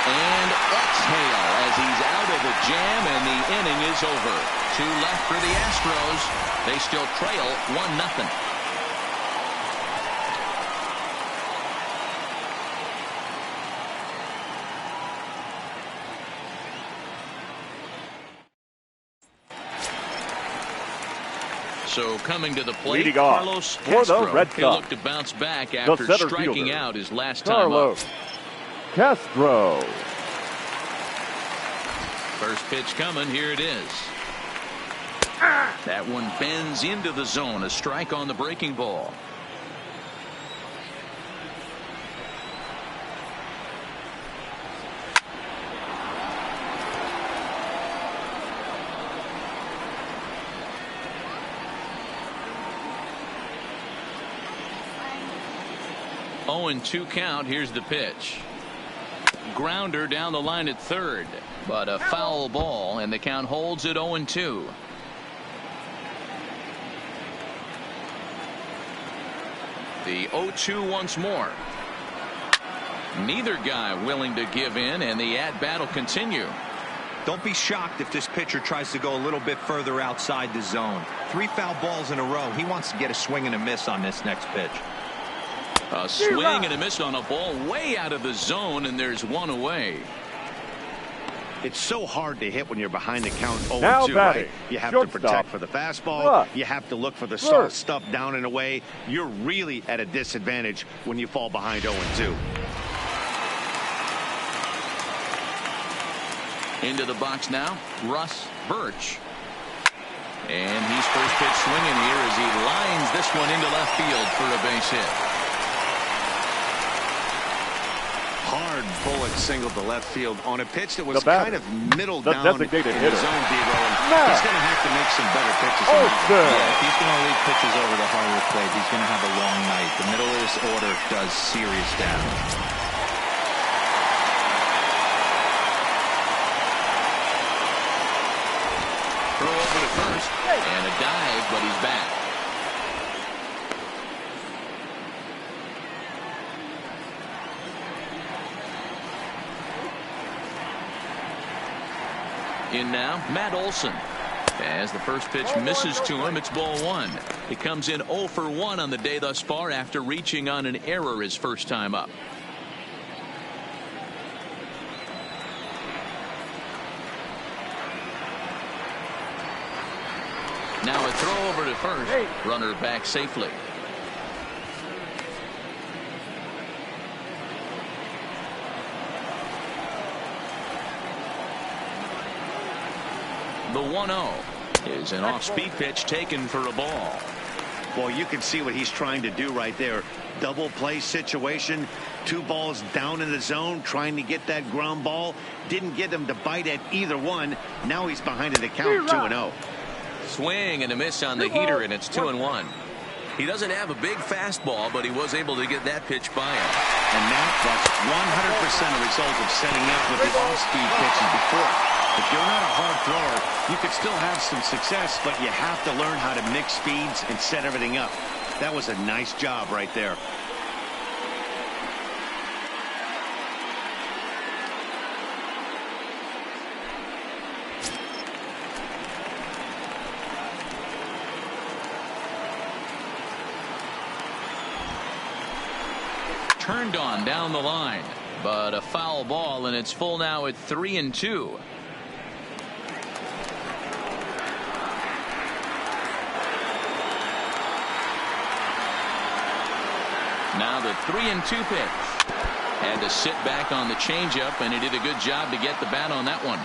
and exhale as he's out of the jam, and the inning is over. 2 left for the Astros. They still trail 1-0. So coming to the plate, Carlos Castro. He'll look to bounce back after striking out his last time up. Castro. First pitch coming. Here it is. That one bends into the zone. A strike on the breaking ball. Oh, and 2 count. Here's the pitch. Grounder down the line at third, but a foul ball, and the count holds at 0-2. The 0-2 once more. Neither guy willing to give in, and the at-bat will continue. Don't be shocked if this pitcher tries to go a little bit further outside the zone. 3 foul balls in a row. He wants to get a swing and a miss on this next pitch. A swing and a miss on a ball way out of the zone, and there's 1 away. It's so hard to hit when you're behind the count 0-2, right? You have to protect for the fastball. You have to look for the soft stuff down and away. You're really at a disadvantage when you fall behind 0-2. Into the box now, Russ Birch. And he's first pitch swinging here as he lines this one into left field for a base hit. Hard bullet single to left field on a pitch that was kind of middle down in the zone, Debo. He's going to have to make some better pitches. If he's going to lead pitches over the heart of the plate, he's going to have a long night. The middle of this order does serious damage. Throw over to first, and a dive, but he's back. In now, Matt Olson. As the first pitch misses to him, it's ball one. It comes in 0 for 1 on the day thus far after reaching on an error his first time up. Now a throw over to first. Runner back safely. The 1-0 is an off-speed pitch taken for a ball. Well, you can see what he's trying to do right there. Double play situation. 2 balls down in the zone, trying to get that ground ball. Didn't get him to bite at either one. Now he's behind in the count, 2-0. Swing and a miss on the heater, and it's 2-1. He doesn't have a big fastball, but he was able to get that pitch by him. And that's 100% a result of setting up with the off-speed pitches before. If you're not a hard thrower, you could still have some success, but you have to learn how to mix speeds and set everything up. That was a nice job right there. Turned on down the line, but a foul ball, and it's full now at 3-2. Now the 3-2 pitch. Had to sit back on the changeup, and he did a good job to get the bat on that one.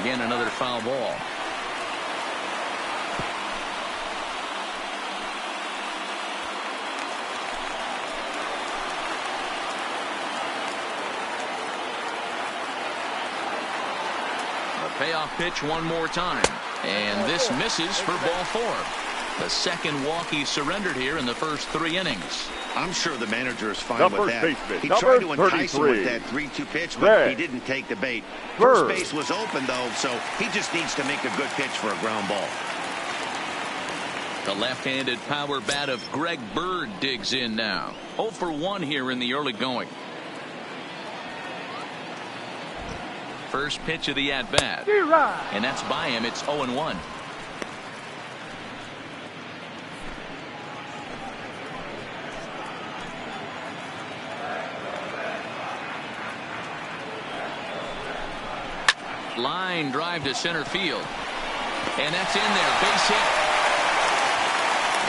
Again, another foul ball. Payoff pitch one more time, and this misses for ball 4. The second walk he surrendered here in the first 3 innings. I'm sure the manager is fine with that. He tried to entice him with that 3-2 pitch, but he didn't take the bait. First base was open, though, so he just needs to make a good pitch for a ground ball. The left-handed power bat of Greg Bird digs in now. 0 for 1 here in the early going. First pitch of the at-bat, and that's by him. It's 0-1. Line drive to center field, and that's in there. Base hit,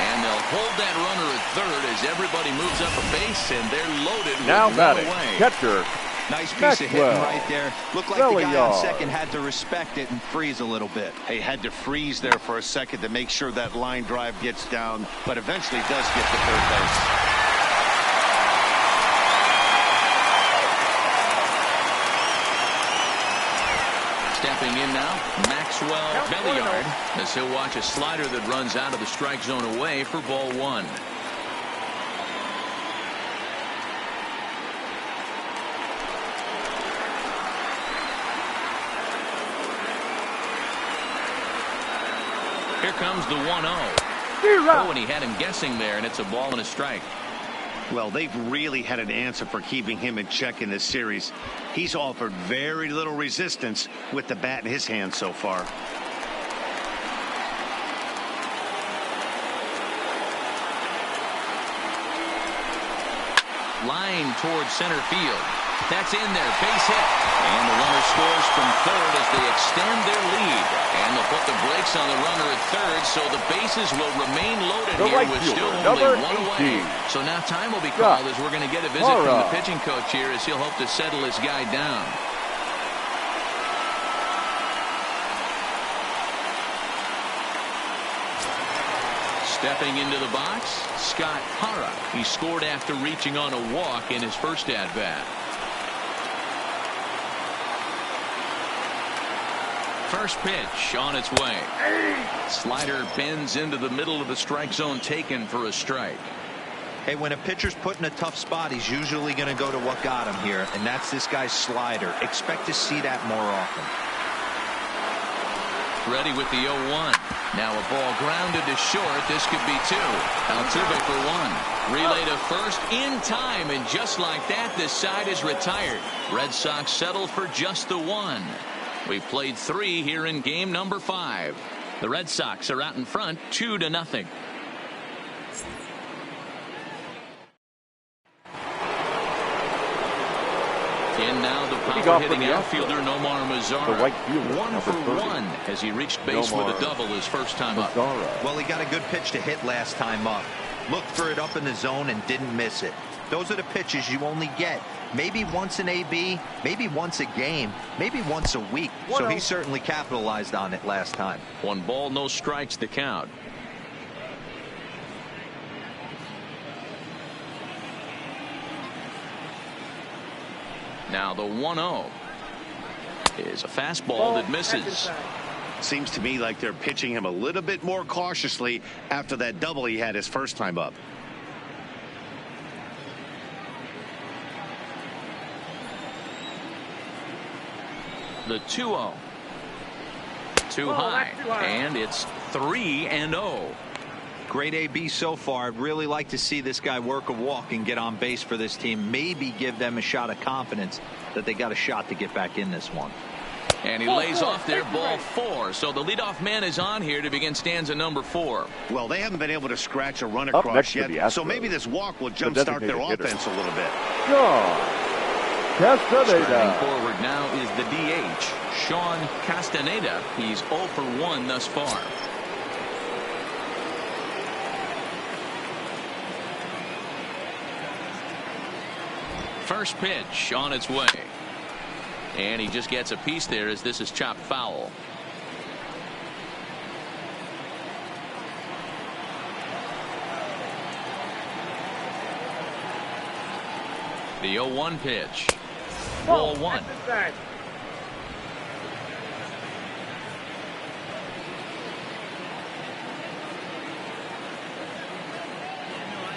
and they'll hold that runner at third as everybody moves up a base, and they're loaded. Now with batting, away. catcher. Nice piece of hitting right there. Looked like the guy on second had to respect it and freeze a little bit. He had to freeze there for a second to make sure that line drive gets down, but eventually does get to third base. Stepping in now, Maxwell Belliard, as he'll watch a slider that runs out of the strike zone away for ball 1. Here comes the 1-0. Oh, and he had him guessing there, and it's a ball and a strike. Well, they've really had an answer for keeping him in check in this series. He's offered very little resistance with the bat in his hand so far. Line towards center field. That's in there. Base hit. And the runner scores from third as they extend their lead. And they'll put the brakes on the runner at third, so the bases will remain loaded here with still only 1 away. So now time will be called as we're going to get a visit from the pitching coach here as he'll hope to settle his guy down. Stepping into the box, Scott Hara. He scored after reaching on a walk in his first at-bat. First pitch on its way. Slider bends into the middle of the strike zone, taken for a strike. Hey, when a pitcher's put in a tough spot, he's usually going to go to what got him here, and that's this guy's slider. Expect to see that more often. Ready with the 0-1. Now a ball grounded to short. This could be 2. Altuve for 1. Relay to first in time, and just like that, this side is retired. Red Sox settle for just the 1. We've played 3 here in game number 5. The Red Sox are out in front 2-0. And now the power-hitting outfielder Nomar Mazara, right fielder, 1 for 30. 1 as he reached base with a double his first time up. Well, he got a good pitch to hit last time up. Looked for it up in the zone and didn't miss it. Those are the pitches you only get maybe once in AB, maybe once a game, maybe once a week. So he certainly capitalized on it last time. 1 ball, no strikes to count. Now the 1-0 is a fastball that misses. Seems to me like they're pitching him a little bit more cautiously after that double he had his first time up. The 2-0. Too high, and it's 3-0. Great AB so far. I'd really like to see this guy work a walk and get on base for this team. Maybe give them a shot of confidence that they got a shot to get back in this one. And he lays off there, ball 4. So the leadoff man is on here to begin stanza number 4. Well, they haven't been able to scratch a run across yet, so maybe this walk will jumpstart their offense a little bit. Striding forward now is the DH, Sean Castaneda. He's 0 for 1 thus far. First pitch on its way. And he just gets a piece there as this is chopped foul. The 0-1 pitch. Ball 1.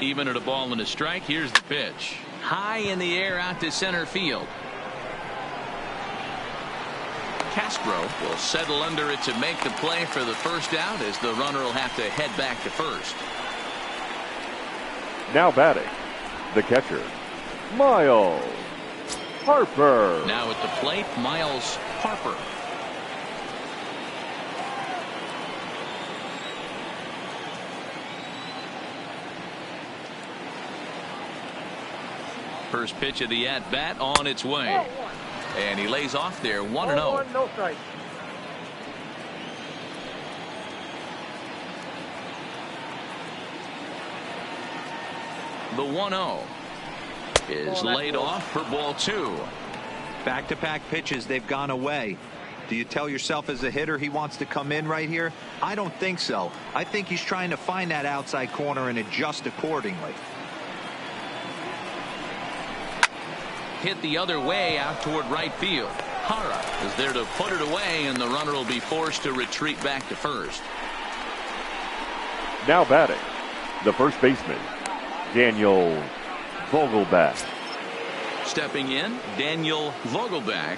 Even at a ball and a strike, here's the pitch. High in the air out to center field. Castro will settle under it to make the play for the first out as the runner will have to head back to first. Now batting, the catcher, Miles Harper. Now at the plate, Miles Harper. First pitch of the at-bat on its way. And he lays off there, 1-0. No strike. The 1-0 is laid off for ball 2. Back-to-back pitches, they've gone away. Do you tell yourself as a hitter he wants to come in right here? I don't think so. I think he's trying to find that outside corner and adjust accordingly. Hit the other way out toward right field. Hara is there to put it away, and the runner will be forced to retreat back to first. Now batting, the first baseman, Daniel Vogelbach. Stepping in, Daniel Vogelbach.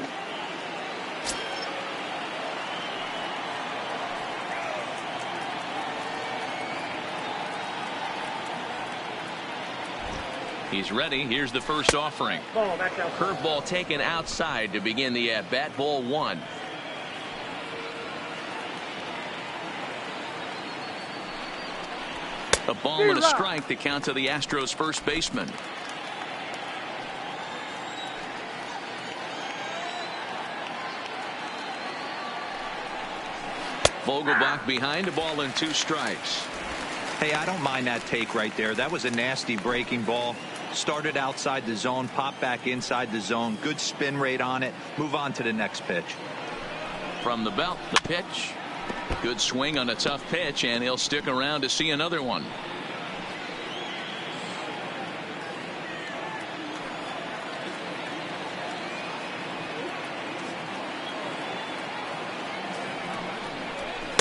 He's ready. Here's the first offering. Curveball taken outside to begin the at-bat. Ball 1. A ball and a strike to count to the Astros first baseman. Vogelbach behind, a ball and 2 strikes. Hey, I don't mind that take right there. That was a nasty breaking ball. Started outside the zone, popped back inside the zone. Good spin rate on it. Move on to the next pitch. From the belt, the pitch. Good swing on a tough pitch, and he'll stick around to see another one.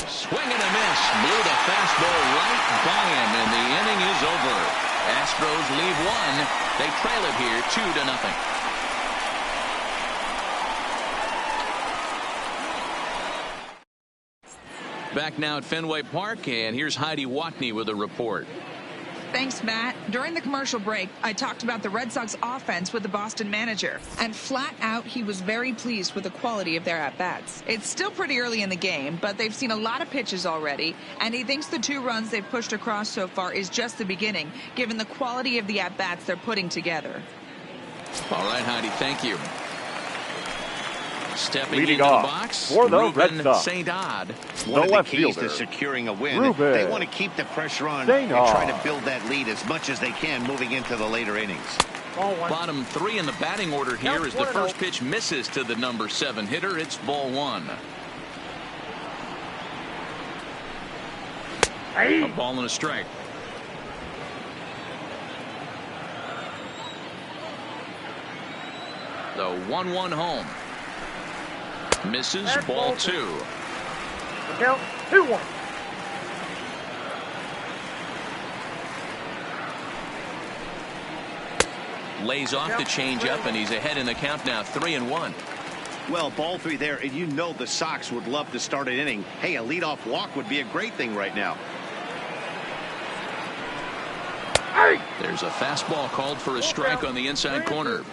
Swing and a miss. Blew the fastball right by him, and the inning is over. Astros leave 1. They trail it here 2-0. Back now at Fenway Park, and here's Heidi Watney with a report. Thanks, Matt. During the commercial break, I talked about the Red Sox offense with the Boston manager, and flat out, he was very pleased with the quality of their at-bats. It's still pretty early in the game, but they've seen a lot of pitches already, and he thinks the 2 runs they've pushed across so far is just the beginning, given the quality of the at-bats they're putting together. All right, Heidi, thank you. Stepping Leading into the off box for the Ruben Red Sox. Saint-Odd. One of the left keys fielder, to securing a win. Ruben They want to keep the pressure on and try to build that lead as much as they can moving into the later innings. Bottom 3 in the batting order here as the first pitch misses to the number 7 hitter. It's ball 1. A ball and a strike. The 1-1 home. Misses. Ball 2. Count 2-1. Lays off the changeup, and he's ahead in the count now, 3-1. Well, ball 3 there, and you know the Sox would love to start an inning. Hey, a leadoff walk would be a great thing right now. There's a fastball called for a strike on the inside corner.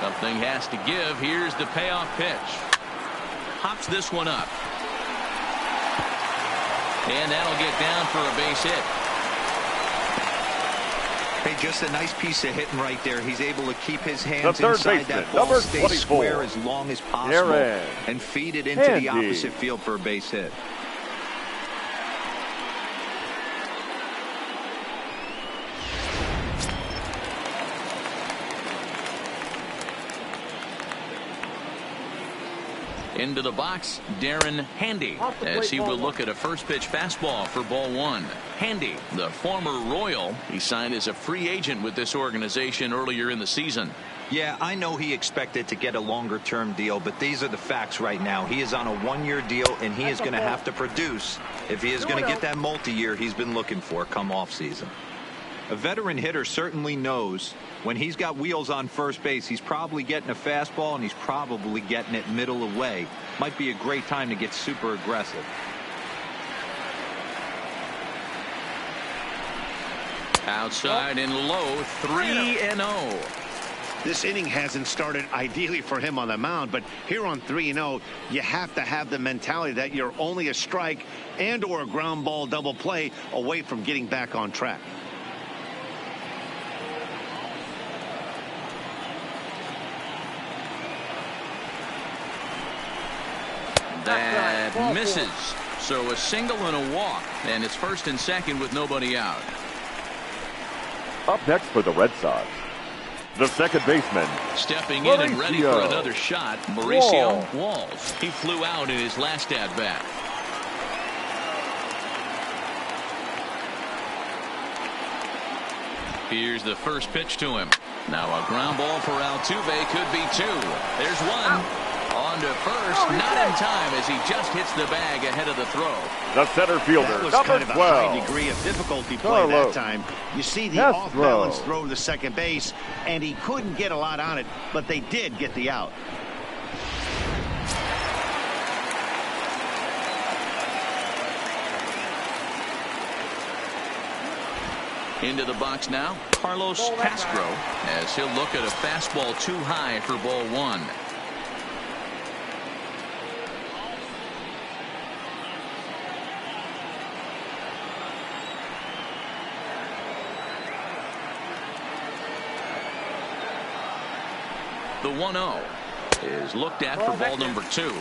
Something has to give. Here's the payoff pitch. Hops this one up. And that'll get down for a base hit. Hey, just a nice piece of hitting right there. He's able to keep his hands inside that baseman, ball, stay 24, square as long as possible, Aaron and feed it into the Handy. opposite field for a base hit. Into the box, Darren Handy, as he will look at a first pitch fastball for ball 1. Handy, the former Royal, he signed as a free agent with this organization earlier in the season. Yeah, I know he expected to get a longer-term deal, but these are the facts right now. He is on a 1-year deal, and he is going to have to produce if he is going to get that multi-year he's been looking for come off season. A veteran hitter certainly knows when he's got wheels on first base, he's probably getting a fastball, and he's probably getting it middle away. Might be a great time to get super aggressive. Outside and low, 3-0. This inning hasn't started ideally for him on the mound, but here on 3-0, you have to have the mentality that you're only a strike and or a ground ball double play away from getting back on track. That misses. So a single and a walk, and it's first and second with nobody out. Up next for the Red Sox, the second baseman, Stepping in and ready for another shot, Mauricio Walls. He flew out in his last at-bat. Here's the first pitch to him. Now a ground ball for Altuve could be 2. There's 1. On to first, not in time as he just hits the bag ahead of the throw. the center fielder, That was number kind of a 12. high degree of difficulty play that time. You see the off-balance throw to second base, and he couldn't get a lot on it, but they did get the out. Into the box now, Carlos Castro, as he'll look at a fastball too high for ball 1. The 1-0 is looked at for ball number 2.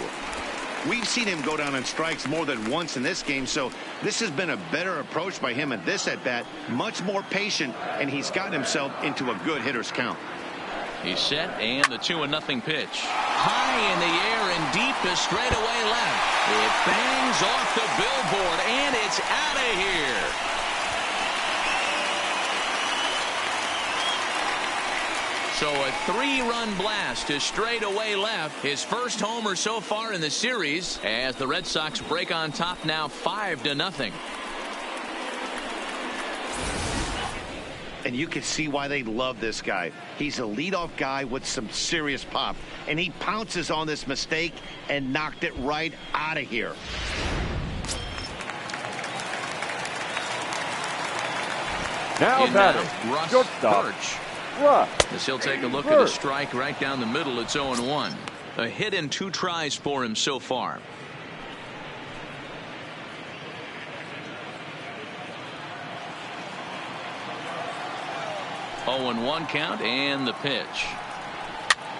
We've seen him go down on strikes more than once in this game, so this has been a better approach by him at this at-bat. Much more patient, and he's gotten himself into a good hitter's count. He's set, and the 2-0 pitch. High in the air and deep to straightaway left. It bangs off the billboard, and it's out of here. So a 3-run blast to straightaway left. His first homer so far in the series as the Red Sox break on top now 5-0. and you can see why they love this guy. He's a leadoff guy with some serious pop, and he pounces on this mistake and knocked it right out of here. Now batting, Russ shortstop, Birch. Russ. As he'll take a look at a strike right down the middle. It's 0-1. A hit in 2 tries for him so far. Oh, and 1 count, and the pitch.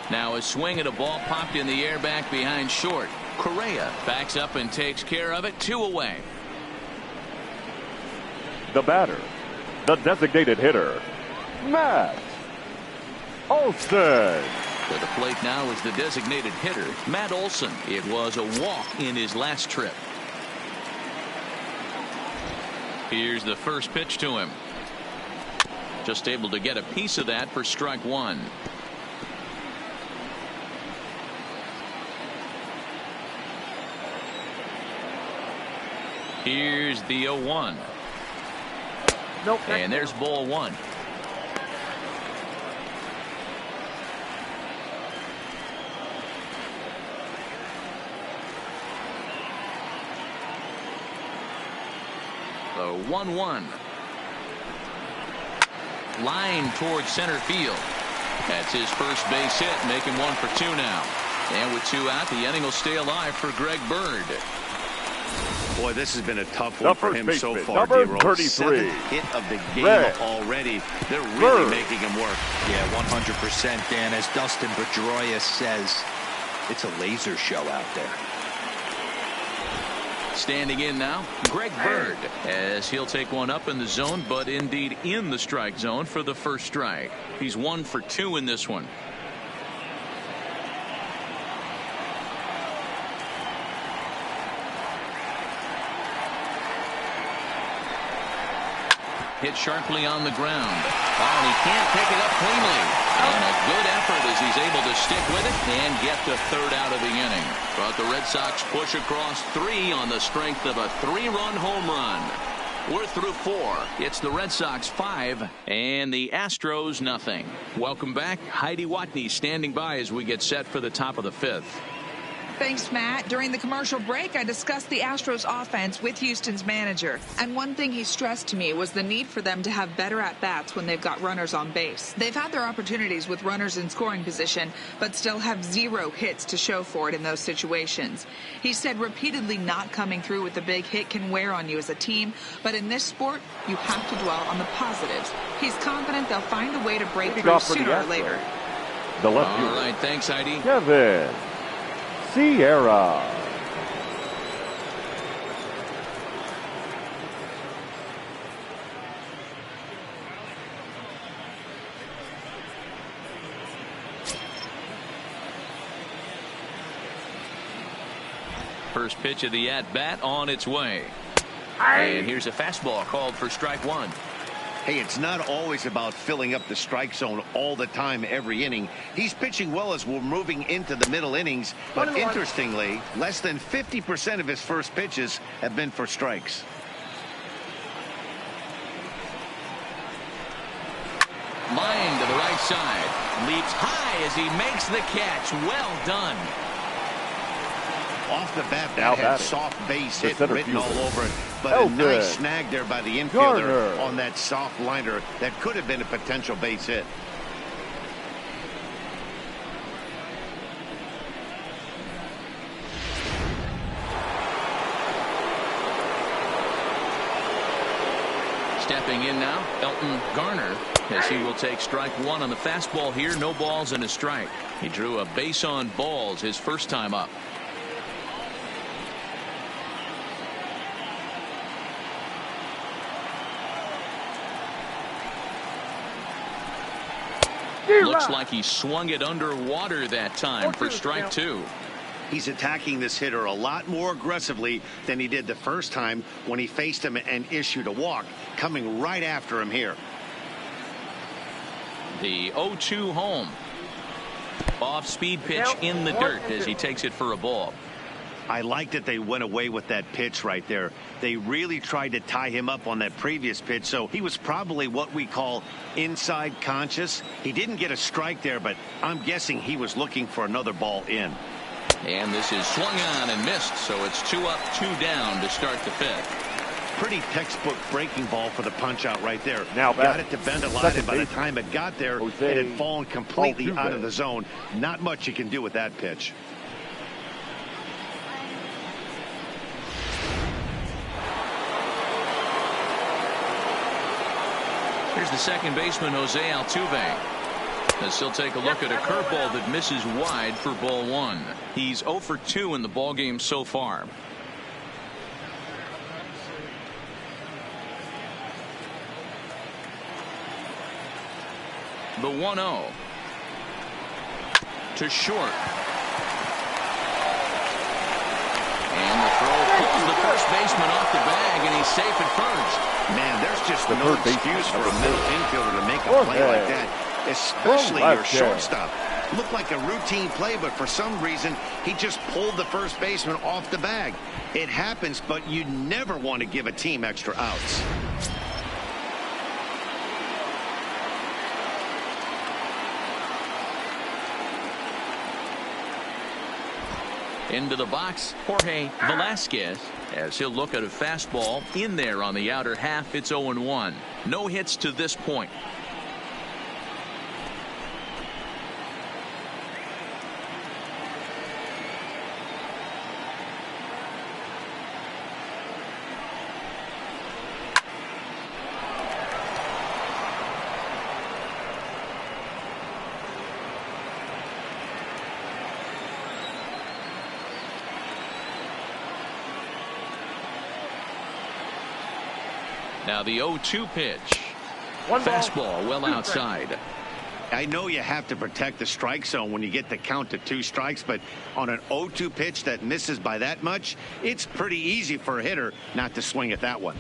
Now a swing at a ball popped in the air back behind short. Correa backs up and takes care of it. 2 away. The batter, the designated hitter, Matt Olson. To the plate now is the designated hitter, Matt Olson. It was a walk in his last trip. Here's the first pitch to him. Just able to get a piece of that for strike 1. Here's the 0-1. Nope. And there's ball 1. The 1-1. Line towards center field. That's his first base hit, making 1 for 2 now. And with 2 out, the inning will stay alive for Greg Bird. Boy, this has been a tough one for him so far. Number D-Rose. 33. 7th hit of the game already. They're really Bird. making him work. Yeah, 100%, Dan. As Dustin Pedroia says, it's a laser show out there. Standing in now, Greg Bird, as he'll take one up in the zone, but indeed in the strike zone for the first strike. He's 1 for 2 in this one. Hit sharply on the ground. Oh, and he can't pick it up cleanly. And a good effort as he's able to stick with it and get the 3rd out of the inning. But the Red Sox push across 3 on the strength of a 3-run home run. We're through 4. It's the Red Sox 5 and the Astros nothing. Welcome back. Heidi Watney standing by as we get set for the top of the 5th. Thanks, Matt. During the commercial break, I discussed the Astros offense with Houston's manager. And one thing he stressed to me was the need for them to have better at-bats when they've got runners on base. They've had their opportunities with runners in scoring position, but still have 0 hits to show for it in those situations. He said repeatedly not coming through with the big hit can wear on you as a team, but in this sport, you have to dwell on the positives. He's confident they'll find a way to break through sooner or later. The left All right, thanks, Heidi. Kevin Sierra. First pitch of the at-bat on its way. And here's a fastball called for strike 1. Hey, it's not always about filling up the strike zone all the time every inning. He's pitching well as we're moving into the middle innings. But interestingly, less than 50% of his first pitches have been for strikes. Line to the right side. Leaps high as he makes the catch. Well done. Off the bat, that had soft base hit written all over it. But a Elton. nice snag there by the infielder Garner. on that soft liner that could have been a potential base hit. Stepping in now, Elton Garner, as he will take strike 1 on the fastball here. No balls and a strike. He drew a base on balls his first time up. Looks like he swung it underwater that time for strike 2. He's attacking this hitter a lot more aggressively than he did the first time when he faced him and issued a walk, coming right after him here. The 0-2 home. Off-speed pitch in the dirt as he takes it for a ball. I like that they went away with that pitch right there. They really tried to tie him up on that previous pitch, so he was probably what we call inside conscious. He didn't get a strike there, but I'm guessing he was looking for another ball in. And this is swung on and missed, so it's 2 up, 2 down to start the 5th. Pretty textbook breaking ball for the punch out right there. Now got it to bend a lot, and by the time it got there, Jose it had fallen completely Altuve. out of the zone. Not much you can do with that pitch. Here's the second baseman, Jose Altuve. As he'll take a look at a curveball that misses wide for ball 1. He's 0 for 2 in the ballgame so far. The 1-0 to short. And the throw pulls the first baseman off the bag, and he's safe at first. Man, there's just no excuse for a middle infielder to make a play like that, especially your shortstop. Looked like a routine play, but for some reason, he just pulled the first baseman off the bag. It happens, but you never want to give a team extra outs. Into the box, Jorge Velasquez, as he'll look at a fastball in there on the outer half. It's 0-1. No hits to this point. Now the 0-2 pitch. Fastball well outside. I know you have to protect the strike zone when you get the count to 2 strikes, but on an 0-2 pitch that misses by that much, it's pretty easy for a hitter not to swing at that one.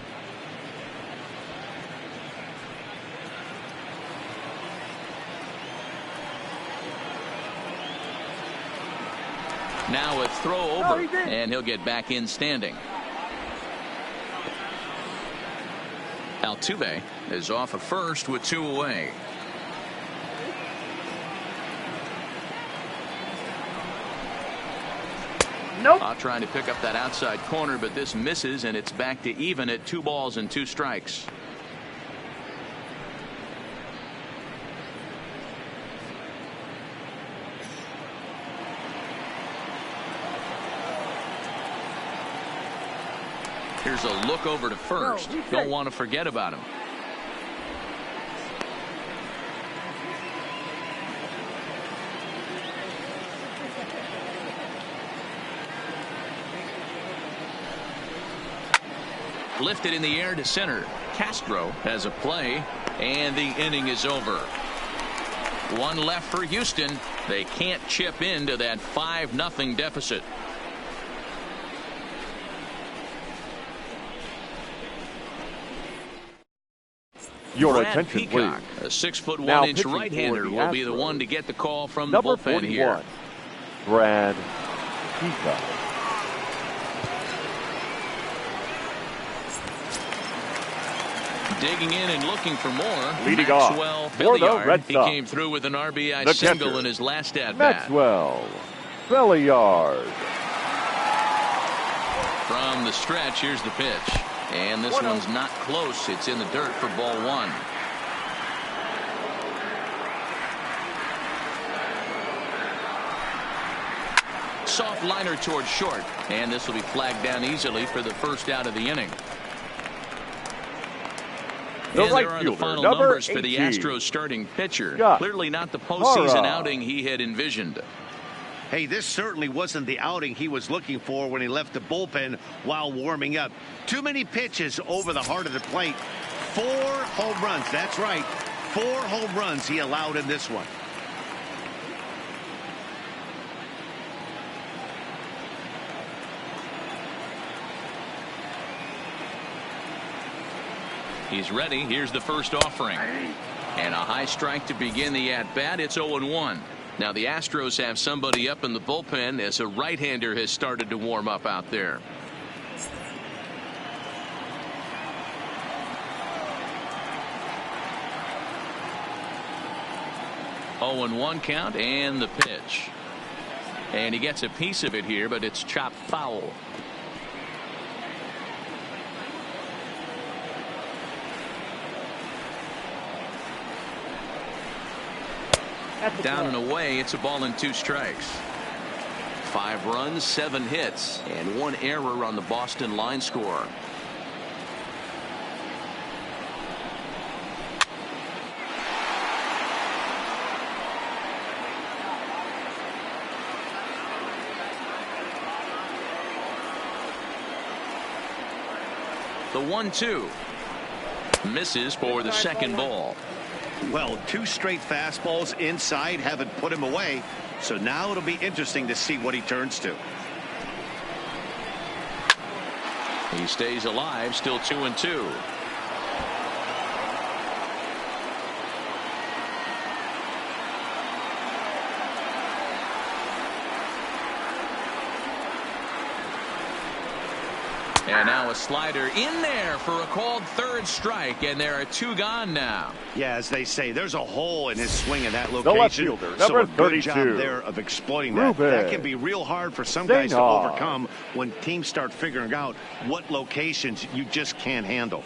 Now a throw over, and he'll get back in standing. Altuve is off of first with 2 away. Nope. Trying to pick up that outside corner, but this misses, and it's back to even at 2 balls and 2 strikes. Here's a look over to first. Don't want to forget about him. Lifted in the air to center. Castro has a play, and the inning is over. 1 left for Houston. They can't chip into that 5-0 deficit. Your Brad attention, Peacock, please. a 6'1" Now right-hander, will be the one to get the call from the Number bullpen 41, here. Brad Peacock. Digging in and looking for more. Leading off Maxwell for the Billiard. Red He Sox. came through with an RBI The single catcher, in his last at-bat. Maxwell Billiard. From the stretch, here's the pitch. And this one's not close. It's in the dirt for ball 1. Soft liner towards short. And this will be flagged down easily for the first out of the inning. The and right there are fielder, the final number numbers for the 18. Astros starting pitcher. Scott Clearly not the postseason Hara. outing he had envisioned. Hey, this certainly wasn't the outing he was looking for when he left the bullpen while warming up. Too many pitches over the heart of the plate. 4 home runs. That's right. 4 home runs he allowed in this one. He's ready. Here's the first offering. And a high strike to begin the at-bat. It's 0-1. Now the Astros have somebody up in the bullpen as a right-hander has started to warm up out there. 0-1 count and the pitch. And he gets a piece of it here, but it's chopped foul. Down and away, it's a ball and 2 strikes. 5 runs, 7 hits, and 1 error on the Boston line score. The 1-2 misses for the second ball. Well, 2 straight fastballs inside haven't put him away, so now it'll be interesting to see what he turns to. He stays alive, still 2-2. And now a slider in there for a called 3rd strike, and there are 2 gone now. Yeah, as they say, there's a hole in his swing in that The left location. fielder, So number a good 32, job there of exploiting that. Ruben That can be real hard for some guys to Steinhardt. overcome when teams start figuring out what locations you just can't handle.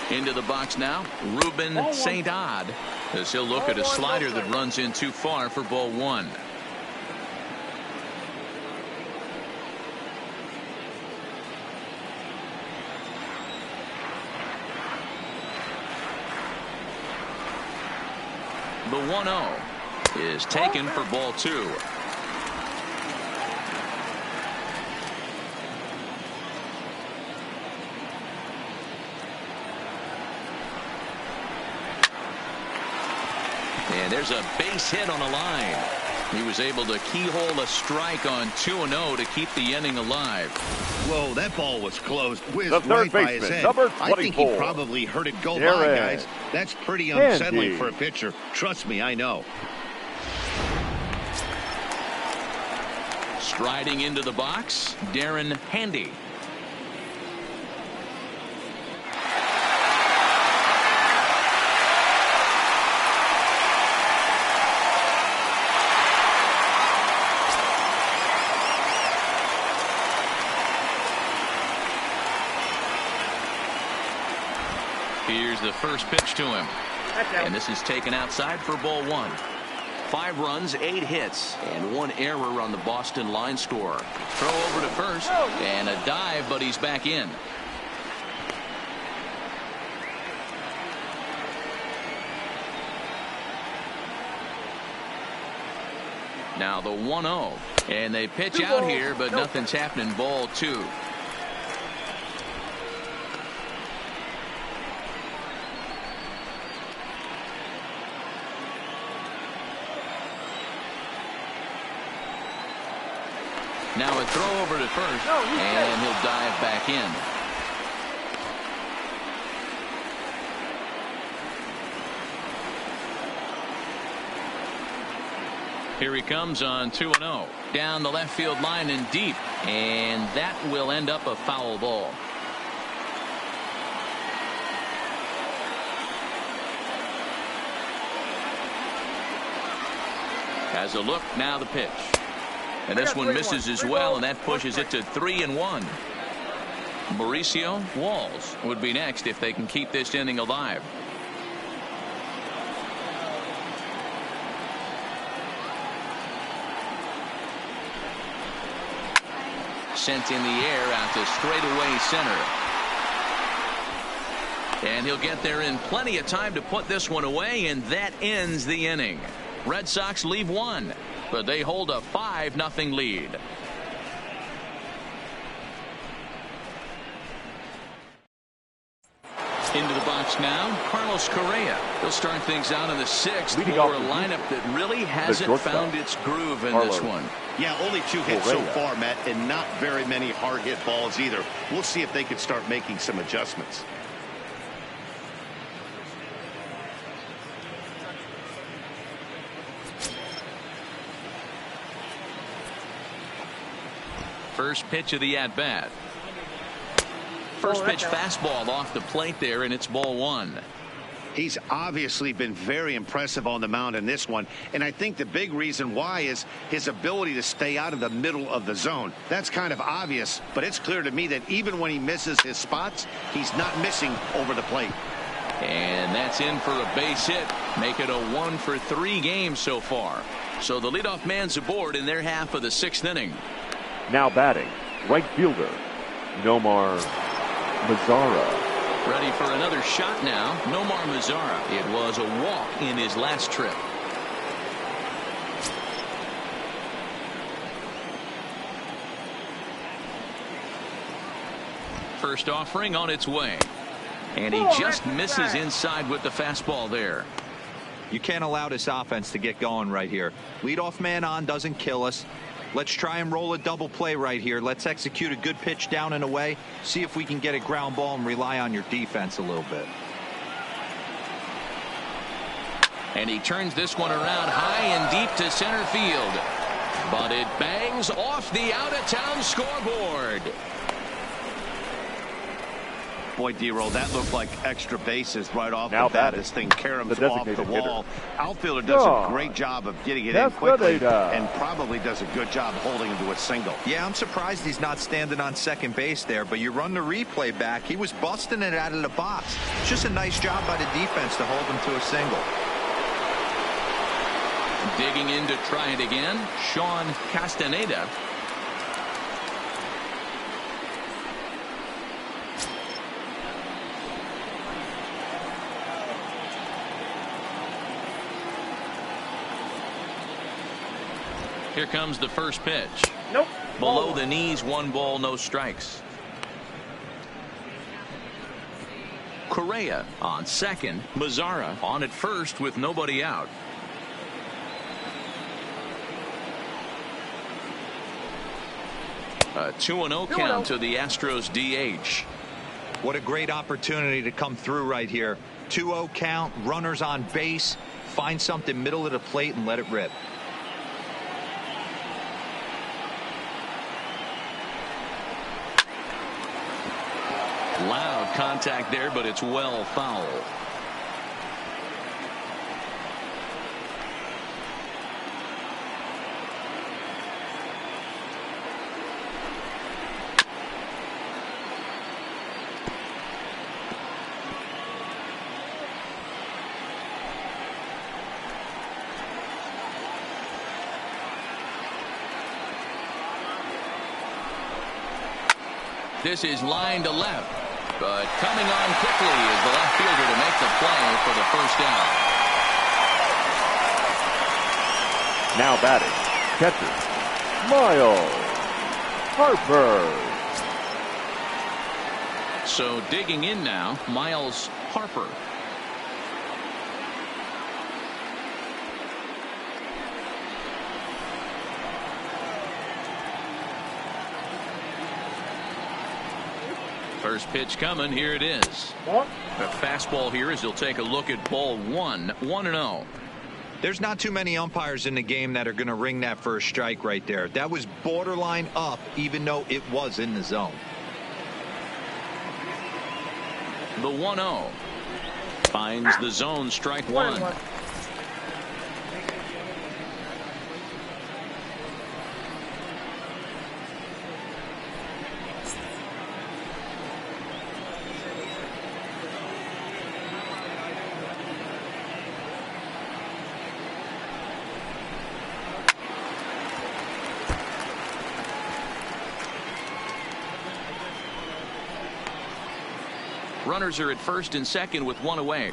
Into the box now, Ruben Saint-Odd, as he'll look at a slider that runs in too far for ball 1. The 1-0 is taken for ball 2. And there's a base hit on a line. He was able to keyhole a strike on 2-0 to keep the inning alive. Whoa, that ball was close. Whizzed The third right by his baseman, head. number I think he 24, probably heard it go by, Darren guys. That's pretty unsettling Handy. for a pitcher. Trust me, I know. Striding into the box, Darren Handy. Here's the first pitch to him. And this is taken outside for ball 1. 5 runs, 8 hits, and 1 error on the Boston line score. Throw over to first, and a dive, but he's back in. Now the 1-0, and they pitch out here, but nothing's happening. Ball 2. Now a throw over to first, and he'll dive back in. Here he comes on 2-0. Down the left field line and deep, and that will end up a foul ball. Has a look, now the pitch. And this one misses as well, and that pushes it to 3-1. Mauricio Walls would be next if they can keep this inning alive. Sent in the air out to straightaway center. And he'll get there in plenty of time to put this one away, and that ends the inning. Red Sox leave 1. But they hold a 5-0 lead. Into the box now, Carlos Correa. He'll start things out in the 6th Leading for off a the lineup that really hasn't found its groove in this one. Yeah, only 2 hits so far, Matt, and not very many hard hit balls either. We'll see if they can start making some adjustments. First pitch of the at-bat. First pitch fastball off the plate there, and it's ball 1. He's obviously been very impressive on the mound in this one, and I think the big reason why is his ability to stay out of the middle of the zone. That's kind of obvious, but it's clear to me that even when he misses his spots, he's not missing over the plate. And that's in for a base hit. Make it a 1 for 3 games so far. So the leadoff man's aboard in their half of the 6th inning. Now batting, right fielder, Nomar Mazara. Ready for another shot now, Nomar Mazara. It was a walk in his last trip. First offering on its way. And he just misses inside with the fastball there. You can't allow this offense to get going right here. Leadoff man on doesn't kill us. Let's try and roll a double play right here. Let's execute a good pitch down and away. See if we can get a ground ball and rely on your defense a little bit. And he turns this one around high and deep to center field. But it bangs off the out-of-town scoreboard. Boy, D-Roll, that looked like extra bases right off Now the bat. batting, This thing caroms the off the designated wall. hitter. Outfielder does a great job of getting it in quickly and probably does a good job holding him to a single. Yeah, I'm surprised he's not standing on second base there, but you run the replay back. He was busting it out of the box. It's just a nice job by the defense to hold him to a single. Digging in to try it again, Sean Castaneda. Here comes the first pitch. Nope. Below the knees, 1 ball, no strikes. Correa on second. Mazara on at first with nobody out. A 2-0 count to the Astros DH. What a great opportunity to come through right here. 2-0 count, runners on base. Find something middle of the plate and let it rip. Loud contact there, but it's well foul. This is line to left. But coming on quickly is the left fielder to make the play for the first down. Now batting, catcher, Miles Harper. So digging in now, Miles Harper. First pitch coming. Here it is. A fastball here as he'll take a look at ball 1. 1-0. There's not too many umpires in the game that are going to ring that first strike right there. That was borderline up, even though it was in the zone. The 1-0 finds the zone, strike 1. Runners are at first and second with 1 away.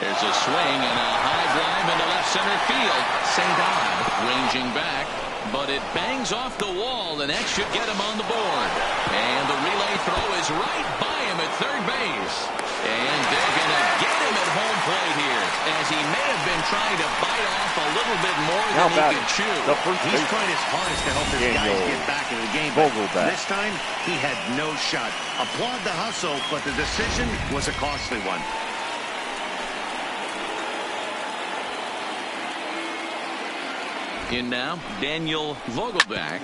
There's a swing and a high drive into left center field. St. Odd ranging back. but it bangs off the wall, and that should get him on the board. And the relay throw is right by him at third base. And they're going to get him at home plate here, as he may have been trying to bite off a little bit more than he could chew. He's trying his hardest to help his guys get back into the game, but this time he had no shot. Applaud the hustle, but the decision was a costly one. In now, Daniel Vogelbach,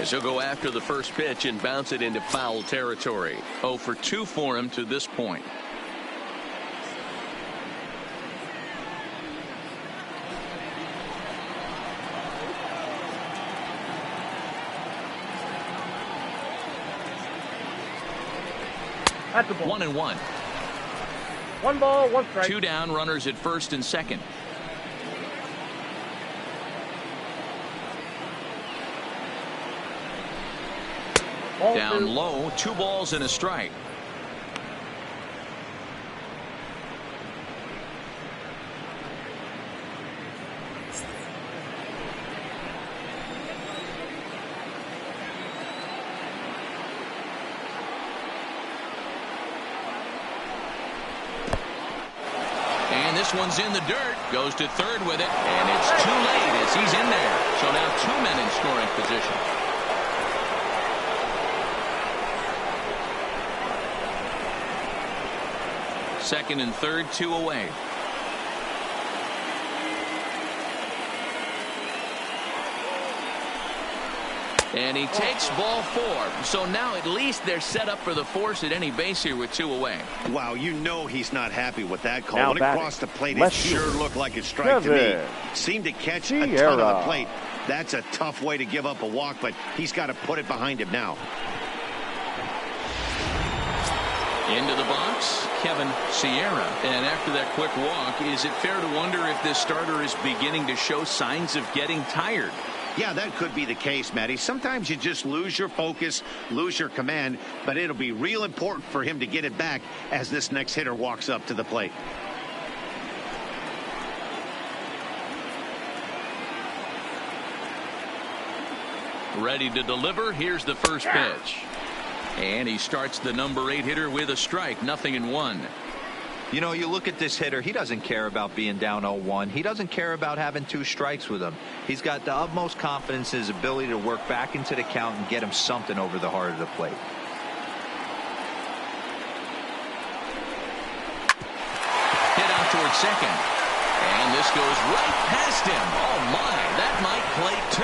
as he'll go after the first pitch and bounce it into foul territory. 0 for 2 for him to this point. That's the ball. 1-1. 1 ball, 1 strike. 2 down, runners at first and second. Ball Down 2. low, 2 balls and a strike. And this one's in the dirt. Goes to third with it, and it's too late as he's in there. So now 2 men in scoring position. Second and third, 2 away. And he takes ball 4. So now at least they're set up for the force at any base here with 2 away. Wow, you know he's not happy with that call. Now When it crossed the plate, it sure looked like a strike to me. Seemed to catch a ton of the plate. That's a tough way to give up a walk, but he's got to put it behind him now. Into the box, Kevin Sierra. And after that quick walk, is it fair to wonder if this starter is beginning to show signs of getting tired? Yeah, that could be the case, Matty. Sometimes you just lose your focus, lose your command, but it'll be real important for him to get it back as this next hitter walks up to the plate. Ready to deliver. Here's the first pitch. And he starts the number 8 hitter with a strike. 0-1. You know, you look at this hitter, he doesn't care about being down 0-1. He doesn't care about having 2 strikes with him. He's got the utmost confidence in his ability to work back into the count and get him something over the heart of the plate. Hit out towards second. And this goes right past him. Oh, my. That might play 2.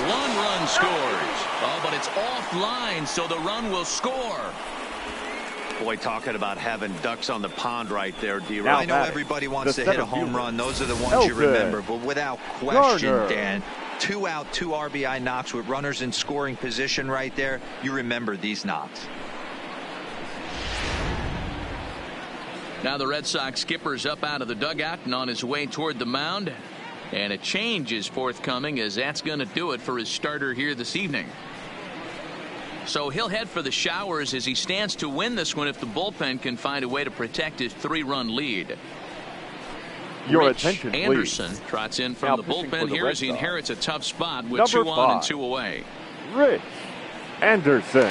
1 run scores. Oh, but it's offline, so the run will score. Boy, talking about having ducks on the pond right there, D. I know everybody wants to hit a home run. Those are the ones you remember. But without question, Dan, 2 out, 2 RBI knocks with runners in scoring position right there. You remember these knocks. Now the Red Sox skipper's up out of the dugout and on his way toward the mound. And a change is forthcoming, as that's going to do it for his starter here this evening. So he'll head for the showers as he stands to win this one if the bullpen can find a way to protect his 3-run lead. Your Rich attention, please. Anderson trots in from Now the pitching bullpen for the here Red as he Sox. inherits a tough spot with Number 2 on and 5. 2 away. Rich Anderson.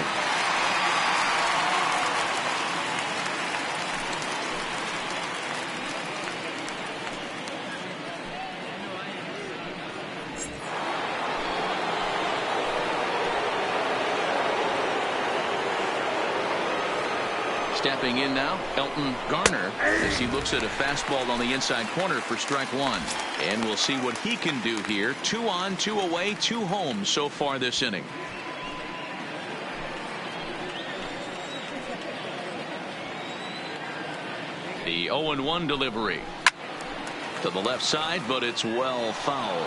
Stepping in now, Elton Garner, as he looks at a fastball on the inside corner for strike 1. And we'll see what he can do here. 2 on, 2 away, 2 home so far this inning. The 0-1 delivery to the left side, but it's well foul.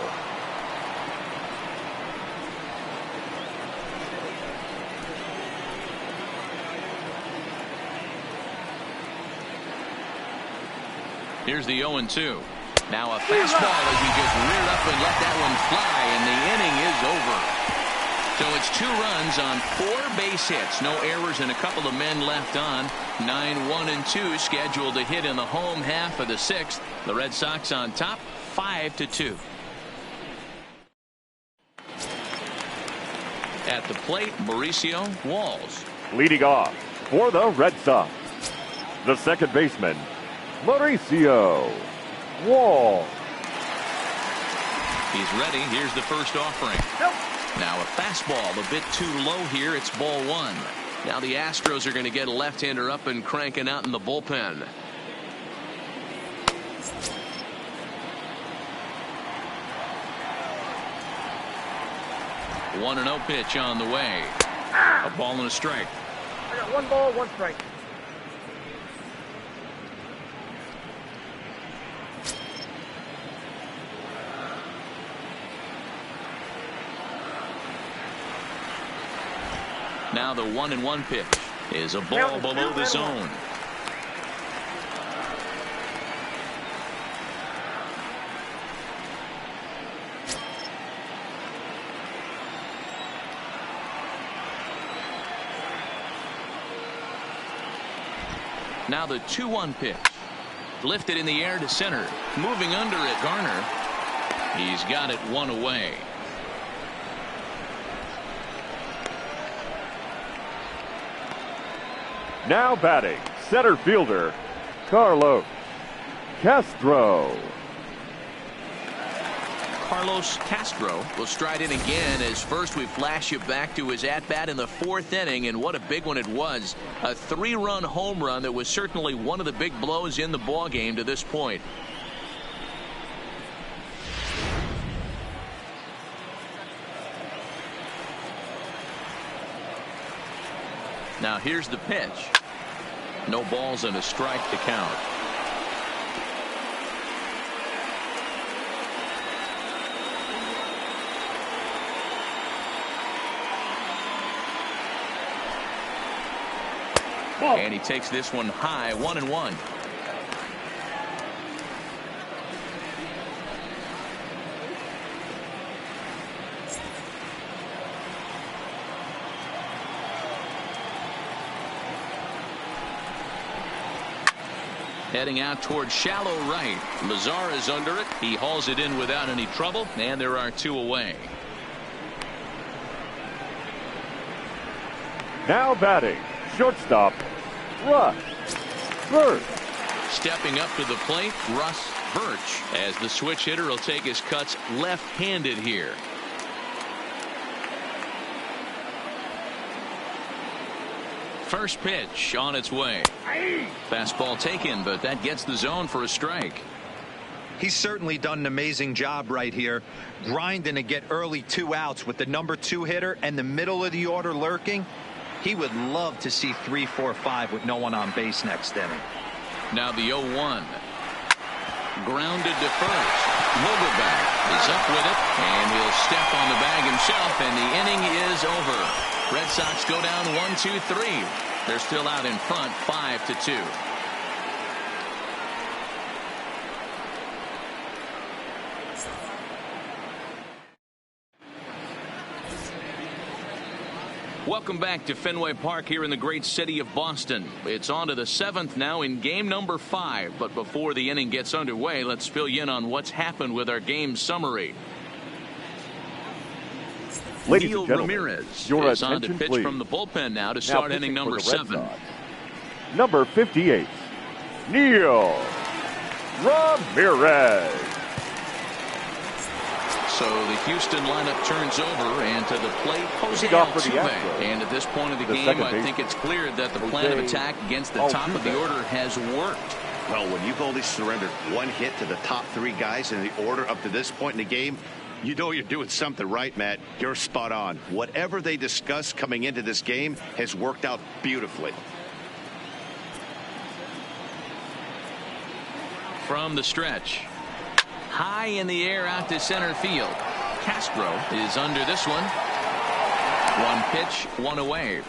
Here's the 0-2. Now a fastball as he just reared up and let that one fly, and the inning is over. So it's 2 runs on 4 base hits. No errors and a couple of men left on. 9-1-2 scheduled to hit in the home half of the 6th. The Red Sox on top 5-2. At the plate, Mauricio Walls. Leading off for the Red Sox, the second baseman, Mauricio Walls. He's ready. Here's the first offering. Now a fastball a bit too low here. It's ball one. Now the Astros are going to get a left-hander up and cranking out in the bullpen. One and 0 pitch on the way. A ball and a strike. I got 1 ball, 1 strike. Now the 1-1 pitch is a ball below the zone. Now the 2-1 pitch. Lifted in the air to center. Moving under it, Garner. He's got it 1 away. Now batting, center fielder, Carlos Castro. Carlos Castro will stride in again as first we flash you back to his at-bat in the 4th inning, and what a big one it was. A 3-run home run that was certainly one of the big blows in the ballgame to this point. Now here's the pitch. No balls and a strike to count. And he takes this one high, 1-1. Heading out toward shallow right. Lazar is under it. He hauls it in without any trouble, and there are 2 away. Now batting, shortstop, Russ Birch. Stepping up to the plate, Russ Birch, as the switch hitter will take his cuts left-handed here. First pitch on its way. Fastball taken, but that gets the zone for a strike. He's certainly done an amazing job right here, grinding to get early 2 outs with the number 2 hitter and the middle of the order lurking. He would love to see 3, 4, 5 with no one on base next inning. Now the 0-1. Grounded to first. Vogelbach is up with it, and he'll step on the bag himself, and the inning is over. Red Sox go down 1-2-3. They're still out in front 5-2. Welcome back to Fenway Park here in the great city of Boston. It's on to the 7th now in game number 5. But before the inning gets underway, let's fill you in on what's happened with our game summary. Ladies Neil and gentlemen, Ramirez your is on to attention, pitch please. from the bullpen now to Now start pitching inning number for the Red 7. Sox, number 58, Neil Ramirez. So the Houston lineup turns over, and to the plate, Jose Off for the Altuve. Astros. And at this point of the The game, second I think baseman, it's clear that the plan of Jose attack against the top of the Altuve. order has worked. Well, when you've only surrendered 1 hit to the top 3 guys in the order up to this point in the game, you know you're doing something right, Matt. You're spot on. Whatever they discussed coming into this game has worked out beautifully. From the stretch. High in the air out to center field. Castro is under this one. 1 pitch, 1 away.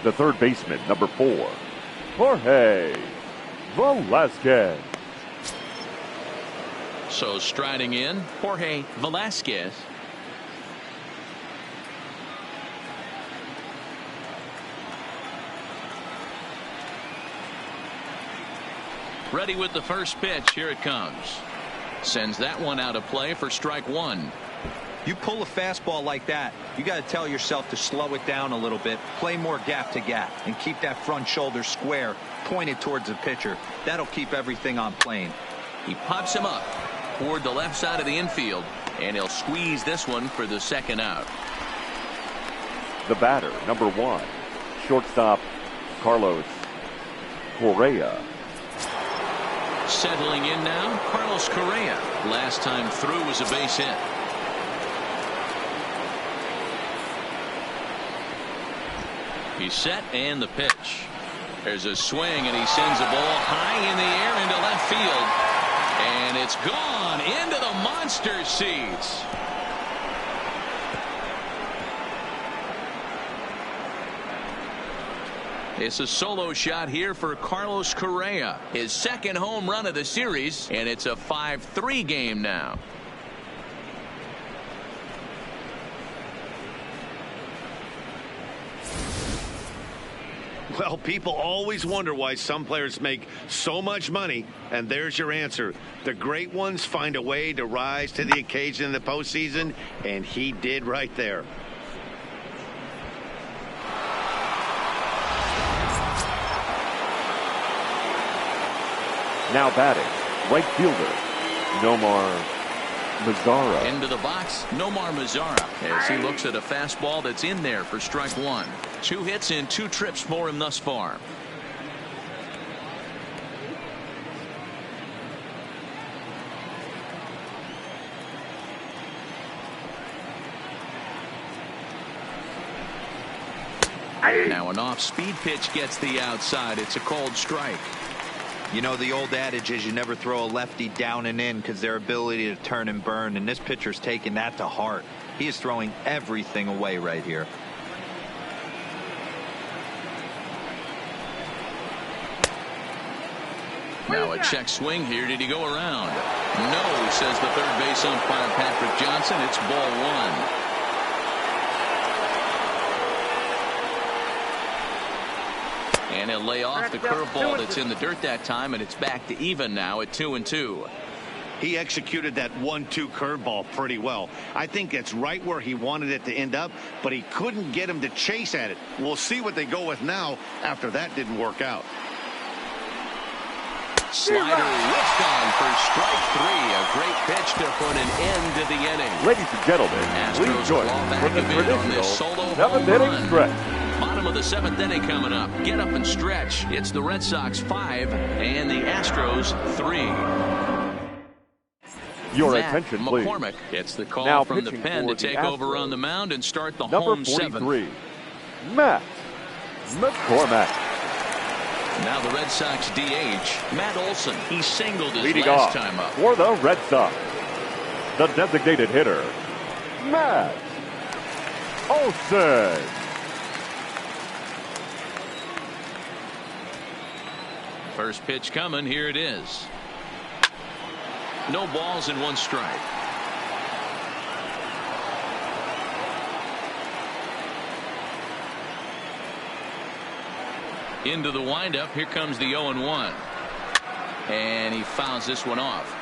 The third baseman, number 4, Jorge Velasquez. So striding in, Jorge Velasquez. Ready with the first pitch. Here it comes. Sends that one out of play for strike 1. You pull a fastball like that, you got to tell yourself to slow it down a little bit, play more gap to gap, and keep that front shoulder square, pointed towards the pitcher. That'll keep everything on plane. He pops him up toward the left side of the infield, and he'll squeeze this one for the second out. The batter, number 1, shortstop Carlos Correa. Settling in now, Carlos Correa. Last time through was a base hit. He's set, and the pitch. There's a swing, and he sends a ball high in the air into left field. And it's gone into the monster seats. It's a solo shot here for Carlos Correa. His second home run of the series, and it's a 5-3 game now. Well, people always wonder why some players make so much money, and there's your answer. The great ones find a way to rise to the occasion in the postseason, and he did right there. Now batting, right fielder Nomar Mazara. Into the box, Nomar Mazara, as he looks at a fastball that's in there for strike 1. 2 hits and 2 trips for him thus far. Now an off-speed pitch gets the outside. It's a called strike. You know, the old adage is you never throw a lefty down and in because their ability to turn and burn, and this pitcher's taking that to heart. He is throwing everything away right here. Now a check swing here. Did he go around? No, says the third base umpire Patrick Johnson. It's ball 1. And he'll lay off the curveball that's in the dirt that time, and it's back to even now at 2-2. He executed that 1-2 curveball pretty well. I think it's right where he wanted it to end up, but he couldn't get him to chase at it. We'll see what they go with now after that didn't work out. Slider whiffed on for strike 3. A great pitch to put an end to the inning. Ladies and gentlemen, please join us for the traditional 7th-inning stretch. Bottom of the 7th inning coming up. Get up and stretch. It's the Red Sox 5 and the Astros 3. Your Matt attention, please. McCormick gets the call Now from the pitching pen for to take the over Astros, on the mound and start the number home 43, 7th. Matt McCormick. Now the Red Sox DH, Matt Olson. He singled his Leading last off time up. for the Red Sox, the designated hitter, Matt Olson. First pitch coming. Here it is. No balls and 1 strike. Into the windup. Here comes the 0-1. And he fouls this one off.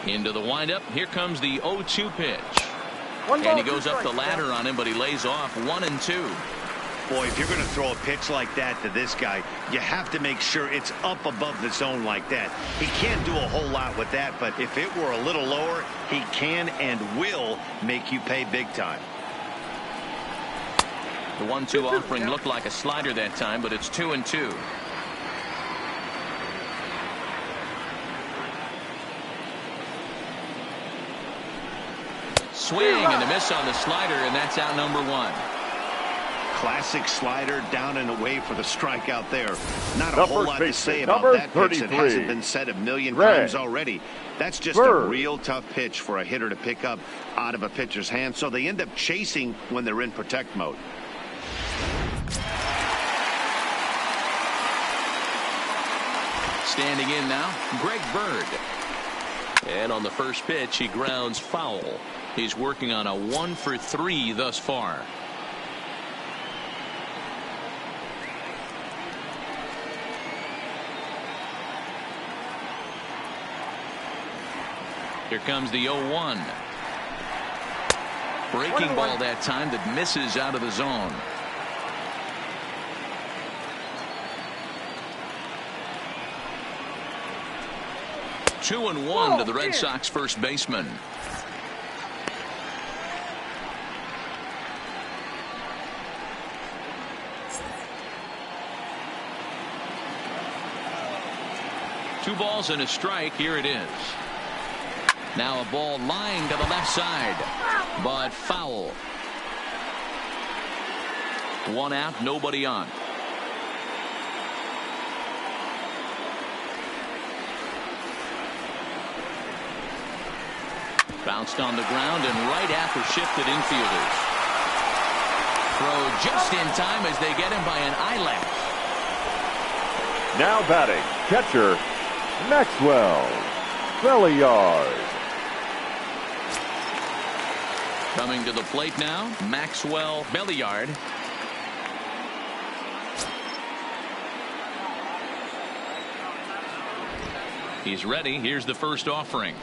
Into the windup. Here comes the 0-2 pitch. And he goes up the ladder on him, but he lays off 1-2. Boy, if you're going to throw a pitch like that to this guy, you have to make sure it's up above the zone like that. He can't do a whole lot with that, but if it were a little lower, he can and will make you pay big time. The 1-2 offering looked like a slider that time, but it's 2-2. Swing and a miss on the slider, and that's out number 1. Classic slider down and away for the strikeout there. Not a The whole first lot to baseman, say about number that pitch that 33, hasn't been said a million Red times already. That's just a Bird. real tough pitch for a hitter to pick up out of a pitcher's hand, so they end up chasing when they're in protect mode. Standing in now, Greg Bird. And on the first pitch, he grounds foul. He's working on a 1 for 3 thus far. Here comes the 0-1. Breaking ball that time that misses out of the zone. Two and one to the Red Sox first baseman. Two balls and a strike. Here it is. Now a ball lined to the left side, but foul. One out, nobody on. Bounced on the ground and right after shifted infielders. Throw just in time as they get him by an eyelash. Now batting, catcher, Maxwell Belliard. Coming to the plate now, Maxwell Belliard. He's ready. Here's the first offering.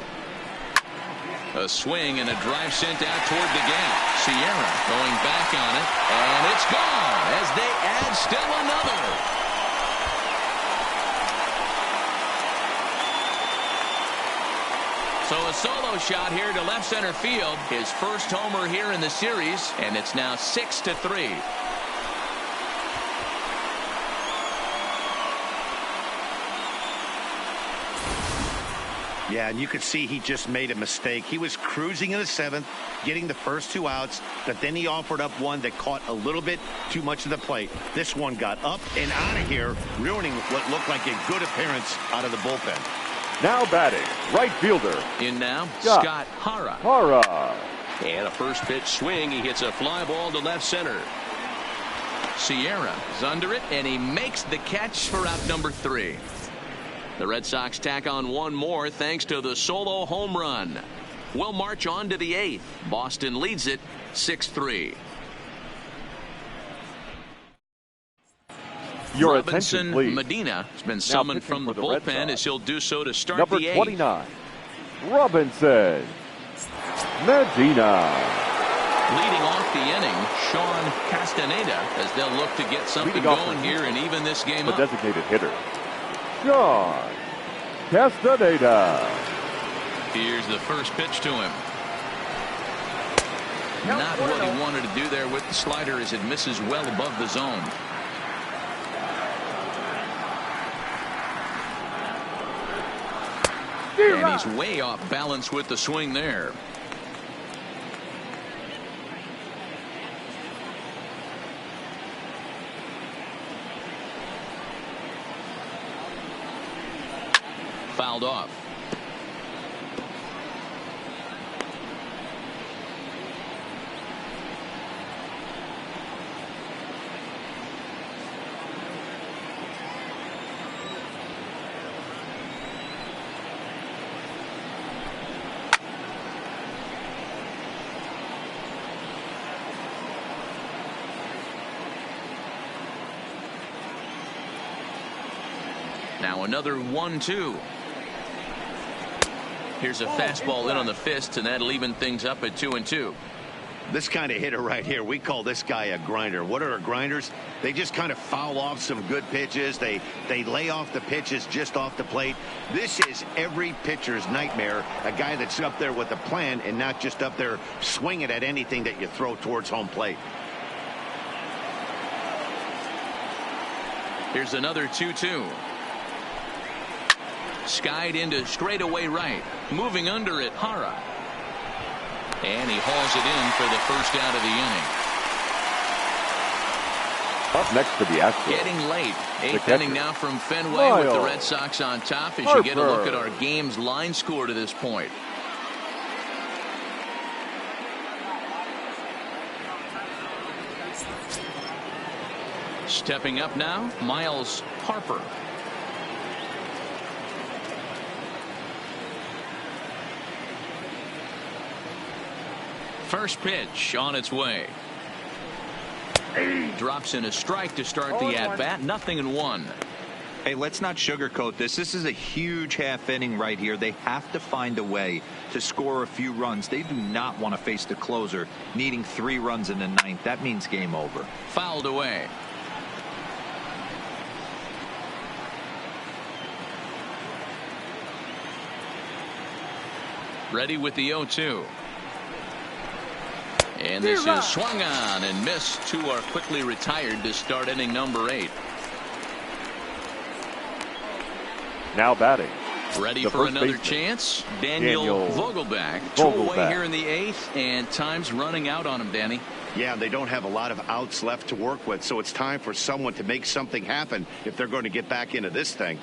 A swing and a drive sent out toward the gap. Sierra going back on it, and it's gone as they add still another. So a solo shot here to left center field. His first homer here in the series, and it's now 6-3. Yeah, and you could see he just made a mistake. He was cruising in the 7th, getting the first 2 outs, but then he offered up one that caught a little bit too much of the plate. This one got up and out of here, ruining what looked like a good appearance out of the bullpen. Now batting, right fielder. In now, Scott Hara. Hara. And a first pitch swing. He hits a fly ball to left center. Sierra is under it, and he makes the catch for out number 3. The Red Sox tack on one more thanks to the solo home run. We'll march on to the 8th. Boston leads it 6-3. Your Robinson attention, please. Medina has been summoned from the bullpen as he'll do so to start number the 8th. 29, Robinson Medina. Leading off the inning, Sean Castaneda, as they'll look to get something going here and even this game the up. Designated hitter, Sean Castaneda. Here's the first pitch to him. Not what he wanted to do there with the slider as it misses well above the zone. And he's way off balance with the swing there. Fouled off. Now another 1-2. Here's a fastball in on the fist, and that'll even things up at 2-2. This kind of hitter right here, we call this guy a grinder. What are grinders? They just kind of foul off some good pitches. They lay off the pitches just off the plate. This is every pitcher's nightmare, a guy that's up there with a plan and not just up there swinging at anything that you throw towards home plate. Here's another 2-2. Skied into straightaway right. Moving under it, Hara. And he hauls it in for the first out of the inning. Up next to the Astros. Getting late. 8th inning now from Fenway with the Red Sox on top as you get a look at our game's line score to this point. Stepping up now, Miles Harper. First pitch on its way. Drops in a strike to start the at-bat. 0-1. Hey, let's not sugarcoat this. This is a huge half inning right here. They have to find a way to score a few runs. They do not want to face the closer needing 3 runs in the 9th. That means game over. Fouled away. Ready with the 0-2. And this is swung on and missed. 2 are quickly retired to start inning number 8. Now batting. Ready for another chance. Daniel Vogelbach. 2 away here in the 8th, and time's running out on him, Danny. Yeah, they don't have a lot of outs left to work with, so it's time for someone to make something happen if they're going to get back into this thing.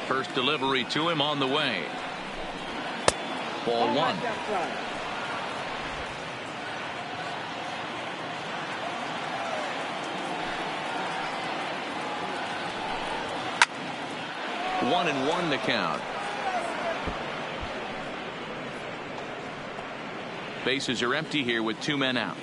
First delivery to him on the way. Ball 1. One and 1 to count. Bases are empty here with 2 men out.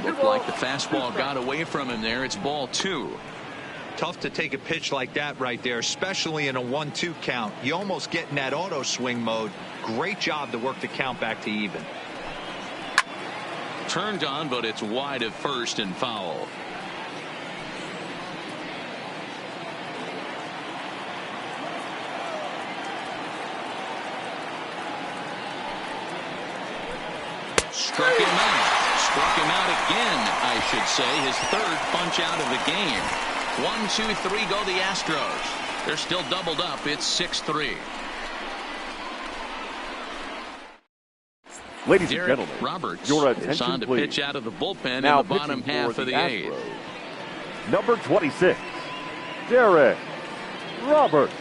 Looked like the fastball got away from him there. It's ball 2. Tough to take a pitch like that right there, especially in a 1-2 count. You almost get in that auto swing mode. Great job to work the count back to even. Turned on, but it's wide of first and foul. Struck him out. Struck him out again, I should say. His 3rd punch out of the game. 1, 2, 3 go the Astros. They're still doubled up. It's 6-3. Ladies Derek and gentlemen, Roberts your is attention, on to please. pitch out of the bullpen Now in the bottom pitching half for of the Astros, 8th. number 26, Derek Roberts.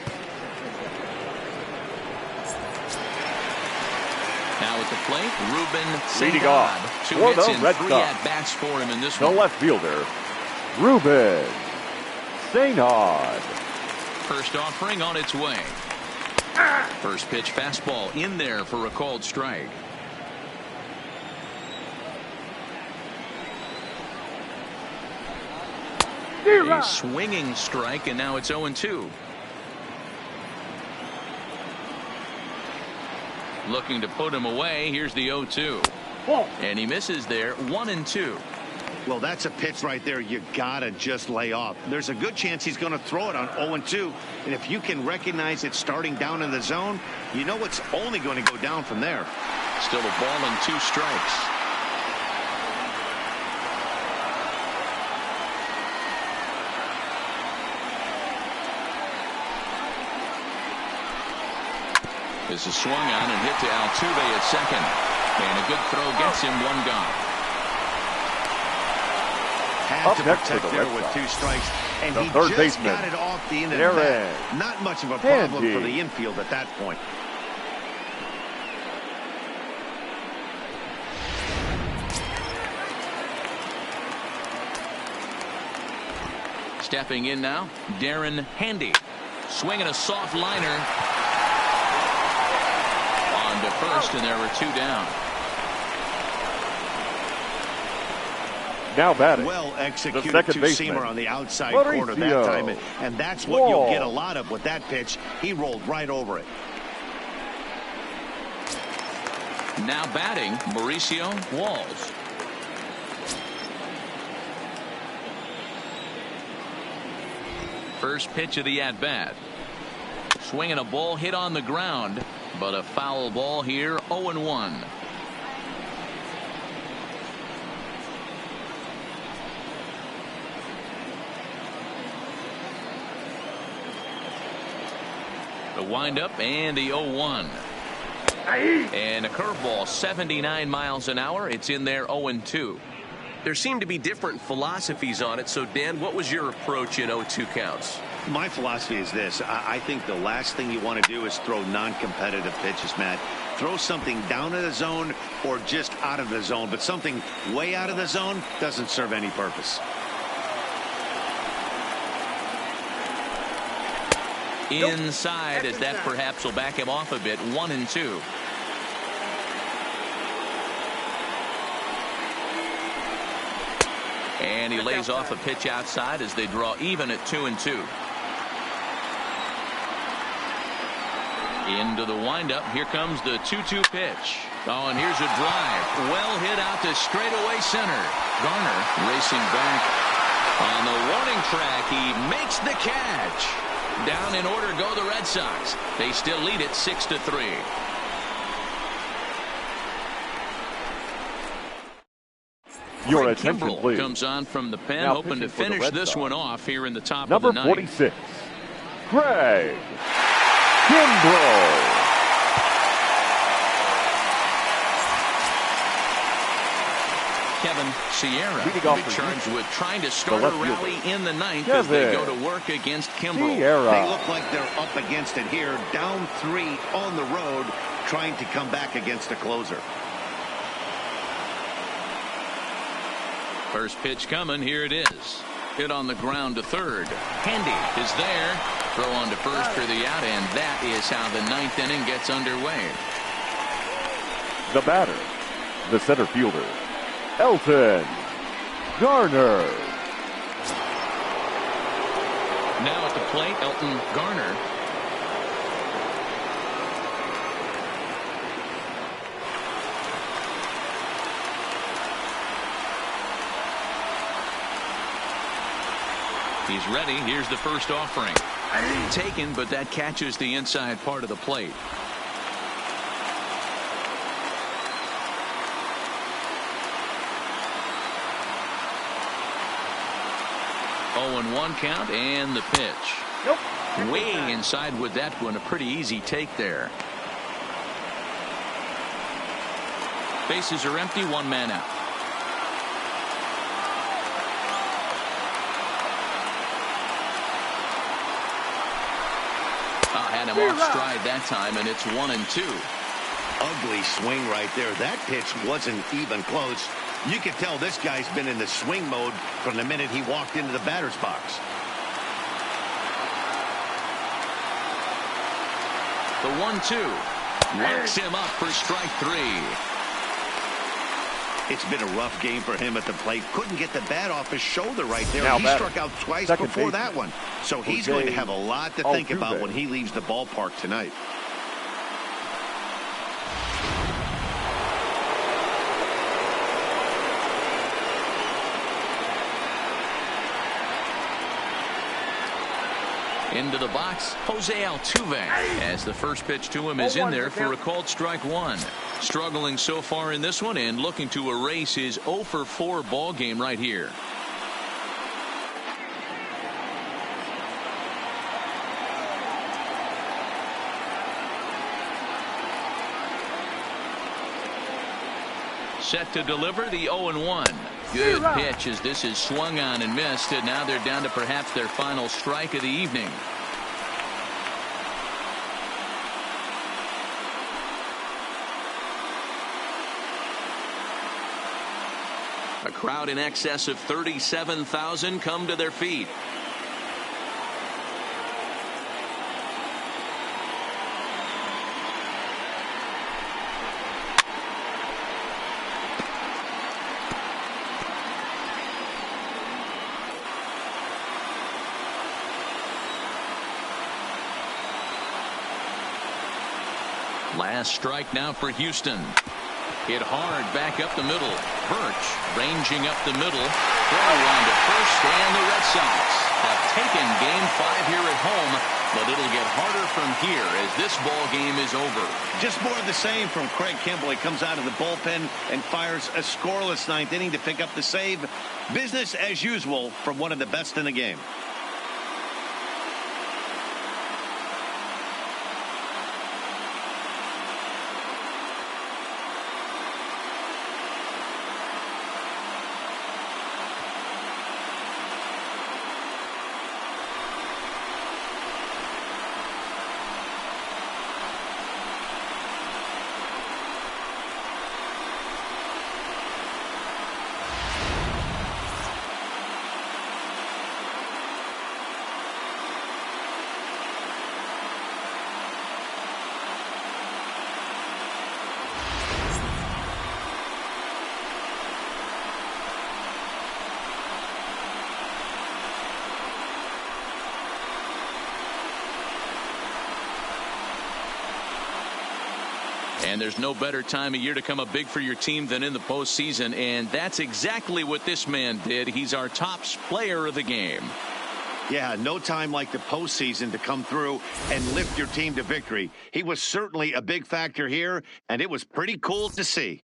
Now at the plate, Ruben Leading Syndergaard. off 2 for hits the and Red 3 Sox. at-bats for him in this The one. left fielder, Ruben Syndergaard. First offering on its way. First pitch fastball in there for a called strike. A swinging strike, and now it's 0-2. Looking to put him away. Here's the 0-2. And he misses there. 1-2. Well, that's a pitch right there you gotta just lay off. There's a good chance he's going to throw it on 0-2, and if you can recognize it starting down in the zone, you know it's only going to go down from there. Still a ball and 2 strikes. This is swung on and hit to Altuve at second, and a good throw gets him 1 gone. Had to protect there with 2 strikes, and he just got it off the end of the bat. Not much of a problem for the infield at that point. Stepping in now, Darren Handy. Swinging a soft liner. On to first, and there were 2 down. Now batting. Well executed second two-seamer on the outside corner that time, and that's what you'll get a lot of with that pitch. He rolled right over it. Now batting, Mauricio Walls. First pitch of the at-bat. Swinging a ball hit on the ground, but a foul ball here, 0-1. The windup and the 0-1. And a curveball, 79 miles an hour. It's in there 0-2. There seem to be different philosophies on it. So, Dan, what was your approach in 0-2 counts? My philosophy is this. I think the last thing you want to do is throw non-competitive pitches, Matt. Throw something down in the zone or just out of the zone. But something way out of the zone doesn't serve any purpose. Inside, as that perhaps will back him off a bit. 1-2. And he lays off a pitch outside as they draw even at 2-2. Into the windup. Here comes the 2-2 pitch. Oh, and here's a drive. Well hit out to straightaway center. Garner racing back on the warning track. He makes the catch. Down in order go the Red Sox. They still lead it 6-3. Your Craig attention, Kimbrel please. comes on from the pen, Now hoping to pitching for the finish Red this Sox. one off here in the top Number of the ninth. 46, Craig Kimbrel. Kevin Sierra Leading will off be for charged Houston. with trying to start The a left rally fielder. in the ninth as they go Kevin to work against Kimbrel. Sierra. They look like they're up against it here. Down 3 on the road, trying to come back against a closer. First pitch coming. Here it is. Hit on the ground to third. Handy is there. Throw on to first for the out, and that is how the ninth inning gets underway. The batter, the center fielder, Elton Garner. Now at the plate, Elton Garner. He's ready. Here's the first offering. Taken, but that catches the inside part of the plate. Oh, 1 count and the pitch. Nope. Way inside with that one. A pretty easy take there. Bases are empty. 1 man out. Had him off stride that time, and it's 1-2. Ugly swing right there. That pitch wasn't even close. You could tell this guy's been in the swing mode from the minute he walked into the batter's box. The 1-2 locks him up for strike 3. It's been a rough game for him at the plate. Couldn't get the bat off his shoulder right there. Now He batter. struck out twice Second before baseman. that one. So he's Jose going to have a lot to think about Altuve. when he leaves the ballpark tonight. Into the box, Jose Altuve, as the first pitch to him is in there for a called strike 1. Struggling so far in this one and looking to erase his 0-for-4 ball game right here. Set to deliver the 0-1. Good pitch as this is swung on and missed, and now they're down to perhaps their final strike of the evening. A crowd in excess of 37,000 come to their feet. Last strike now for Houston. Hit hard back up the middle. Birch ranging up the middle. Throw on to first, and the Red Sox have taken Game 5 here at home, but it'll get harder from here as this ball game is over. Just more of the same from Craig Kimbrel. He comes out of the bullpen and fires a scoreless ninth inning to pick up the save. Business as usual from one of the best in the game. And there's no better time of year to come up big for your team than in the postseason, and that's exactly what this man did. He's our top player of the game. Yeah, no time like the postseason to come through and lift your team to victory. He was certainly a big factor here, and it was pretty cool to see.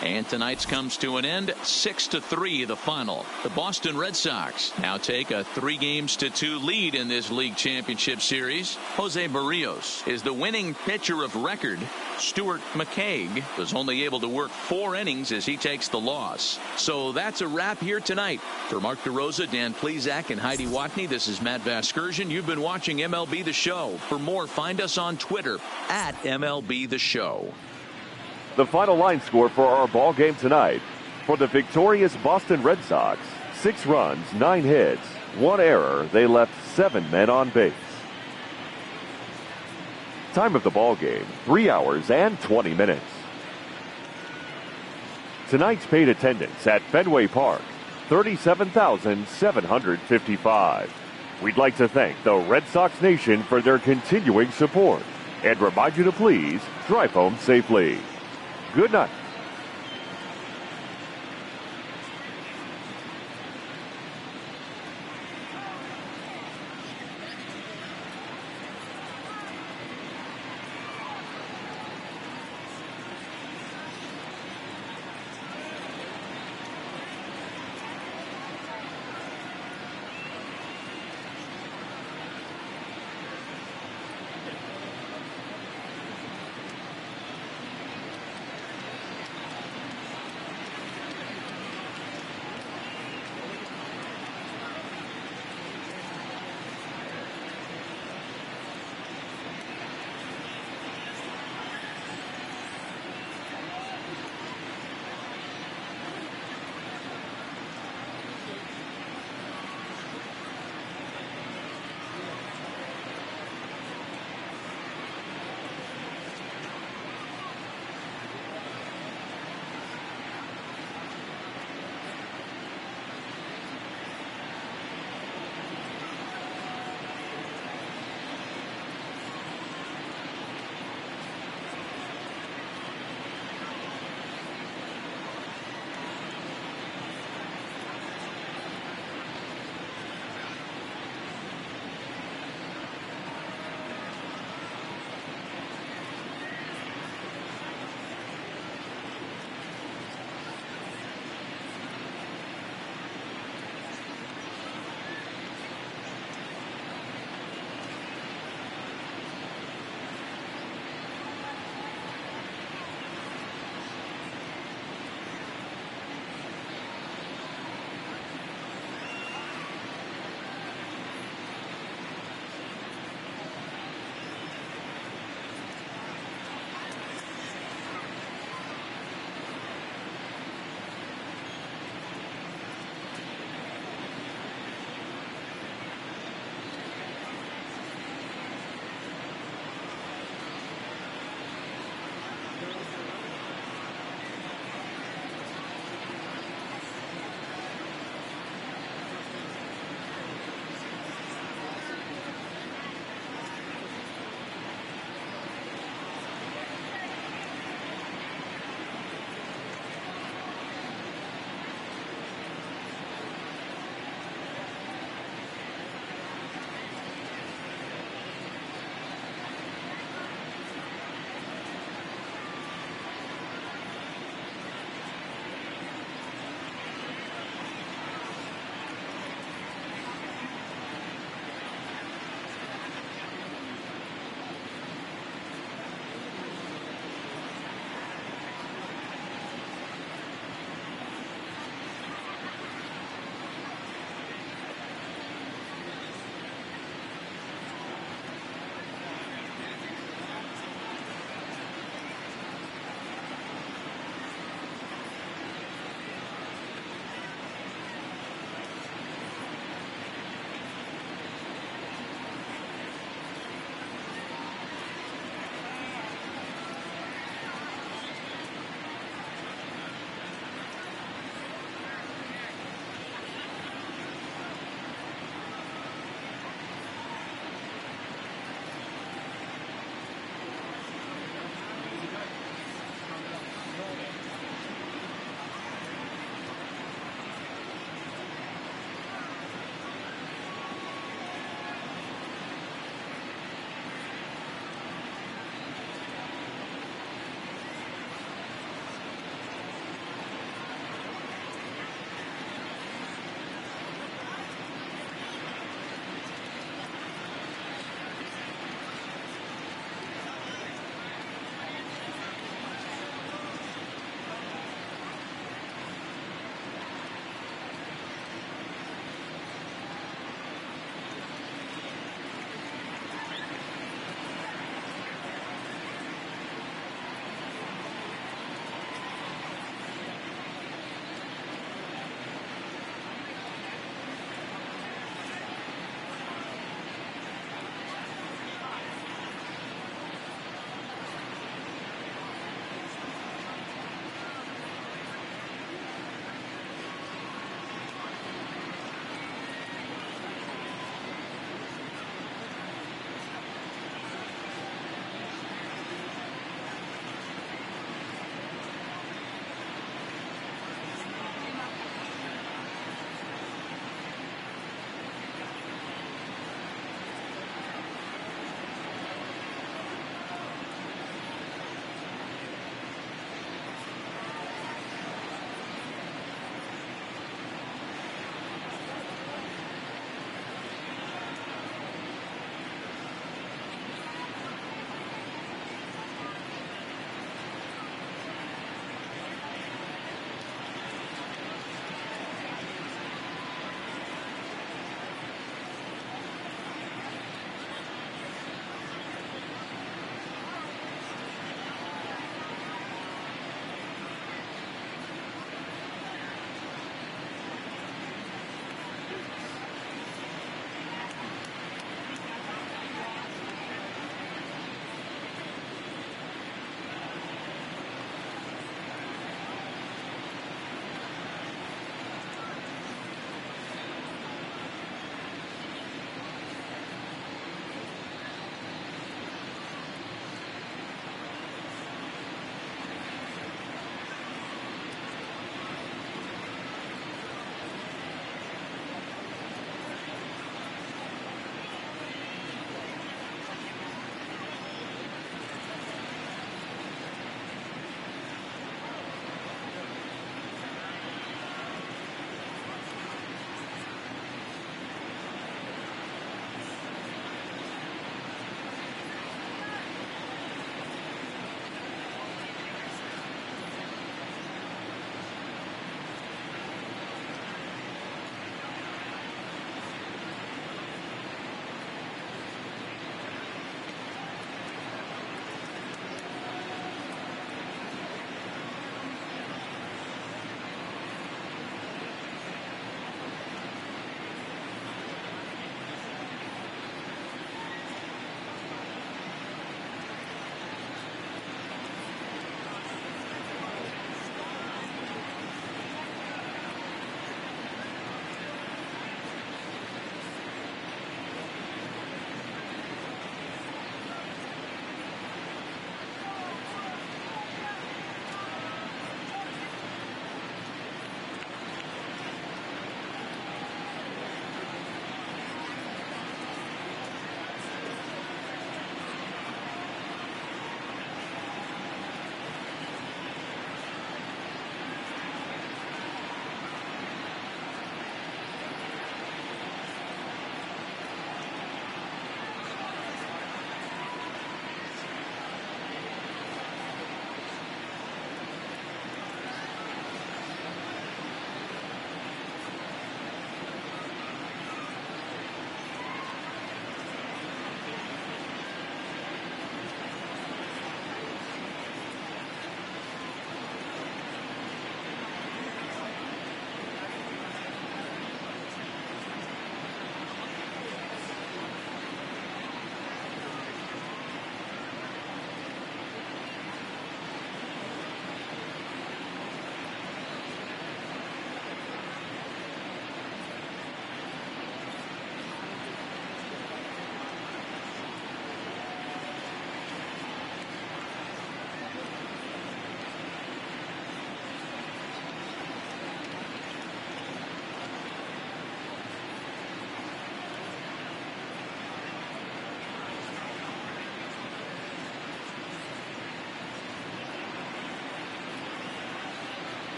And tonight's comes to an end, 6-3 the final. The Boston Red Sox now take a 3-2 lead in this league championship series. Jose Barrios is the winning pitcher of record. Stuart McCaig was only able to work 4 innings as he takes the loss. So that's a wrap here tonight. For Mark DeRosa, Dan Plesac, and Heidi Watney, this is Matt Vasgersian. You've been watching MLB The Show. For more, find us on Twitter at MLB The Show. The final line score for our ball game tonight. For the victorious Boston Red Sox, 6 runs, 9 hits, 1 error. They left 7 men on base. Time of the ball game, 3 hours and 20 minutes. Tonight's paid attendance at Fenway Park, 37,755. We'd like to thank the Red Sox Nation for their continuing support and remind you to please drive home safely. Good night.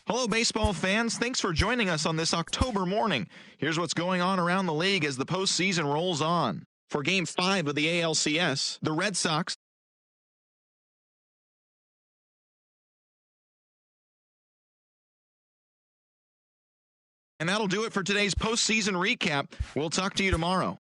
Hello, baseball fans. Thanks for joining us on this October morning. Here's what's going on around the league as the postseason rolls on. For Game 5 of the ALCS, the Red Sox And that'll do it for today's postseason recap. We'll talk to you tomorrow.